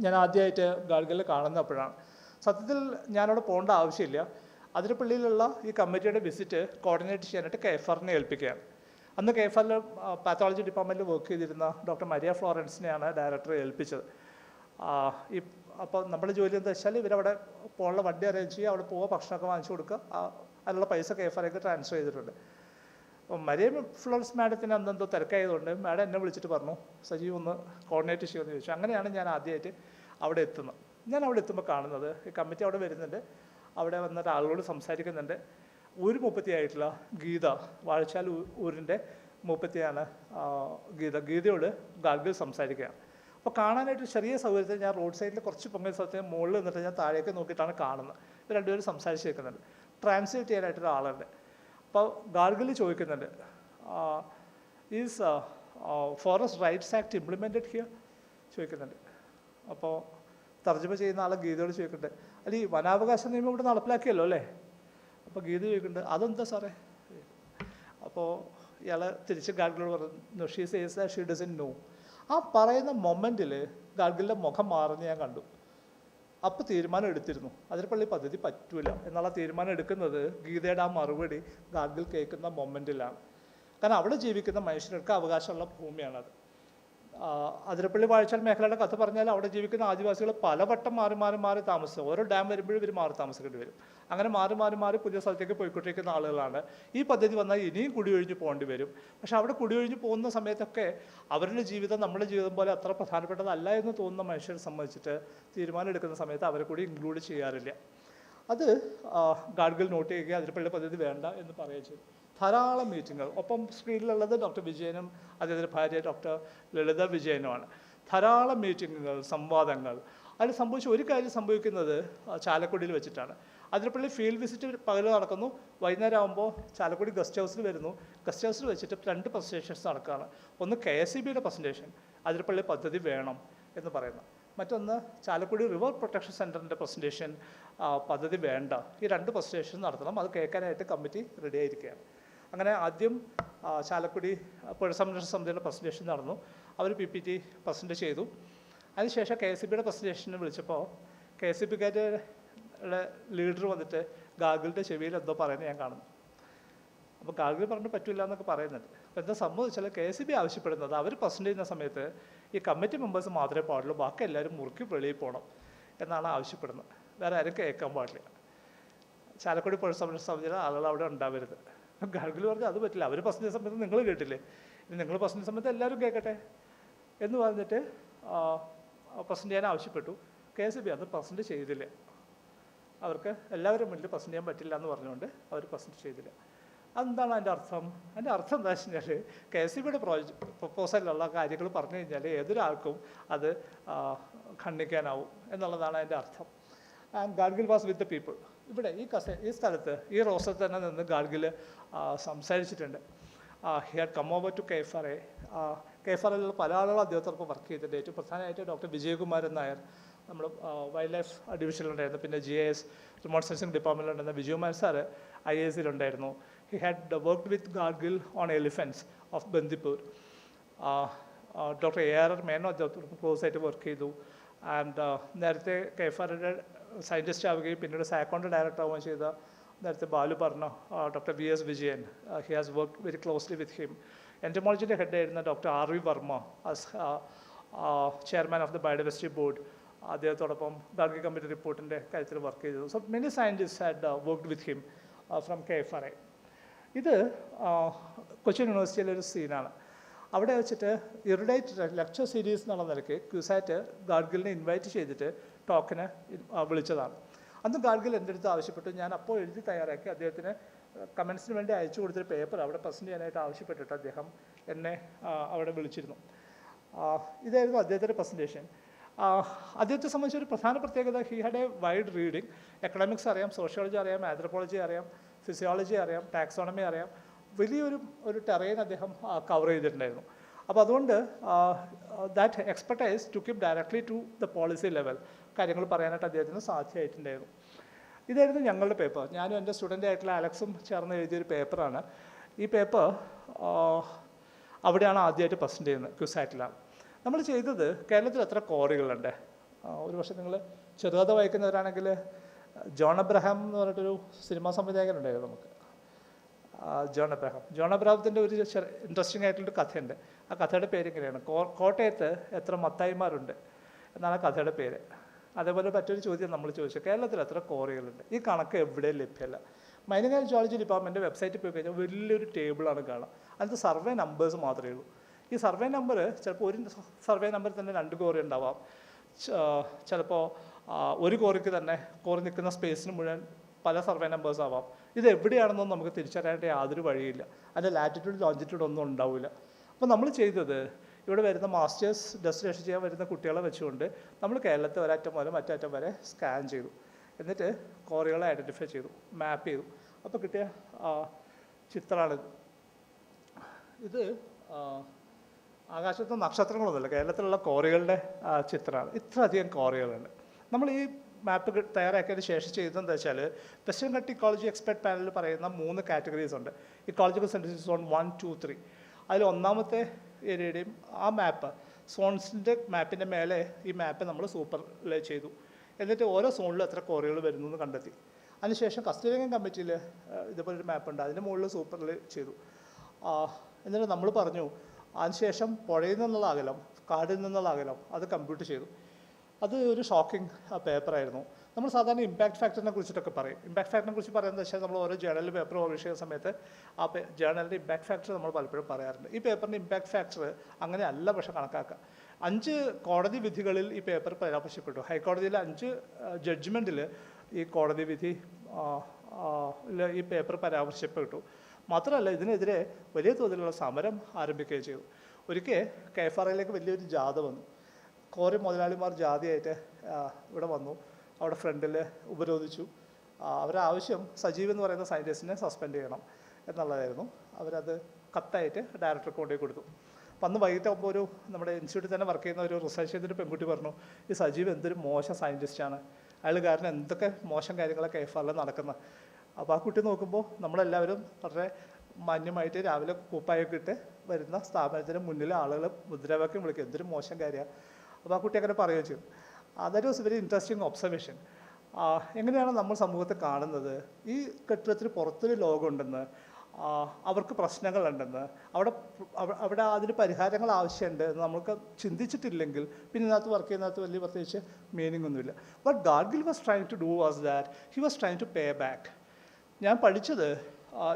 ഞാൻ ആദ്യമായിട്ട് ഗാഡ്ഗിലിൽ കാണുന്നപ്പോഴാണ്. സത്യത്തിൽ ഞാനവിടെ പോകേണ്ട ആവശ്യമില്ല. അതിരപ്പള്ളിയിലുള്ള ഈ കമ്മിറ്റിയുടെ വിസിറ്റ് കോർഡിനേറ്റ് ചെയ്യാനായിട്ട് KFRനെ ഏൽപ്പിക്കുകയാണ്. അന്ന് KFRൽ പാത്തോളജി ഡിപ്പാർട്ട്മെൻറ്റിൽ വർക്ക് ചെയ്തിരുന്ന ഡോക്ടർ മരിയ ഫ്ലോറൻസിനെയാണ് ഡയറക്ടർ ഏൽപ്പിച്ചത്. അപ്പോൾ നമ്മുടെ ജോലി എന്താ വെച്ചാൽ ഇവരവിടെ പോകാനുള്ള വണ്ടി അറേഞ്ച് ചെയ്യുക, അവിടെ പോവുക, ഭക്ഷണമൊക്കെ വാങ്ങിച്ചു കൊടുക്കുക. അതിനുള്ള പൈസ KFRക്ക് ട്രാൻസ്ഫർ ചെയ്തിട്ടുണ്ട്. അപ്പോൾ മരിയ ഫ്ലോറൻസ് മാഡത്തിന് അന്നെന്തോ തിരക്കായതുകൊണ്ട് മാഡം എന്നെ വിളിച്ചിട്ട് പറഞ്ഞു, സജീവ് ഒന്ന് കോർഡിനേറ്റ് ചെയ്യുമെന്ന് ചോദിച്ചു. അങ്ങനെയാണ് ഞാൻ ആദ്യമായിട്ട് അവിടെ എത്തുന്നത്. ഞാൻ അവിടെ എത്തുമ്പോൾ കാണുന്നത് ഈ കമ്മിറ്റി അവിടെ വരുന്നുണ്ട്, അവിടെ വന്നിട്ട് ആളുകളോട് സംസാരിക്കുന്നുണ്ട്. ഒരു മുപ്പത്തിയായിട്ടുള്ള ഗീത, വാഴച്ചാൽ ഊരിൻ്റെ മുപ്പത്തിയാണ് ഗീതയോട് ഗാഡ്ഗിൽ സംസാരിക്കുകയാണ്. അപ്പോൾ കാണാനായിട്ട് ചെറിയ സൗകര്യത്തിൽ ഞാൻ റോഡ് സൈഡിൽ കുറച്ച് പൊങ്ങിയ സ്ഥലത്തിന് മുകളിൽ നിന്നിട്ട് ഞാൻ താഴേക്ക് നോക്കിയിട്ടാണ് കാണുന്നത്. ഇത് രണ്ടുപേരും സംസാരിച്ച് നിൽക്കുന്നുണ്ട്. ട്രാൻസ്ലേറ്റ് ചെയ്യാനായിട്ടൊരു ആളുണ്ട്. അപ്പോൾ ഗാഡ്ഗിൽ ചോദിക്കുന്നുണ്ട്, is forest rights act implemented here ചോദിക്കുന്നുണ്ട്. അപ്പോൾ തർജ്ജമ ചെയ്യുന്ന ആളെ ഗീതയോട് ചോദിക്കുന്നുണ്ട്, അല്ല ഈ വനാവകാശ നിയമം ഇവിടെ നടപ്പിലാക്കിയല്ലോ അല്ലേ? അപ്പോൾ ഗീത ചോദിക്കുന്നുണ്ട്, അതെന്താ സാറേ? അപ്പോൾ ഇയാൾ തിരിച്ച് ഗാഡ്ഗിലോട് പറഞ്ഞു, she says that she doesn't know. ആ പറയുന്ന മൊമെൻറ്റിൽ ഗാഡ്ഗിലിൻ്റെ മുഖം മാറുന്ന ഞാൻ കണ്ടു. അപ്പോൾ തീരുമാനം എടുത്തിരുന്നു, അതിരപ്പള്ളി പദ്ധതി പറ്റൂല എന്നുള്ള തീരുമാനം എടുക്കുന്നത് ഗീതയുടെ ആ മറുപടി ഗാഡ്ഗിൽ കേൾക്കുന്ന മൊമെൻറ്റിലാണ്. കാരണം അവിടെ ജീവിക്കുന്ന മനുഷ്യർക്ക് അവകാശമുള്ള ഭൂമിയാണത്. അതിരപ്പള്ളി വാഴച്ചാൽ മേഖലയുടെ കഥ പറഞ്ഞാൽ അവിടെ ജീവിക്കുന്ന ആദിവാസികൾ പലവട്ടം മാറി താമസിച്ചു. ഓരോ ഡാം വരുമ്പോഴും ഇവർ മാറി താമസിക്കേണ്ടി വരും. അങ്ങനെ മാറി പുതിയ സ്ഥലത്തേക്ക് പോയിക്കൊണ്ടിരിക്കുന്ന ആളുകളാണ്. ഈ പദ്ധതി വന്നാൽ ഇനിയും കുടിയൊഴിഞ്ഞ് പോകേണ്ടി വരും. പക്ഷെ അവിടെ കുടിയൊഴിഞ്ഞ് പോകുന്ന സമയത്തൊക്കെ അവരുടെ ജീവിതം നമ്മുടെ ജീവിതം പോലെ അത്ര പ്രധാനപ്പെട്ടതല്ല എന്ന് തോന്നുന്ന മനുഷ്യരെ സംബന്ധിച്ചിട്ട് തീരുമാനം എടുക്കുന്ന സമയത്ത് അവരെ കൂടി ഇൻക്ലൂഡ് ചെയ്യാറില്ല. അത് ഗാഡ്ഗിൽ നോട്ട് ചെയ്യുക, അതിരപ്പള്ളി പദ്ധതി വേണ്ട എന്ന് പറയുകയും ചെയ്തു. ധാരാളം മീറ്റിങ്ങുകൾ. ഒപ്പം സ്ക്രീനിലുള്ളത് ഡോക്ടർ വിജയനും അദ്ദേഹത്തിൻ്റെ ഭാര്യ ഡോക്ടർ ലളിത വിജയനുമാണ്. ധാരാളം മീറ്റിങ്ങുകൾ, സംവാദങ്ങൾ. അതിൽ സംഭവിച്ച ഒരു കാര്യം സംഭവിക്കുന്നത് ചാലക്കുടിയിൽ വെച്ചിട്ടാണ്. അതിരപ്പള്ളി ഫീൽഡ് വിസിറ്റ് പകൽ നടക്കുന്നു, വൈകുന്നേരം ആകുമ്പോൾ ചാലക്കുടി ഗസ്റ്റ് ഹൗസിൽ വരുന്നു. ഗസ്റ്റ് ഹൗസിൽ വെച്ചിട്ട് 2 പ്രസൻറ്റേഷൻസ് നടക്കുകയാണ്. ഒന്ന് KSEBയുടെ പ്രസൻറ്റേഷൻ, അതിരപ്പള്ളി പദ്ധതി വേണം എന്ന് പറയുന്നു. മറ്റൊന്ന് ചാലക്കുടി റിവർ പ്രൊട്ടക്ഷൻ സെൻറ്ററിൻ്റെ പ്രസൻറ്റേഷൻ, പദ്ധതി വേണ്ട. ഈ 2 പ്രസൻറ്റേഷൻ നടത്തണം. അത് കേൾക്കാനായിട്ട് കമ്മിറ്റി റെഡി ആയിരിക്കുകയാണ്. അങ്ങനെ ആദ്യം ചാലക്കുടി പുഴ സംരക്ഷണ സമിതിയുടെ പ്രസൻറ്റേഷൻ നടന്നു. അവർ PPT പ്രസൻറ്റ് ചെയ്തു. അതിനുശേഷം KSEBയുടെ പ്രസൻറ്റേഷന് വിളിച്ചപ്പോൾ KSEBക്കാരുടെ ലീഡർ വന്നിട്ട് ഗാഡ്ഗിലിൻ്റെ ചെവിയിൽ എന്തോ പറയുന്നത് ഞാൻ കാണുന്നു. അപ്പോൾ ഗാഡ്ഗിൽ പറഞ്ഞു പറ്റില്ല എന്നൊക്കെ പറയുന്നുണ്ട്. അപ്പോൾ എന്താ സംഭവിച്ചാൽ KSEB ആവശ്യപ്പെടുന്നത് അവർ പ്രസൻറ്റ് ചെയ്യുന്ന സമയത്ത് ഈ കമ്മിറ്റി മെമ്പേഴ്സ് മാത്രമേ പാടുള്ളൂ, ബാക്കി എല്ലാവരും മുറുക്കി വെളിയിൽ പോകണം എന്നാണ് ആവശ്യപ്പെടുന്നത്. വേറെ ആരും കേൾക്കാൻ പാടില്ല. ചാലക്കുടി പുഴ സംരക്ഷണ സമിതിയിലെ ആളുകൾ അവിടെ ഉണ്ടാവരുത്. ഗാഡ്ഗിൽ പറഞ്ഞു അത് പറ്റില്ല, അവർ പ്രസൻറ്റ് ചെയ്യുന്ന സമയത്ത് നിങ്ങൾ കേട്ടില്ലേ, ഇനി നിങ്ങൾ പ്രസൻറ്റ് ചെയ്യുന്ന സമയത്ത് എല്ലാവരും കേൾക്കട്ടെ എന്ന് പറഞ്ഞിട്ട് പ്രസൻറ്റ് ചെയ്യാൻ ആവശ്യപ്പെട്ടു. KSEB അത് പ്രസൻറ്റ് ചെയ്തില്ല. അവർക്ക് എല്ലാവരും മുന്നിൽ പ്രസൻറ്റ് ചെയ്യാൻ പറ്റില്ല എന്ന് പറഞ്ഞുകൊണ്ട് അവർ പ്രസൻറ്റ് ചെയ്തില്ല. അതെന്താണ് അതിൻ്റെ അർത്ഥം? അതിൻ്റെ അർത്ഥം എന്താ വെച്ച് കഴിഞ്ഞാൽ KSEBയുടെ പ്രപ്പോസലിലുള്ള കാര്യങ്ങൾ പറഞ്ഞു കഴിഞ്ഞാൽ ഏതൊരാൾക്കും അത് ഖണ്ഡിക്കാനാവും എന്നുള്ളതാണ് അതിൻ്റെ അർത്ഥം. And Gadgil was with the people. ഇവിടെ ഈ സ്ഥലത്ത് ഈ റോസത്തിൽ തന്നെ നിന്ന് ഗാഡ്ഗിൽ സംസാരിച്ചിട്ടുണ്ട്. He had come over to KFRA KFRL പല ആളുകളും അദ്ദേഹത്തോടൊപ്പം വർക്ക് ചെയ്തിട്ടുണ്ട്. ഏറ്റവും പ്രധാനമായിട്ട് ഡോക്ടർ വിജയകുമാരൻ നായർ നമ്മൾ വൈൽഡ് ലൈഫ് ഡിവിഷനിലുണ്ടായിരുന്നു. പിന്നെ GIS റിമോട്ട് സെൻസിംഗ് ഡിപ്പാർട്ട്മെൻറ്റിലുണ്ടായിരുന്ന വിജയകുമാർ സാറ് IASയിലുണ്ടായിരുന്നു. He had worked with Gadgil on elephants of Bandipur. Doctor AR Menon അദ്ദേഹത്തോടൊപ്പം ക്ലോസ് ആയിട്ട് വർക്ക് ചെയ്തു. ആൻഡ് നേരത്തെ KFRLയുടെ സയൻറ്റിസ്റ്റ് ആവുകയും പിന്നീട് സാക്കോണിൻ്റെ ഡയറക്ടർ ആവുകയും ചെയ്ത നേരത്തെ ബാലു പറഞ്ഞ doctor VS Vijayan, he has work very closely with him. എൻറ്റമോളജിൻ്റെ ഹെഡായിരുന്ന doctor RV Varma as chairman of the biodiversity board, അദ്ദേഹത്തോടൊപ്പം ഗാർഗിൽ കമ്മിറ്റി റിപ്പോർട്ടിൻ്റെ കാര്യത്തിൽ വർക്ക് ചെയ്തത്. So many scientist had worked with him from KFRI. ഇത് കൊച്ചിൻ യൂണിവേഴ്സിറ്റിയിലെ ഒരു സീനാണ്. അവിടെ വെച്ചിട്ട് ഇറിഡേറ്റ് ലെക്ചർ സീരീസ് എന്നുള്ള നിലയ്ക്ക് ക്യൂസാറ്റ് ഗാർഗിലിനെ ഇൻവൈറ്റ് ചെയ്തിട്ട് ടോക്കിന് വിളിച്ചതാണ്. അന്ന് ഗാർഗിൽ എൻ്റെ അടുത്ത് ആവശ്യപ്പെട്ടു. ഞാൻ അപ്പോൾ എഴുതി തയ്യാറാക്കി അദ്ദേഹത്തിന് കമൻസിന് വേണ്ടി അയച്ചു കൊടുത്തൊരു പേപ്പർ അവിടെ പ്രസൻറ്റ് ചെയ്യാനായിട്ട് ആവശ്യപ്പെട്ടിട്ട് അദ്ദേഹം എന്നെ അവിടെ വിളിച്ചിരുന്നു. ഇതായിരുന്നു അദ്ദേഹത്തിൻ്റെ പ്രസൻറ്റേഷൻ. അദ്ദേഹത്തെ സംബന്ധിച്ച് ഒരു പ്രധാന പ്രത്യേകത, he had a wide reading. Economics അറിയാം, സോഷ്യോളജി അറിയാം, ആന്ത്രപ്പോളജി അറിയാം, ഫിസിയോളജി അറിയാം, ടാക്സോണമി അറിയാം. വലിയൊരു ടെറൈൻ അദ്ദേഹം കവർ ചെയ്തിട്ടുണ്ടായിരുന്നു. അപ്പോൾ അതുകൊണ്ട് that expertise to keep directly to the policy level കാര്യങ്ങൾ പറയാനായിട്ട് അദ്ദേഹത്തിന് സാധ്യമായിട്ടുണ്ടായിരുന്നു. ഇതായിരുന്നു ഞങ്ങളുടെ പേപ്പർ. ഞാനും എൻ്റെ സ്റ്റുഡൻ്റ് ആയിട്ടുള്ള അലക്സും ചേർന്ന് എഴുതിയൊരു പേപ്പറാണ്. ഈ പേപ്പർ അവിടെയാണ് ആദ്യമായിട്ട് പ്രസൻറ്റ് ചെയ്യുന്നത്, ക്യൂസാറ്റിലാണ്. നമ്മൾ ചെയ്തത് കേരളത്തിൽ എത്ര കോറികളുണ്ട്. ഒരു പക്ഷേ നിങ്ങൾ ചെറുകഥ വായിക്കുന്നവരാണെങ്കിൽ ജോൺ അബ്രഹാം എന്ന് പറഞ്ഞിട്ടൊരു സിനിമാ സംവിധായകനുണ്ടായിരുന്നു നമുക്ക്, ജോൺ അബ്രഹാമത്തിൻ്റെ ഒരു ഇൻട്രസ്റ്റിംഗ് ആയിട്ടുള്ളൊരു കഥയുണ്ട്. ആ കഥയുടെ പേര് ഇങ്ങനെയാണ്, കോട്ടയത്ത് എത്ര മത്തായിമാരുണ്ട് എന്നാണ് കഥയുടെ പേര്. അതേപോലെ മറ്റൊരു ചോദ്യം നമ്മൾ ചോദിച്ചു, കേരളത്തിൽ എത്ര കോറികളുണ്ട്. ഈ കണക്ക് എവിടെയും ലഭ്യമല്ല. മൈനിങ് ആൻഡ് ജിയോളജി ഡിപ്പാർട്ട്മെൻറ്റ് വെബ്സൈറ്റിൽ പോയി കഴിഞ്ഞാൽ വലിയൊരു ടേബിളാണ് കാണുക. അതിനകത്ത് സർവേ നമ്പേഴ്സ് മാത്രമേ ഉള്ളൂ. ഈ സർവേ നമ്പർ ചിലപ്പോൾ ഒരു സർവേ നമ്പർ തന്നെ 2 കോറി ഉണ്ടാവാം. ചിലപ്പോൾ ഒരു കോറിക്ക് തന്നെ കോറി നിൽക്കുന്ന സ്പേസിന് മുഴുവൻ പല സർവേ നമ്പേഴ്സ് ആവാം. ഇത് എവിടെയാണെന്നൊന്നും നമുക്ക് തിരിച്ചറിയാനായിട്ട് യാതൊരു വഴിയില്ല. അതിൻ്റെ ലാറ്റിറ്റ്യൂഡ് ലോഞ്ചിറ്റ്യൂഡ് ഒന്നും ഉണ്ടാവില്ല. അപ്പോൾ നമ്മൾ ചെയ്തത്, ഇവിടെ വരുന്ന മാസ്റ്റേഴ്സ് ഡെസ്റ്റിനേഷൻ ചെയ്യാൻ വരുന്ന കുട്ടികളെ വെച്ചുകൊണ്ട് നമ്മൾ കേരളത്തെ ഒരറ്റം മുതൽ മറ്ററ്റം വരെ സ്കാൻ ചെയ്തു. എന്നിട്ട് കോറികളെ ഐഡൻറ്റിഫൈ ചെയ്തു, മാപ്പ് ചെയ്തു. അപ്പോൾ കിട്ടിയ ചിത്രമാണിത്. ഇത് ആകാശത്ത് നക്ഷത്രങ്ങളൊന്നുമില്ല, കേരളത്തിലുള്ള കോറികളുടെ ചിത്രമാണ്. ഇത്രയധികം കോറികളുണ്ട്. നമ്മൾ ഈ മാപ്പ് തയ്യാറാക്കിയതിന് ശേഷം ചെയ്തതെന്ന് വെച്ചാൽ, വെസ്റ്റേൺ ഘട്ട് ഇക്കോളജി എക്സ്പെർട്ട് പാനലിൽ പറയുന്ന 3 കാറ്റഗറീസ് ഉണ്ട്. Ecological sensitive zone 1, 2, 3. അതിൽ ഒന്നാമത്തെ ഏരിയയുടെയും ആ മാപ്പ് സോൺസിൻ്റെ മാപ്പിൻ്റെ മേലെ ഈ മാപ്പ് നമ്മൾ സൂപ്പർ ലേ ചെയ്തു. എന്നിട്ട് ഓരോ സോണിലും എത്ര കോറികൾ വരുന്നു എന്ന് കണ്ടെത്തി. അതിനുശേഷം കസ്തൂരിരംഗൻ കമ്മിറ്റിയിൽ ഇതുപോലൊരു മാപ്പുണ്ട്, അതിൻ്റെ മുകളിൽ സൂപ്പർ ലേ ചെയ്തു. എന്നിട്ട് നമ്മൾ പറഞ്ഞു, അതിനുശേഷം പുഴയിൽ നിന്നുള്ള അകലം, കാടിൽ നിന്നുള്ള അകലം അത് കമ്പ്യൂട്ട് ചെയ്തു. അത് ഒരു ഷോക്കിംഗ് പേപ്പറായിരുന്നു. നമ്മൾ സാധാരണ ഇമ്പാക്ട് ഫാക്ടറിനെ കുറിച്ചിട്ടൊക്കെ പറയും. ഇമ്പാക്ട് ഫാക്ടറിനെ കുറിച്ച് പറയുന്നത് വെച്ചാൽ നമ്മൾ ഓരോ ജേണലിൽ പേപ്പർ പബ്ലിഷ് ചെയ്യുന്ന സമയത്ത് ആ ജേണലിൻ്റെ ഇമ്പാക്ട് ഫാക്ടർ നമ്മൾ പലപ്പോഴും പറയാറുണ്ട്. ഈ പേപ്പറിൻ്റെ ഇമ്പാക്ട് ഫാക്ടർ അങ്ങനെ അല്ല പക്ഷെ കണക്കാക്കുക. 5 കോടതി വിധികളിൽ ഈ പേപ്പർ പരാമർശപ്പെട്ടു. ഹൈക്കോടതിയിലെ 5 ജഡ്ജ്മെൻറ്റിൽ ഈ കോടതി വിധി ഈ പേപ്പർ പരാമർശപ്പെട്ടു. മാത്രമല്ല ഇതിനെതിരെ വലിയ തോതിലുള്ള സമരം ആരംഭിക്കുകയും ചെയ്തു. ഒരിക്കൽ KFRIയിലേക്ക് വലിയൊരു ജാഥ വന്നു. കോറി മുതലാളിമാർ ജാഥയായിട്ട് ഇവിടെ വന്നു. അവിടെ ഫ്രണ്ടിൽ ഉപരോധിച്ചു. അവരുടെ ആവശ്യം സജീവ് എന്ന് പറയുന്ന സയൻറ്റിസ്റ്റിനെ സസ്പെൻഡ് ചെയ്യണം എന്നുള്ളതായിരുന്നു. അവരത് കത്തായിട്ട് ഡയറക്ടർക്ക് കൊണ്ടുപോയി കൊടുത്തു. അപ്പം അന്ന് വൈകിട്ടാകുമ്പോൾ ഒരു നമ്മുടെ ഇൻസ്റ്റിറ്റ്യൂട്ടിൽ തന്നെ വർക്ക് ചെയ്യുന്ന ഒരു റിസർച്ച് ചെയ്തൊരു പെൺകുട്ടി പറഞ്ഞു, ഈ സജീവ് എന്തൊരു മോശം സയൻറ്റിസ്റ്റാണ്, അയാൾ കാരണം എന്തൊക്കെ മോശം കാര്യങ്ങളൊക്കെ KFRIയിൽ നടക്കുന്നത്. അപ്പോൾ ആ കുട്ടി നോക്കുമ്പോൾ നമ്മളെല്ലാവരും വളരെ മാന്യമായിട്ട് രാവിലെ കുപ്പായൊക്കെ ഇട്ട് വരുന്ന സ്ഥാപനത്തിന് മുന്നിൽ ആളുകൾ മുദ്രാവാക്യം വിളിക്കും, എന്തൊരു മോശം കാര്യമാണ്. അപ്പോൾ ആ കുട്ടി അങ്ങനെ പറയുകയും ചെയ്തു. That was very interesting observation. എങ്ങനെയാണ് നമ്മൾ സമൂഹത്തെ കാണുന്നത്, ഈ കെട്ടിടത്തിന് പുറത്തൊരു ലോകമുണ്ടെന്ന്, അവർക്ക് പ്രശ്നങ്ങളുണ്ടെന്ന്, അവിടെ അതിന് പരിഹാരങ്ങൾ ആവശ്യമുണ്ട് എന്ന് നമുക്ക് ചിന്തിച്ചിട്ടില്ലെങ്കിൽ പിന്നെ ഇതിനകത്ത് വർക്ക് ചെയ്യുന്നതിനകത്ത് വലിയ പ്രത്യേകിച്ച് മീനിങ് ഒന്നുമില്ല. But Gadgil was trying to do was that he was trying to pay back. ഞാൻ പഠിച്ചത്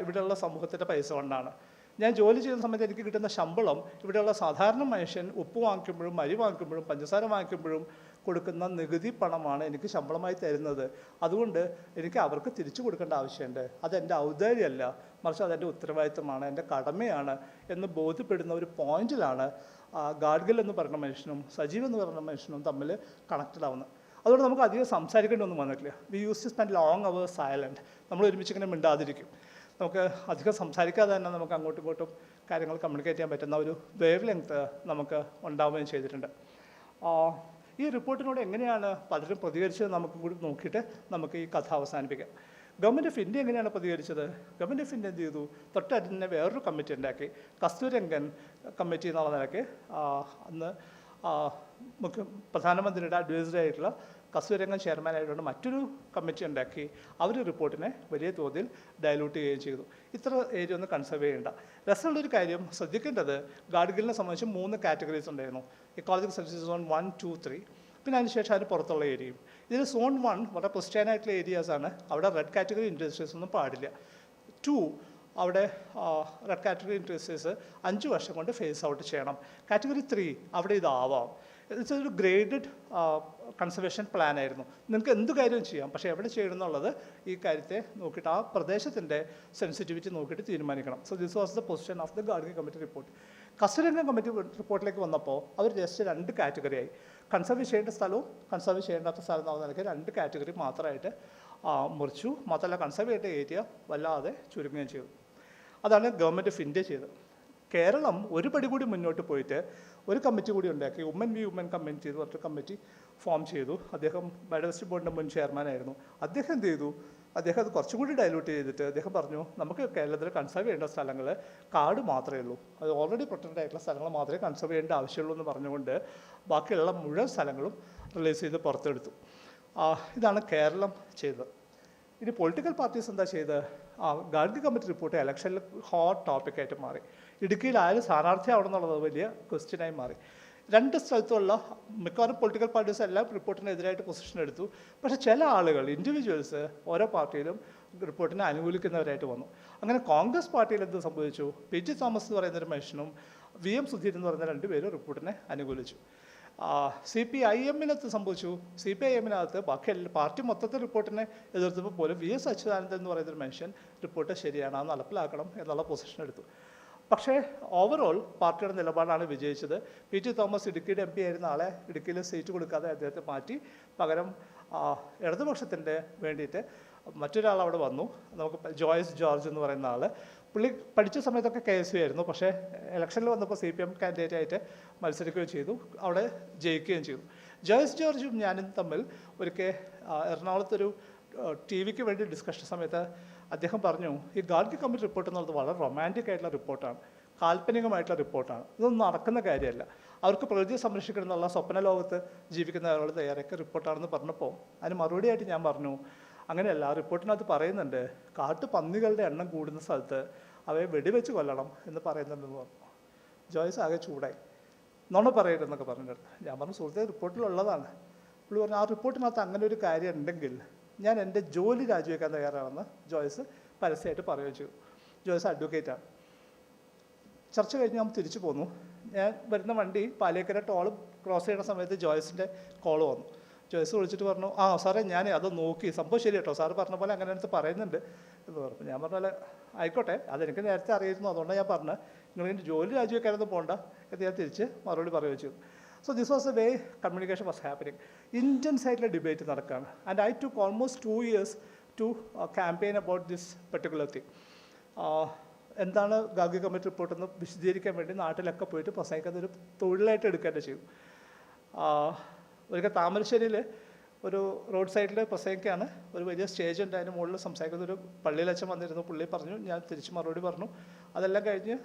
ഇവിടെയുള്ള സമൂഹത്തിൻ്റെ പൈസ കൊണ്ടാണ്. ഞാൻ ജോലി ചെയ്യുന്ന സമയത്ത് എനിക്ക് കിട്ടുന്ന ശമ്പളം ഇവിടെയുള്ള സാധാരണ മനുഷ്യൻ ഉപ്പ് വാങ്ങിക്കുമ്പോഴും അരി വാങ്ങിക്കുമ്പോഴും പഞ്ചസാര വാങ്ങിക്കുമ്പോഴും കൊടുക്കുന്ന നികുതി പണമാണ് എനിക്ക് ശമ്പളമായി തരുന്നത്. അതുകൊണ്ട് എനിക്ക് അവർക്ക് തിരിച്ചു കൊടുക്കേണ്ട ആവശ്യമുണ്ട്. അതെൻ്റെ ഔദാര്യമല്ല, മറിച്ച് അതെൻ്റെ ഉത്തരവാദിത്തമാണ്, എൻ്റെ കടമയാണ് എന്ന് ബോധ്യപ്പെടുന്ന ഒരു പോയിന്റിലാണ് ഗാഡ്ഗിൽ എന്ന് പറയുന്ന മനുഷ്യനും സജീവ് എന്ന് പറയുന്ന മനുഷ്യനും തമ്മിൽ കണക്റ്റഡ് ആവുന്നത്. അതുകൊണ്ട് നമുക്ക് അധികം സംസാരിക്കേണ്ടൊന്നും വന്നിട്ടില്ല. We use to spend long hours silent. നമ്മൾ ഒരുമിച്ച് ഇങ്ങനെ മിണ്ടാതിരിക്കും. നമുക്ക് അധികം സംസാരിക്കാതെ തന്നെ നമുക്ക് അങ്ങോട്ടും ഇങ്ങോട്ടും കാര്യങ്ങൾ കമ്മ്യൂണിക്കേറ്റ് ചെയ്യാൻ പറ്റുന്ന ഒരു വേവ് ലെങ്ത് നമുക്ക് ഉണ്ടാവുകയും ചെയ്തിട്ടുണ്ട്. ഈ റിപ്പോർട്ടിനോട് എങ്ങനെയാണ് പലരും പ്രതികരിച്ചത് നമുക്ക് കൂടി നോക്കിയിട്ട് നമുക്ക് ഈ കഥ അവസാനിപ്പിക്കാം. ഗവൺമെൻറ് ഓഫ് ഇന്ത്യ എങ്ങനെയാണ് പ്രതികരിച്ചത്? ഗവൺമെൻറ് ഓഫ് ഇന്ത്യ എന്ത് ചെയ്തു? തൊട്ടടുത്ത് വേറൊരു കമ്മിറ്റി ഉണ്ടാക്കി, കസ്തൂരംഗൻ കമ്മിറ്റി എന്നുള്ള നിലയ്ക്ക് അന്ന് പ്രധാനമന്ത്രിയുടെ അഡ്വൈസറി ആയിട്ടുള്ള കസ്തൂരംഗൻ ചെയർമാനായിട്ടുള്ള മറ്റൊരു കമ്മിറ്റി ഉണ്ടാക്കി. അവർ റിപ്പോർട്ടിനെ വലിയ തോതിൽ ഡയലൂട്ട് ചെയ്യുകയും ചെയ്തു. ഇത്ര ഏരിയ ഒന്ന് കൺസർവ് ചെയ്യേണ്ട. രസമുള്ളൊരു കാര്യം ശ്രദ്ധിക്കേണ്ടത്, ഗാഡ്ഗിലിനെ സംബന്ധിച്ച് 3 കാറ്റഗറീസ് ഉണ്ടായിരുന്നു. Ecological services zone 1, 2, 3. പിന്നെ അതിനുശേഷം അതിന് പുറത്തുള്ള ഏരിയയും. ഇതിൽ സോൺ 1 വളരെ ക്രിസ്ത്യാനായിട്ടുള്ള ഏരിയാസാണ്. അവിടെ റെഡ് കാറ്റഗറി ഇൻഡസ്ട്രീസ് ഒന്നും പാടില്ല. 2 അവിടെ റെഡ് കാറ്റഗറി ഇൻഡസ്ട്രീസ് 5 വർഷം കൊണ്ട് ഫേസ് ഔട്ട് ചെയ്യണം. കാറ്റഗറി 3 അവിടെ ഇതാവാം. ഇതൊരു ഗ്രേഡഡ് കൺസർവേഷൻ പ്ലാൻ ആയിരുന്നു. നിങ്ങൾക്ക് എന്ത് കാര്യവും ചെയ്യാം, പക്ഷേ എവിടെ ചെയ്യണം എന്നുള്ളത് ഈ കാര്യത്തെ നോക്കിയിട്ട് ആ പ്രദേശത്തിൻ്റെ സെൻസിറ്റിവിറ്റി നോക്കിയിട്ട് തീരുമാനിക്കണം. So this was the position of the Gadgil committee report. Kasturirangan committee റിപ്പോർട്ടിലേക്ക് വന്നപ്പോൾ അവർ ജസ്റ്റ് 2 കാറ്റഗറിയായി. കൺസർവ് ചെയ്യേണ്ട സ്ഥലവും കൺസർവ് ചെയ്യേണ്ടാത്ത സ്ഥലം എന്നുള്ള നിലയ്ക്ക് 2 കാറ്റഗറി മാത്രമായിട്ട് മുറിച്ചു. മാത്രമല്ല കൺസർവ് ചെയ്യേണ്ട ഏരിയ വല്ലാതെ ചുരുങ്ങുകയും ചെയ്തു. അതാണ് ഗവൺമെൻറ് ഓഫ് ഇന്ത്യ ചെയ്തത്. കേരളം ഒരു പടി കൂടി മുന്നോട്ട് പോയിട്ട് ഒരു കമ്മിറ്റി കൂടി ഉണ്ടാക്കി. വുമൻ കമ്മിറ്റി എന്ന് പറഞ്ഞിട്ട് കമ്മിറ്റി ഫോം ചെയ്തു. അദ്ദേഹം ബയോഡൈവേഴ്സിറ്റി ബോർഡിൻ്റെ മുൻ ചെയർമാനായിരുന്നു. അദ്ദേഹം എന്ത് ചെയ്തു? അദ്ദേഹം അത് കുറച്ചും കൂടി ഡൈലൂട്ട് ചെയ്തിട്ട് അദ്ദേഹം പറഞ്ഞു, നമുക്ക് കേരളത്തിൽ കൺസർവ് ചെയ്യേണ്ട സ്ഥലങ്ങൾ കാട് മാത്രമേ ഉള്ളൂ, അത് ഓൾറെഡി പ്രൊട്ടക്റ്റഡ് ആയിട്ടുള്ള സ്ഥലങ്ങൾ മാത്രമേ കൺസർവ് ചെയ്യേണ്ട ആവശ്യമുള്ളൂ എന്ന് പറഞ്ഞുകൊണ്ട് ബാക്കിയുള്ള മുഴുവൻ സ്ഥലങ്ങളും റിലീസ് ചെയ്ത് പുറത്തെടുത്തു. ഇതാണ് കേരളം ചെയ്തത്. ഇനി പൊളിറ്റിക്കൽ പാർട്ടീസ് എന്താ ചെയ്തത്? ഗാഡ്ഗിൽ കമ്മിറ്റി റിപ്പോർട്ട് ഇലക്ഷനിൽ ഹോട്ട് ടോപ്പിക്കായിട്ട് മാറി. ഇടുക്കിയിൽ ആരും സ്ഥാനാർത്ഥിയാവണം എന്നുള്ളത് വലിയ ക്വസ്റ്റ്യനായി മാറി. 2 സ്ഥലത്തുള്ള മിക്കവാറും പൊളിറ്റിക്കൽ പാർട്ടീസ് എല്ലാം റിപ്പോർട്ടിനെതിരായിട്ട് പൊസിഷൻ എടുത്തു. പക്ഷേ ചില ആളുകൾ, ഇൻഡിവിജ്വൽസ് ഓരോ പാർട്ടിയിലും റിപ്പോർട്ടിനെ അനുകൂലിക്കുന്നവരായിട്ട് വന്നു. അങ്ങനെ കോൺഗ്രസ് പാർട്ടിയിൽ എന്ത് സംഭവിച്ചു? പി ടി തോമസ് എന്ന് പറയുന്നൊരു മനുഷ്യനും VM സുധീരൻ എന്ന് പറയുന്ന 2 പേരും റിപ്പോർട്ടിനെ അനുകൂലിച്ചു. CPIM-നകത്ത് സംഭവിച്ചു. CPIM-നകത്ത് ബാക്കി പാർട്ടി മൊത്തത്തിൽ റിപ്പോർട്ടിനെ എതിർത്തപ്പോൾ പോലും VS അച്യുതാനന്ദൻ എന്ന് പറയുന്നൊരു മനുഷ്യൻ റിപ്പോർട്ട് ശരിയാണ്, അത് നടപ്പിലാക്കണം എന്നുള്ള പൊസിഷൻ എടുത്തു. പക്ഷേ ഓവറോൾ പാർട്ടിയുടെ നിലപാടാണ് വിജയിച്ചത്. പി ടി തോമസ് ഇടുക്കിയുടെ MP ആയിരുന്ന ആളെ ഇടുക്കിയിൽ സീറ്റ് കൊടുക്കാതെ അദ്ദേഹത്തെ മാറ്റി പകരം ഇടതുപക്ഷത്തിൻ്റെ വേണ്ടിയിട്ട് മറ്റൊരാൾ അവിടെ വന്നു. നമുക്ക് ജോയ്സ് ജോർജ് എന്ന് പറയുന്ന ആൾ. പുള്ളി പഠിച്ച സമയത്തൊക്കെ KSU ആയിരുന്നു. പക്ഷേ ഇലക്ഷനിൽ വന്നപ്പോൾ CPM കാൻഡിഡേറ്റായിട്ട് മത്സരിക്കുകയും ചെയ്തു, അവിടെ ജയിക്കുകയും ചെയ്തു. ജോയ്സ് ജോർജും ഞാനും തമ്മിൽ ഒരിക്കൽ എറണാകുളത്തൊരു TV-ക്ക് വേണ്ടി ഡിസ്കഷൻ സമയത്ത് അദ്ദേഹം പറഞ്ഞു, ഈ ഗാഡ്ഗിൽ കമ്മിറ്റി റിപ്പോർട്ട് എന്നുള്ളത് വളരെ റൊമാൻറ്റിക് ആയിട്ടുള്ള റിപ്പോർട്ടാണ്, കാൽപ്പനികമായിട്ടുള്ള റിപ്പോർട്ടാണ്, ഇതൊന്നും നടക്കുന്ന കാര്യമല്ല. അവർക്ക് പ്രകൃതിയെ സംരക്ഷിക്കണം എന്നുള്ള സ്വപ്ന ലോകത്ത് ജീവിക്കുന്ന ആളുകൾ തയ്യാറാക്കിയ റിപ്പോർട്ടാണെന്ന് പറഞ്ഞപ്പോൾ അതിന് മറുപടിയായിട്ട് ഞാൻ പറഞ്ഞു, അങ്ങനെയല്ല, ആ റിപ്പോർട്ടിനകത്ത് പറയുന്നുണ്ട് കാട്ടുപന്നികളുടെ എണ്ണം കൂടുന്ന സ്ഥലത്ത് അവയെ വെടിവെച്ച് കൊല്ലണം എന്ന് പറയുന്നുണ്ടെന്ന് പറഞ്ഞു. ജോയ്സ് ആകെ ചൂടായി. നുണ പറയരുതെന്നൊക്കെ പറഞ്ഞിട്ട് ഞാൻ പറഞ്ഞു, സുഹൃത്തെ റിപ്പോർട്ടിലുള്ളതാണ്. പുള്ളി പറഞ്ഞു, ആ റിപ്പോർട്ടിനകത്ത് അങ്ങനെ ഒരു കാര്യം ഉണ്ടെങ്കിൽ ഞാൻ എൻ്റെ ജോലി രാജിവെക്കാൻ തയ്യാറാണെന്ന് ജോയ്സ് പരസ്യമായിട്ട് പറയുകയും ചെയ്തു. ജോയ്സ് അഡ്വക്കേറ്റാണ്. ചർച്ച കഴിഞ്ഞ് നമ്മൾ തിരിച്ചു പോന്നു. ഞാൻ വരുന്ന വണ്ടി പാലിയേക്കര ടോൾ ക്രോസ് ചെയ്യുന്ന സമയത്ത് ജോയ്സിൻ്റെ കോൾ വന്നു. ജോയ്സ് വിളിച്ചിട്ട് പറഞ്ഞു, സാറേ ഞാൻ അത് നോക്കി, സംഭവം ശരി കേട്ടോ, സാറ് പറഞ്ഞ പോലെ അങ്ങനെ അടുത്ത് പറയുന്നുണ്ട് എന്ന് പറഞ്ഞു. ഞാൻ പറഞ്ഞാൽ ആയിക്കോട്ടെ, അതെനിക്ക് നേരത്തെ അറിയായിരുന്നു, അതുകൊണ്ടാണ് ഞാൻ പറഞ്ഞത്, നിങ്ങളെൻ്റെ ജോലി രാജിവെക്കാനൊന്നും പോകണ്ട എന്ന് ഞാൻ തിരിച്ച് മറുപടി പറയുകയും ചെയ്തു. So this was the way communication was happening. Intense ആയിട്ടുള്ള ഡിബേറ്റ് നടക്കുകയാണ്. And I took almost 2 years to campaign about this particular thing. എന്താണ് ഗാഡ്ഗിൽ കമ്മിറ്റി റിപ്പോർട്ട് എന്ന് വിശദീകരിക്കാൻ വേണ്ടി നാട്ടിലൊക്കെ പോയിട്ട് പ്രസംഗിക്കുന്ന ഒരു തൊഴിലായിട്ട് എടുക്കേണ്ട ചെയ്തു. ഒരിക്കൽ താമരശ്ശേരിയിൽ ഒരു റോഡ് സൈഡിൽ പ്രസംഗിക്കുകയാണ്. ഒരു വലിയ സ്റ്റേജ് ഉണ്ട്, അതിന് മുകളിൽ സംസാരിക്കുന്ന ഒരു പള്ളിയിലച്ഛൻ വന്നിരുന്നു. പുള്ളി പറഞ്ഞു, ഞാൻ തിരിച്ച് മറുപടി പറഞ്ഞു. അതെല്ലാം കഴിഞ്ഞ്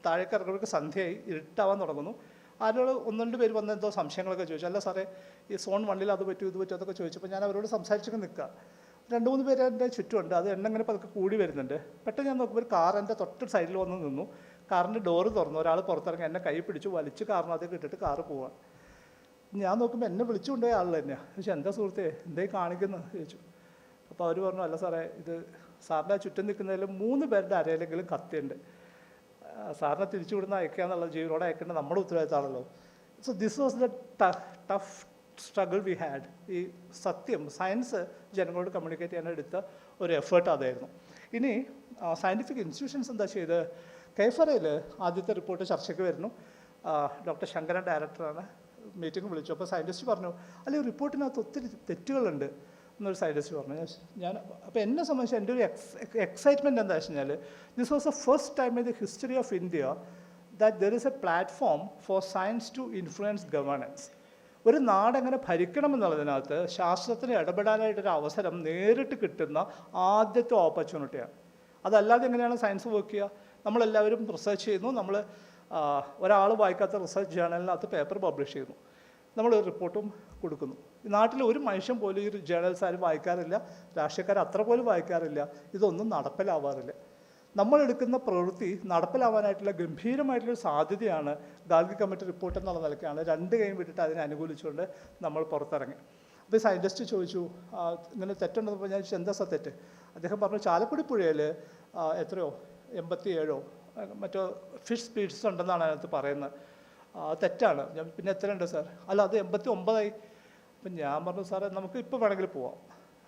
താഴേക്ക് ഇറങ്ങുന്നവർക്ക് സന്ധ്യയായി, ഇരുട്ടാവാൻ തുടങ്ങുന്നു. ആരോട് 1-2 പേര് വന്ന് എന്തോ സംശയങ്ങളൊക്കെ ചോദിച്ചു. അല്ല സാറേ, ഈ സോൺ 1-ൽ അത് പറ്റും ഇത് പറ്റും അതൊക്കെ ചോദിച്ചപ്പോൾ ഞാൻ അവരോട് സംസാരിച്ചൊക്കെ നിൽക്കുക. 2-3 പേര് എൻ്റെ ചുറ്റുമുണ്ട്. അത് എണ്ണം പതുക്കെ കൂടി വരുന്നുണ്ട്. പെട്ടെന്ന് ഞാൻ നോക്കുമ്പോൾ ഒരു കാർ എൻ്റെ തൊട്ട് സൈഡിൽ വന്ന് നിന്നു. കാറിൻ്റെ ഡോറ് തുറന്നു. ഒരാൾ പുറത്തിറങ്ങി എന്നെ കൈ പിടിച്ചു വലിച്ച് കാറിനകത്തേക്ക് ഇട്ടിട്ട് കാറ് പോവാൻ. ഞാൻ നോക്കുമ്പോൾ എന്നെ വിളിച്ചു കൊണ്ടുപോയ ആൾ തന്നെയാണ്. ചോദിച്ചു, എന്താ സുഹൃത്തേ, എന്തേ കാണിക്കുന്നത് ചോദിച്ചു. അപ്പോൾ അവർ പറഞ്ഞു, അല്ല സാറേ, ഇത് സാറിൻ്റെ ചുറ്റും നിൽക്കുന്നതിൽ 3 പേരുടെ അരയിലെങ്കിലും കത്തിയുണ്ട്, സാറിനെ തിരിച്ചു വിടുന്ന അയക്കുക എന്നുള്ള ജീവനോടെ അയക്കേണ്ട നമ്മുടെ ഉത്തരവാദിത്തമാണല്ലോ. So this was the tough struggle we had. ഈ സത്യം സയൻസ് ജനങ്ങളോട് കമ്മ്യൂണിക്കേറ്റ് ചെയ്യാൻ എടുത്ത ഒരു എഫേർട്ട് അതായിരുന്നു. ഇനി സയൻറ്റിഫിക് ഇൻസ്റ്റിറ്റ്യൂഷൻസ് എന്താ ചെയ്ത്? KFRAയിൽ ആദ്യത്തെ റിപ്പോർട്ട് ചർച്ചയ്ക്ക് വരുന്നു. ഡോക്ടർ ശങ്കരൻ ഡയറക്ടറാണ്. മീറ്റിംഗ് വിളിച്ചു. അപ്പോൾ സയൻറ്റിസ്റ്റ് പറഞ്ഞു, അല്ലെങ്കിൽ റിപ്പോർട്ടിനകത്ത് ഒത്തിരി തെറ്റുകളുണ്ട്, എന്നൊരു സൈൻറ്റിസ്റ്റ് പറഞ്ഞു. ഞാൻ അപ്പോൾ എന്നെ സംബന്ധിച്ച് എൻ്റെ ഒരു എക്സൈറ്റ്മെൻറ്റ് എന്താ വെച്ച് കഴിഞ്ഞാൽ, this was the first time in the history of India that there is a platform for science to influence governance. ഒരു നാടെങ്ങനെ ഭരിക്കണം എന്നുള്ളതിനകത്ത് ശാസ്ത്രത്തിന് ഇടപെടാനായിട്ടൊരു അവസരം നേരിട്ട് കിട്ടുന്ന ആദ്യത്തെ ഓപ്പർച്യൂണിറ്റിയാണ്. അതല്ലാതെ എങ്ങനെയാണ് സയൻസ് വർക്ക് ചെയ്യുക? നമ്മളെല്ലാവരും റിസർച്ച് ചെയ്യുന്നു, നമ്മൾ ഒരാൾ വായിക്കാത്ത റിസർച്ച് ജേണലിനകത്ത് പേപ്പർ പബ്ലിഷ് ചെയ്യുന്നു, നമ്മൾ റിപ്പോർട്ടും കൊടുക്കുന്നു. ഈ നാട്ടിൽ ഒരു മനുഷ്യൻ പോലും ഈ ജേണൽസ് ആരും വായിക്കാറില്ല, രാഷ്ട്രീയക്കാർ അത്ര പോലും വായിക്കാറില്ല, ഇതൊന്നും നടപ്പിലാവാറില്ല. നമ്മളെടുക്കുന്ന പ്രവൃത്തി നടപ്പിലാവാനായിട്ടുള്ള ഗംഭീരമായിട്ടുള്ളൊരു സാധ്യതയാണ് ഗാർഗി കമ്മിറ്റി റിപ്പോർട്ട് എന്നുള്ള നിലയ്ക്കാണ് രണ്ട് കൈയും വിട്ടിട്ട് അതിനെ അനുകൂലിച്ചുകൊണ്ട് നമ്മൾ പുറത്തിറങ്ങി. അപ്പോൾ ഈ സയൻറ്റിസ്റ്റ് ചോദിച്ചു ഇങ്ങനെ തെറ്റുണ്ടെന്ന് പറഞ്ഞാൽ എന്താ തെറ്റ്? അദ്ദേഹം പറഞ്ഞു ചാലക്കുടി പുഴയിൽ എത്രയോ 87 മറ്റോ ഫിഷ് സ്പീഷീസ് ഉണ്ടെന്നാണ് അതിനകത്ത് പറയുന്നത്. തെറ്റാണ്. ഞാൻ പിന്നെ എത്രയുണ്ട് സാർ? അല്ല അത് 89. അപ്പം ഞാൻ പറഞ്ഞു സാറേ നമുക്ക് ഇപ്പോൾ വേണമെങ്കിൽ പോവാം,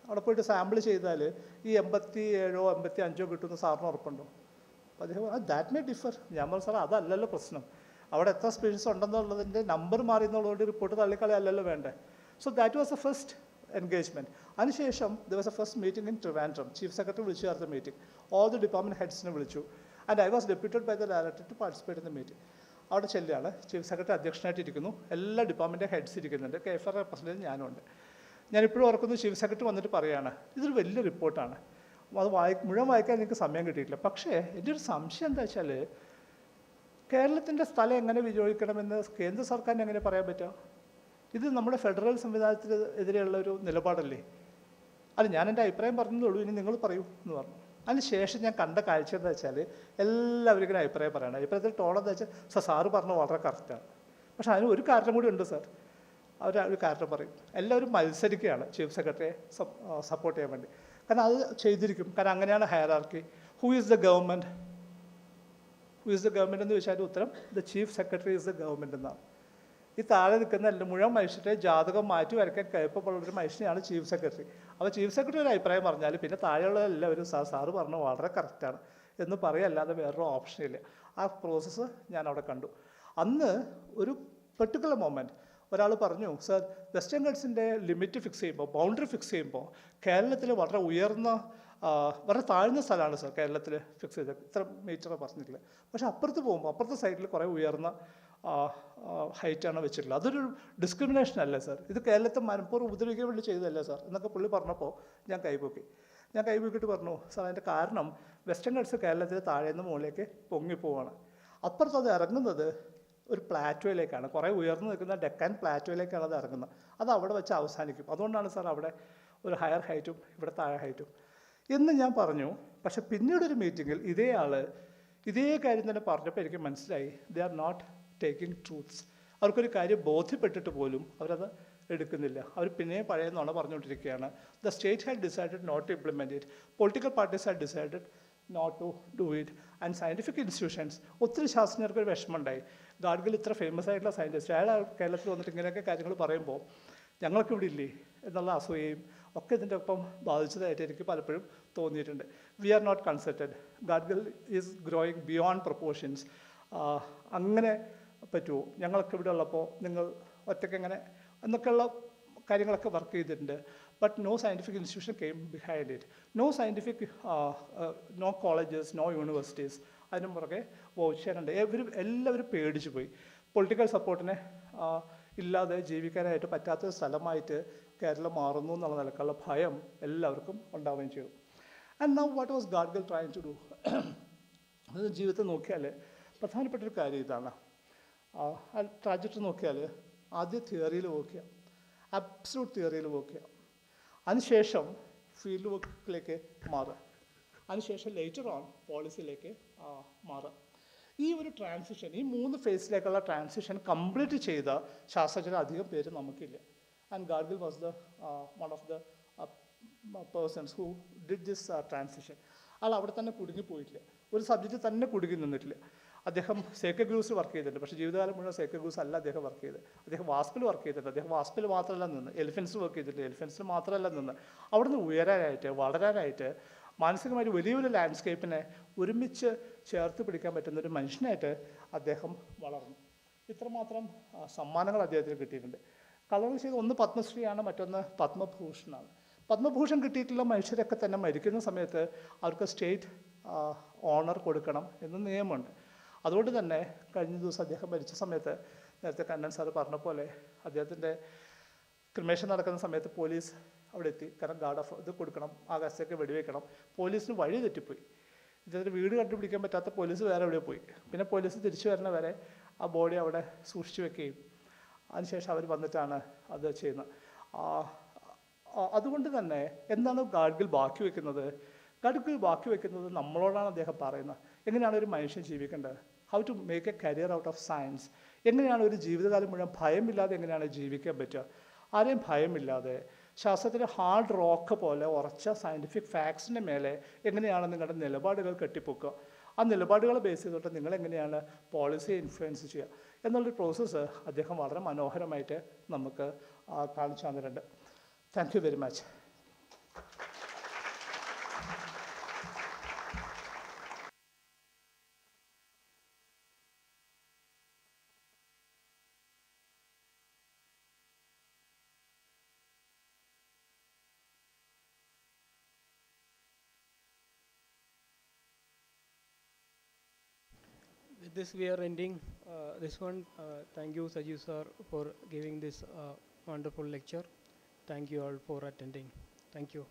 അവിടെ പോയിട്ട് സാമ്പിൾ ചെയ്താൽ ഈ 87 85 കിട്ടുന്ന സാറിന് ഉറപ്പുണ്ടോ? അപ്പോൾ അദ്ദേഹം ദാറ്റ് മേ ഡിഫർ. ഞാൻ പറഞ്ഞു സാർ അതല്ലല്ലോ പ്രശ്നം, അവിടെ എത്ര സ്പീഷീസ് ഉണ്ടെന്നുള്ളതിൻ്റെ നമ്പർ മാറി എന്നുള്ളതുകൊണ്ട് റിപ്പോർട്ട് തള്ളിക്കളി അല്ലല്ലോ വേണ്ടേ. So that was a first engagement. അതിനുശേഷം there was a first meeting in Trivandrum. Chief secretary വിളിച്ചു ചേർത്ത മീറ്റിംഗ്, ഓൾ ദി ഡിപ്പാർട്ട്മെൻറ്റ് ഹെഡ്സിനെ വിളിച്ചു. And I was deputed by the director to participate in the meeting. അവിടെ ചെല്ലുകയാണ്, ചീഫ് സെക്രട്ടറി അധ്യക്ഷനായിട്ടിരിക്കുന്നു, എല്ലാ department heads ഇരിക്കുന്നുണ്ട്, KFR പ്രസിഡന്റ് ഞാനുണ്ട്. ഞാനിപ്പോഴും ഓർക്കുന്നു ചീഫ് സെക്രട്ടറി വന്നിട്ട് പറയുകയാണ് ഇതൊരു വലിയ റിപ്പോർട്ടാണ്, അത് മുഴുവൻ വായിക്കാൻ എനിക്ക് സമയം കിട്ടിയിട്ടില്ല. പക്ഷേ എൻ്റെ ഒരു സംശയം എന്താ വെച്ചാൽ കേരളത്തിൻ്റെ സ്ഥലം എങ്ങനെ വിനിയോഗിക്കണമെന്ന് കേന്ദ്ര സർക്കാരിന് എങ്ങനെ പറയാൻ പറ്റുക? ഇത് നമ്മുടെ ഫെഡറൽ സംവിധാനത്തിന് എതിരെയുള്ള ഒരു നിലപാടല്ലേ? അല്ല ഞാൻ എൻ്റെ അഭിപ്രായം പറഞ്ഞതേ ഇനി നിങ്ങൾ പറയൂ എന്ന് പറഞ്ഞു. അതിന് ശേഷം ഞാൻ കണ്ട കാഴ്ച എന്താ വെച്ചാൽ എല്ലാവരും ഇങ്ങനെ അഭിപ്രായം പറയണം. അഭിപ്രായത്തിൽ ടോണെന്ന് വെച്ചാൽ സാറ് പറഞ്ഞത് വളരെ കറക്റ്റാണ്, പക്ഷെ അതിന് ഒരു കാരണം കൂടി ഉണ്ട് സാർ. അവർ ഒരു കാരണം പറയും, എല്ലാവരും മത്സരിക്കുകയാണ് ചീഫ് സെക്രട്ടറിയെ സപ്പോർട്ട് ചെയ്യാൻ വേണ്ടി. കാരണം അത് ചെയ്തിരിക്കും, കാരണം അങ്ങനെയാണ് hierarchy. Who is the government? Who is the government എന്ന് ചോദിച്ചാൽ ഉത്തരം the chief secretary is the government എന്നാണ്. ഈ താഴെ നിൽക്കുന്ന മുഴുവൻ മനുഷ്യരുടെ ജാതകം മാറ്റി വരയ്ക്കാൻ കഴിപ്പുള്ളൊരു മനുഷ്യനെയാണ് ചീഫ് സെക്രട്ടറി. അപ്പോൾ ചീഫ് സെക്രട്ടറി ഒരു അഭിപ്രായം പറഞ്ഞാൽ പിന്നെ താഴെയുള്ള എല്ലാവരും സാറ് പറഞ്ഞത് വളരെ കറക്റ്റാണ് എന്ന് പറയല്ലാതെ വേറൊരു ഓപ്ഷനില്ല. ആ പ്രോസസ്സ് ഞാൻ അവിടെ കണ്ടു. അന്ന് ഒരു പെർട്ടിക്കുലർ മൊമെൻറ്റ് ഒരാൾ പറഞ്ഞു സർ വെസ്റ്റേൺ ഗട്ട്സിൻ്റെ ലിമിറ്റ് ഫിക്സ് ചെയ്യുമ്പോൾ, ബൗണ്ടറി ഫിക്സ് ചെയ്യുമ്പോൾ കേരളത്തിൽ വളരെ ഉയർന്ന വളരെ താഴ്ന്ന സ്ഥലമാണ് സർ കേരളത്തിൽ ഫിക്സ് ചെയ്തത്, ഇത്ര മീറ്റർ പറഞ്ഞിട്ടില്ല. പക്ഷേ അപ്പുറത്ത് പോകുമ്പോൾ അപ്പുറത്തെ സൈഡിൽ കുറേ ഉയർന്ന ഹൈറ്റാണ് വെച്ചിട്ടുള്ളത്. അതൊരു ഡിസ്ക്രിമിനേഷൻ അല്ലേ സാർ? ഇത് കേരളത്തെ മനഃപൂർവ്വം ഉപദ്രവിക്കാൻ വേണ്ടി ചെയ്തതല്ലേ സാർ എന്നൊക്കെ പുള്ളി പറഞ്ഞപ്പോൾ ഞാൻ കൈപൊക്കിയിട്ട് പറഞ്ഞു സാർ അതിൻ്റെ കാരണം വെസ്റ്റേൺ ഗട്ട്സ് കേരളത്തിൽ താഴേന്ന് മുകളിലേക്ക് പൊങ്ങിപ്പോവാണ്. അപ്പുറത്ത് അത് ഇറങ്ങുന്നത് ഒരു പ്ലാറ്റോയിലേക്കാണ്, കുറേ ഉയർന്നു നിൽക്കുന്ന ഡെക്കാൻ പ്ലാറ്റോയിലേക്കാണ് അത് ഇറങ്ങുന്നത്. അത് അവിടെ വെച്ച് അവസാനിക്കും. അതുകൊണ്ടാണ് സാർ അവിടെ ഒരു ഹയർ ഹൈറ്റും ഇവിടെ താഴെ ഹൈറ്റും എന്ന് ഞാൻ പറഞ്ഞു. പക്ഷെ പിന്നീടൊരു മീറ്റിങ്ങിൽ ഇതേ ആൾ ഇതേ കാര്യം തന്നെ പറഞ്ഞപ്പോൾ എനിക്ക് മനസ്സിലായി they are not taking truths. അവർക്കൊരു കാര്യം ബോധ്യപ്പെട്ടിട്ട് പോലും അവരത് എടുക്കുന്നില്ല. അവർ പിന്നെയും പഴയ നുണ പറഞ്ഞുകൊണ്ടിരിക്കുകയാണ്. The state had decided not to implement it, political parties had decided not to do it, and scientific institutions. ഒത്തിരി ശാസ്ത്രജ്ഞർക്ക് ഒരു വിഷമമുണ്ടായി. ഗാഡ്ഗിൽ ഇത്ര ഫേമസ് ആയിട്ടുള്ള സയൻറ്റിസ്റ്റ് അയാൾ കേരളത്തിൽ വന്നിട്ട് ഇങ്ങനെയൊക്കെ കാര്യങ്ങൾ പറയുമ്പോൾ ഞങ്ങൾക്ക് ഇവിടെ ഇല്ലേ എന്നുള്ള അസൂയയും ഒക്കെ ഇതിൻ്റെ ഒപ്പം ബാധിച്ചതായിട്ട് എനിക്ക് പലപ്പോഴും തോന്നിയിട്ടുണ്ട്. We are not consulted, Gadgil is growing beyond proportions. അങ്ങനെ പറ്റുമോ? ഞങ്ങളൊക്കെ ഇവിടെ ഉള്ളപ്പോൾ നിങ്ങൾ ഒറ്റയ്ക്ക് എങ്ങനെ എന്നൊക്കെയുള്ള കാര്യങ്ങളൊക്കെ വർക്ക് ചെയ്തിട്ടുണ്ട്. But no scientific institution came behind it, no scientific no colleges, no universities. അതിനും പുറകെ വോയിച്ചാനുണ്ട്. എല്ലാവരും പേടിച്ചു പോയി. പൊളിറ്റിക്കൽ സപ്പോർട്ടിനെ ഇല്ലാതെ ജീവിക്കാനായിട്ട് പറ്റാത്തൊരു സ്ഥലമായിട്ട് കേരളം മാറുന്നു എന്നുള്ള നിലക്കുള്ള ഭയം എല്ലാവർക്കും ഉണ്ടാവുകയും ചെയ്തു. And now what was Gadgil trying to do? അത് ജീവിതത്തിൽ നോക്കിയാൽ പ്രധാനപ്പെട്ടൊരു കാര്യം ഇതാണ്. ട്രാജക്ടറി നോക്കിയാൽ ആദ്യം തിയറിയിൽ വർക്ക് ചെയ്യാം, അബ്സല്യൂട്ട് തിയറിയിൽ വർക്ക് ചെയ്യാം. അതിനുശേഷം ഫീൽഡ് വർക്കിലേക്ക് മാറുക, അതിനുശേഷം ലേറ്റർ ഓൺ പോളിസിയിലേക്ക് മാറുക. ഈ ഒരു ട്രാൻസിഷൻ, ഈ 3 ഫേസിലേക്കുള്ള ട്രാൻസിഷൻ കംപ്ലീറ്റ് ചെയ്ത ശാസ്ത്രജ്ഞർ അധികം പേര് നമുക്കില്ല. And Gadgil was the one of the persons who did this transition. ആൾ അവിടെ തന്നെ കുടുങ്ങിപ്പോയിട്ടില്ല, ഒരു സബ്ജക്റ്റ് തന്നെ കുടുങ്ങി നിന്നിട്ടില്ല. അദ്ദേഹം സേക്രഡ് ഗ്രൂവ്സിൽ വർക്ക് ചെയ്തിട്ടുണ്ട്, പക്ഷേ ജീവിതകാലം മുഴുവൻ സേക്രഡ് ഗ്രൂവ്സ് അല്ല അദ്ദേഹം വർക്ക് ചെയ്ത്. അദ്ദേഹം വാസ്പിൽ വർക്ക് ചെയ്തിട്ടുണ്ട്. അദ്ദേഹം വാസ്പിൽ മാത്രമല്ല നിന്ന്, എലിഫൻസിൽ വർക്ക് ചെയ്തിട്ടുണ്ട്. എലിഫൻസിൽ മാത്രമല്ല നിന്ന് അവിടുന്ന് ഉയരാനായിട്ട്, വളരാനായിട്ട്, മാനസികമായിട്ട് വലിയൊരു ലാൻഡ്സ്കേപ്പിനെ ഒരുമിച്ച് ചേർത്ത് പിടിക്കാൻ പറ്റുന്നൊരു മനുഷ്യനായിട്ട് അദ്ദേഹം വളർന്നു. ഇത്രമാത്രം സമ്മാനങ്ങൾ അദ്ദേഹത്തിന് കിട്ടിയിട്ടുണ്ട്. കളർ ചെയ്ത് ഒന്ന് പത്മശ്രീയാണ്, മറ്റൊന്ന് പത്മഭൂഷണാണ്. പത്മഭൂഷൺ കിട്ടിയിട്ടുള്ള മനുഷ്യരൊക്കെ തന്നെ മരിക്കുന്ന സമയത്ത് അവർക്ക് സ്റ്റേറ്റ് ഓണർ കൊടുക്കണം എന്ന് നിയമമുണ്ട്. അതുകൊണ്ട് തന്നെ കഴിഞ്ഞ ദിവസം അദ്ദേഹം മരിച്ച സമയത്ത് നേരത്തെ കണ്ണൻ സാർ പറഞ്ഞ പോലെ അദ്ദേഹത്തിൻ്റെ ക്രിമേഷൻ നടക്കുന്ന സമയത്ത് പോലീസ് അവിടെ എത്തി. കാരണം ഗാർഡ് ഓഫ് ഇത് കൊടുക്കണം, ആകാശത്തേക്ക് വെടിവെക്കണം. പോലീസിന് വഴി തെറ്റിപ്പോയി. ഇദ്ദേഹത്തിന് വീട് കണ്ടുപിടിക്കാൻ പറ്റാത്ത പോലീസ് വേറെ എവിടെ പോയി. പിന്നെ പോലീസ് തിരിച്ചു വരുന്ന വരെ ആ ബോഡി അവിടെ സൂക്ഷിച്ചു വെക്കുകയും അതിനുശേഷം അവർ വന്നിട്ടാണ് അത് ചെയ്യുന്നത്. അതുകൊണ്ട് തന്നെ എന്താണ് ഗാഡ്ഗിൽ ബാക്കി വെക്കുന്നത്? ഗാഡ്ഗിൽ ബാക്കി വെക്കുന്നത് നമ്മളോടാണ് അദ്ദേഹം പറയുന്നത്. എങ്ങനെയാണ് ഒരു മനുഷ്യൻ ജീവിക്കേണ്ടത്? How to make a career out of science. എങ്ങനെയാണ് ഒരു ജീവിതകാലം മുഴുവൻ ഭയമില്ലാതെ എങ്ങനെയാണ് ജീവിക്കാൻ പറ്റുക? ആരെയും ഭയമില്ലാതെ ശാസ്ത്രത്തിലെ ഹാർഡ് റോക്ക് പോലെ ഉറച്ച സയൻറ്റിഫിക് ഫാക്ട്സിൻ്റെ മേലെ എങ്ങനെയാണ് നിങ്ങളുടെ നിലപാടുകൾ കെട്ടിപ്പൊക്കുക? ആ നിലപാടുകളെ ബേസ് ചെയ്തിട്ട് നിങ്ങളെങ്ങനെയാണ് പോളിസിയെ ഇൻഫ്ലുവൻസ് ചെയ്യുക എന്നുള്ളൊരു പ്രോസസ്സ് അദ്ദേഹം വളരെ മനോഹരമായിട്ട് നമുക്ക് കാണിച്ചു തന്നിട്ടുണ്ട്. Thank you very much. With this, we are ending this one. Thank you, Sajeev sir, for giving this wonderful lecture. Thank you all for attending. Thank you.